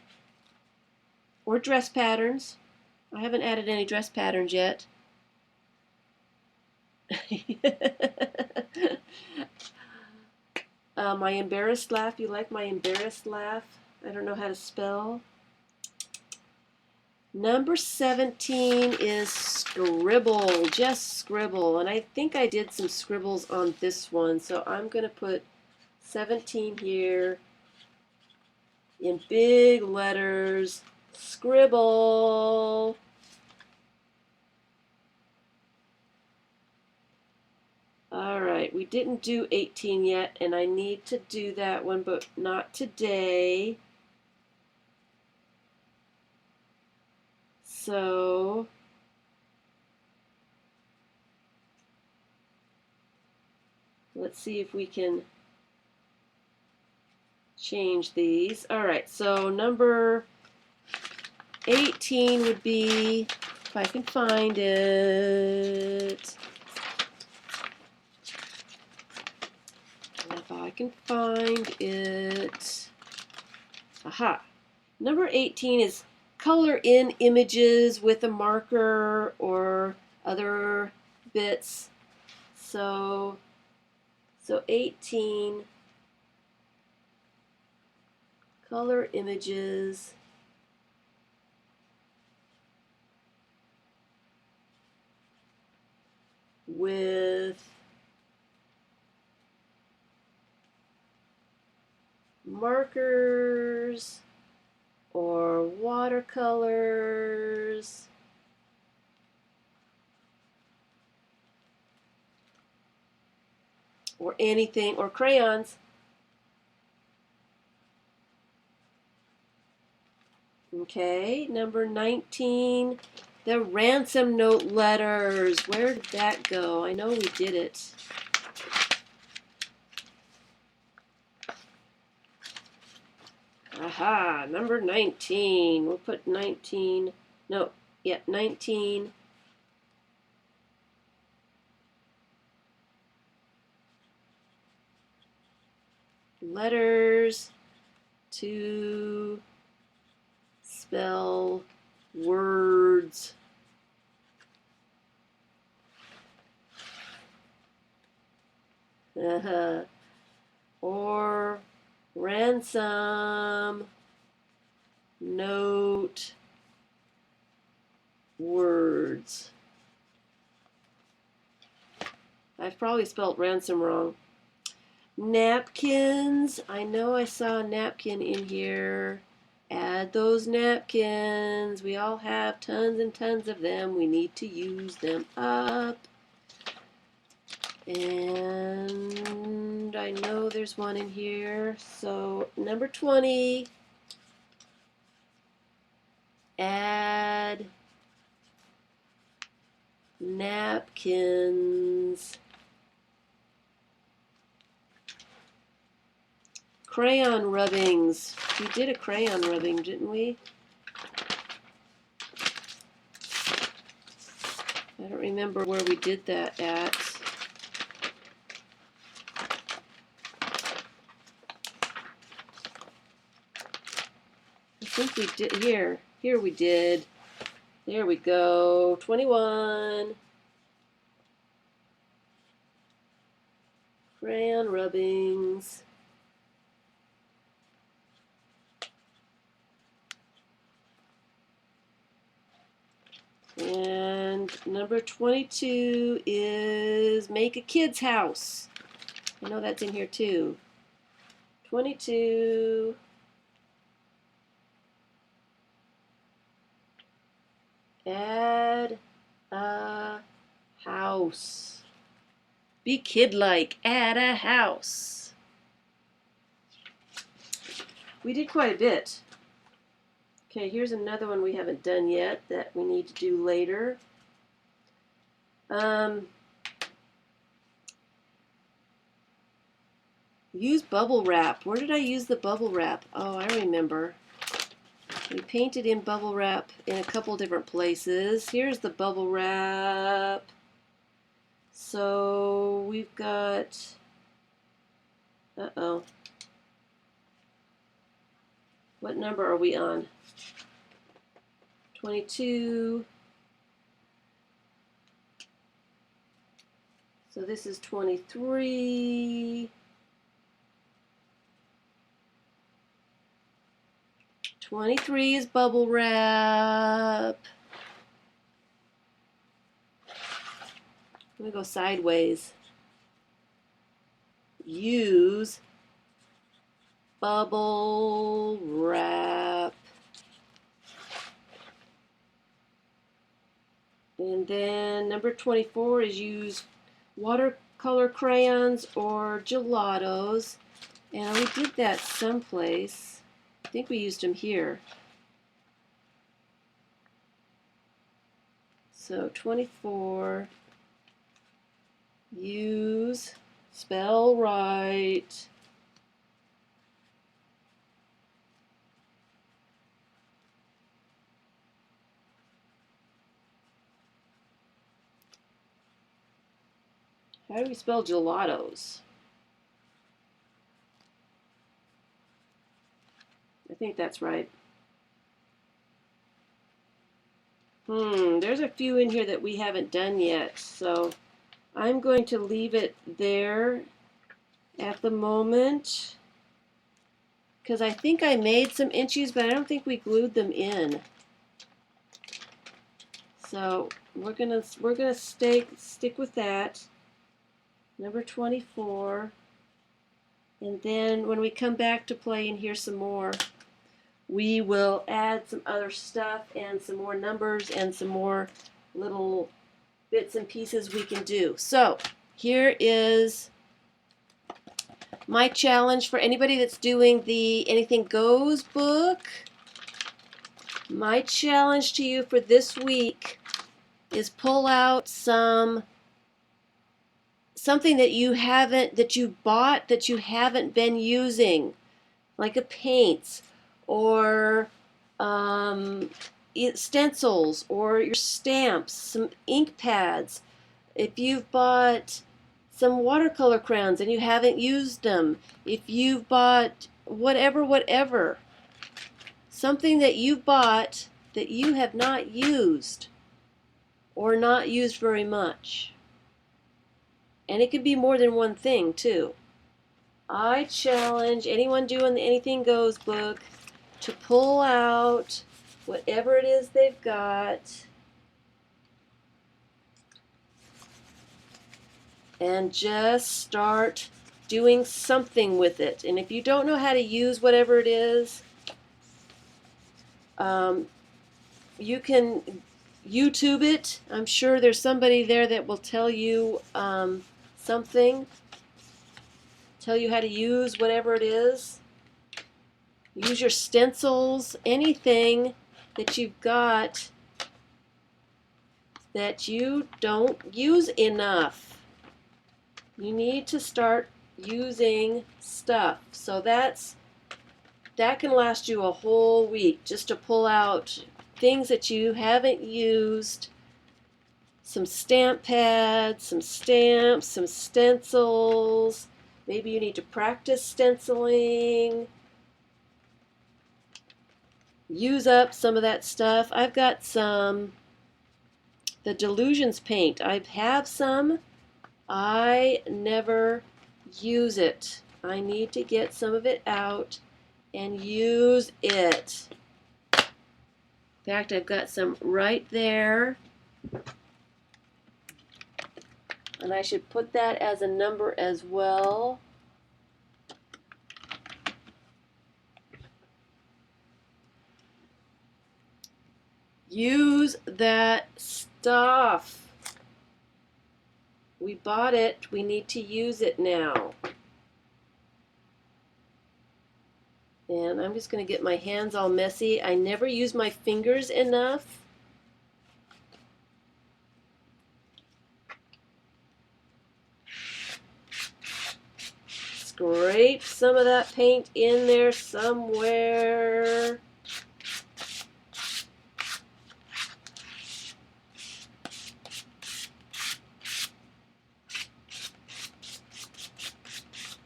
or dress patterns. I haven't added any dress patterns yet. My embarrassed laugh. You like my embarrassed laugh? I don't know how to spell. Number 17 is scribble, just scribble. And I think I did some scribbles on this one. So I'm going to put 17 here in big letters. Scribble. All right, we didn't do 18 yet, and I need to do that one, but not today. So let's see if we can change these. All right, so number 18 would be, if I can find it. If I can find it. Aha. Number 18 is color in images with a marker or other bits. So 18, color images with markers or watercolors or anything, or crayons. Okay, number 19, the ransom note letters. Where did that go? I know we did it. Aha, number 19. We'll put 19. No, yeah, 19. Letters to spell words. Or ransom note words. I've probably spelled ransom wrong. Napkins. I know I saw a napkin in here. Add those napkins. We all have tons and tons of them. We need to use them up. And I know there's one in here. So number 20. Add napkins. Crayon rubbings. We did a crayon rubbing, didn't we? I don't remember where we did that at. I think we did here. Here we did. There we go. 21. Crayon rubbings. And number 22 is make a kid's house. I know that's in here too. 22. Add a house. Be kid-like. Add a house. We did quite a bit. Okay, here's another one we haven't done yet that we need to do later. Use bubble wrap. Where did I use the bubble wrap? Oh, I remember. We painted in bubble wrap in a couple different places. Here's the bubble wrap. So we've got, uh-oh. What number are we on? 22. So this is 23. 23 is bubble wrap. I'm going to go sideways. Use bubble wrap. And then number 24 is use watercolor crayons or gelatos. And we did that someplace. I think we used them here. So 24, use, spell right. How do we spell gelatos? I think that's right. There's a few in here that we haven't done yet, so I'm going to leave it there at the moment because I think I made some inchies, but I don't think we glued them in. So we're gonna stick with that. Number 24, and then when we come back to play and hear some more, we will add some other stuff and some more numbers and some more little bits and pieces we can do. So here is my challenge for anybody that's doing the Anything Goes book. My challenge to you for this week is pull out something that you bought that you haven't been using, like a paint or stencils or your stamps, some ink pads. If you've bought some watercolor crayons and you haven't used them, if you've bought whatever, something that you bought that you have not used or not used very much. And it could be more than one thing too. I challenge anyone doing the Anything Goes book to pull out whatever it is they've got and just start doing something with it. And if you don't know how to use whatever it is, you can YouTube it. I'm sure there's somebody there that will tell you something, tell you how to use whatever it is. Use your stencils, anything that you've got that you don't use enough. You need to start using stuff. So that can last you a whole week, just to pull out things that you haven't used. Some stamp pads, some stamps, some stencils. Maybe you need to practice stenciling. Use up some of that stuff. I've got the Delusions paint. I have some. I never use it. I need to get some of it out and use it. In fact, I've got some right there. And I should put that as a number as well. Use that stuff. We bought it. We need to use it now. And I'm just going to get my hands all messy. I never use my fingers enough. Scrape some of that paint in there somewhere.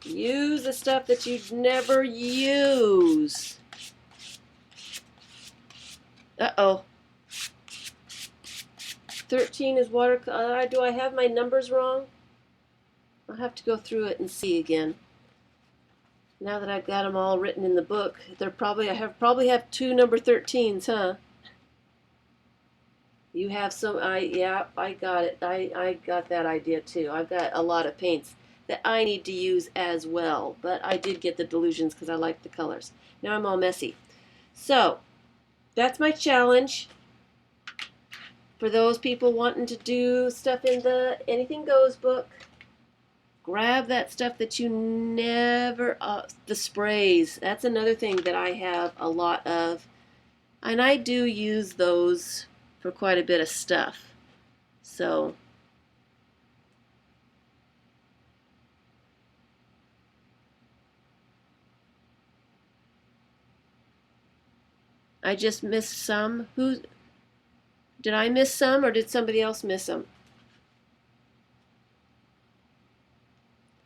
Use the stuff that you'd never use. Uh-oh. 13 is water. Do I have my numbers wrong? I'll have to go through it and see again. Now that I've got them all written in the book, I probably have two number 13s, huh? You have some. Yeah, I got it. I got that idea too. I've got a lot of paints that I need to use as well, but I did get the delusions because I like the colors. Now I'm all messy. So that's my challenge for those people wanting to do stuff in the Anything Goes book. Grab that stuff that you never, the sprays. That's another thing that I have a lot of. And I do use those for quite a bit of stuff. So, I just missed some. Did I miss some or did somebody else miss some?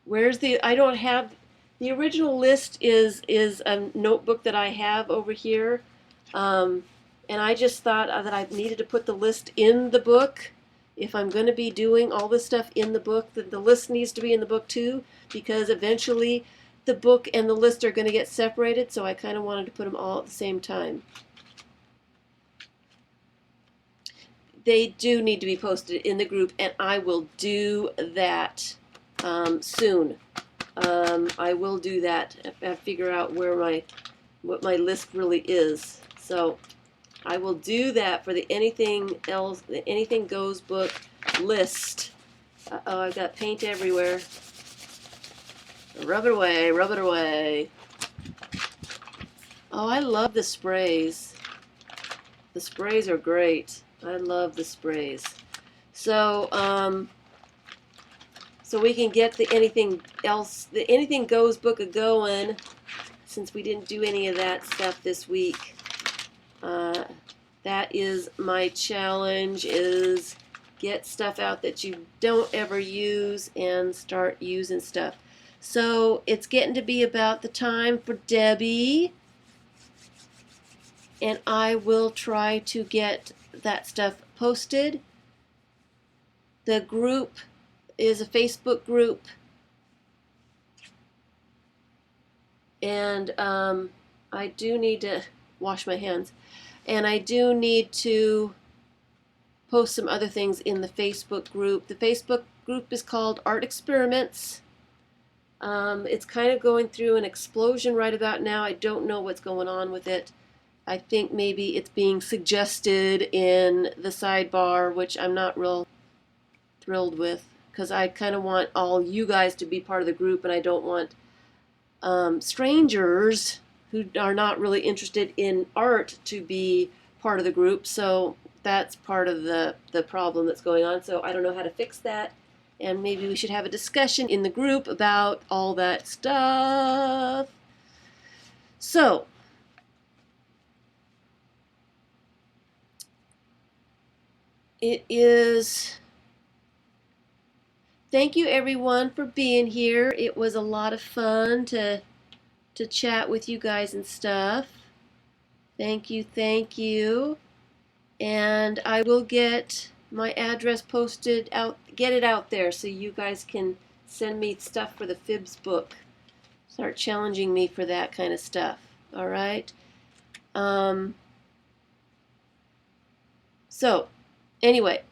Where's I don't have, the original list is a notebook that I have over here. And I just thought that I needed to put the list in the book. If I'm going to be doing all this stuff in the book, the list needs to be in the book too, because eventually the book and the list are going to get separated, so I kind of wanted to put them all at the same time. They do need to be posted in the group, and I will do that soon. I will do that. I figure out what my list really is. So I will do that for the Anything Goes book list. Uh-oh, I've got paint everywhere. Rub it away, rub it away. Oh, I love the sprays. The sprays are great. I love the sprays. So, so we can get the Anything Goes book a going, since we didn't do any of that stuff this week. That is my challenge, is get stuff out that you don't ever use and start using stuff. So it's getting to be about the time for Debbie, and I will try to get that stuff posted. The group is a Facebook group, and I do need to wash my hands, and I do need to post some other things in the Facebook group. The Facebook group is called Art Experiments. It's kind of going through an explosion right about now. I don't know what's going on with it. I think maybe it's being suggested in the sidebar, which I'm not real thrilled with, because I kind of want all you guys to be part of the group, and I don't want strangers who are not really interested in art to be part of the group. So that's part of the problem that's going on. So I don't know how to fix that, and maybe we should have a discussion in the group about all that stuff. So it is. Thank you everyone for being here. It was a lot of fun to chat with you guys and stuff. Thank you, thank you. And I will get my address posted out, get it out there so you guys can send me stuff for the Fibs book. Start challenging me for that kind of stuff. All right. So anyway,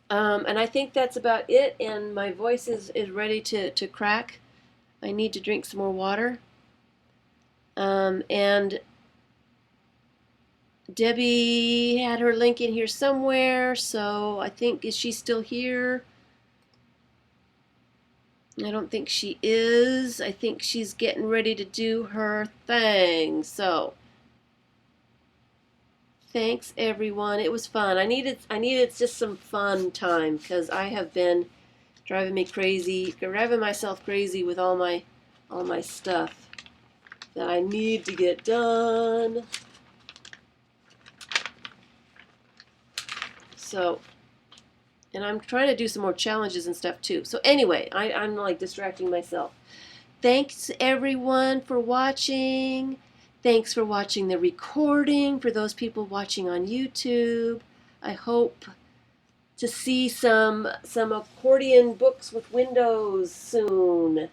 and I think that's about it, and my voice is ready to crack. I need to drink some more water. And Debbie had her link in here somewhere, so I think, is she still here? I don't think she is. I think she's getting ready to do her thing. So thanks everyone. It was fun. I needed just some fun time, because I have been driving myself crazy with all my stuff that I need to get done. So, and I'm trying to do some more challenges and stuff too. So anyway, I'm like distracting myself. Thanks everyone for watching. Thanks for watching the recording. For those people watching on YouTube, I hope to see some accordion books with windows soon.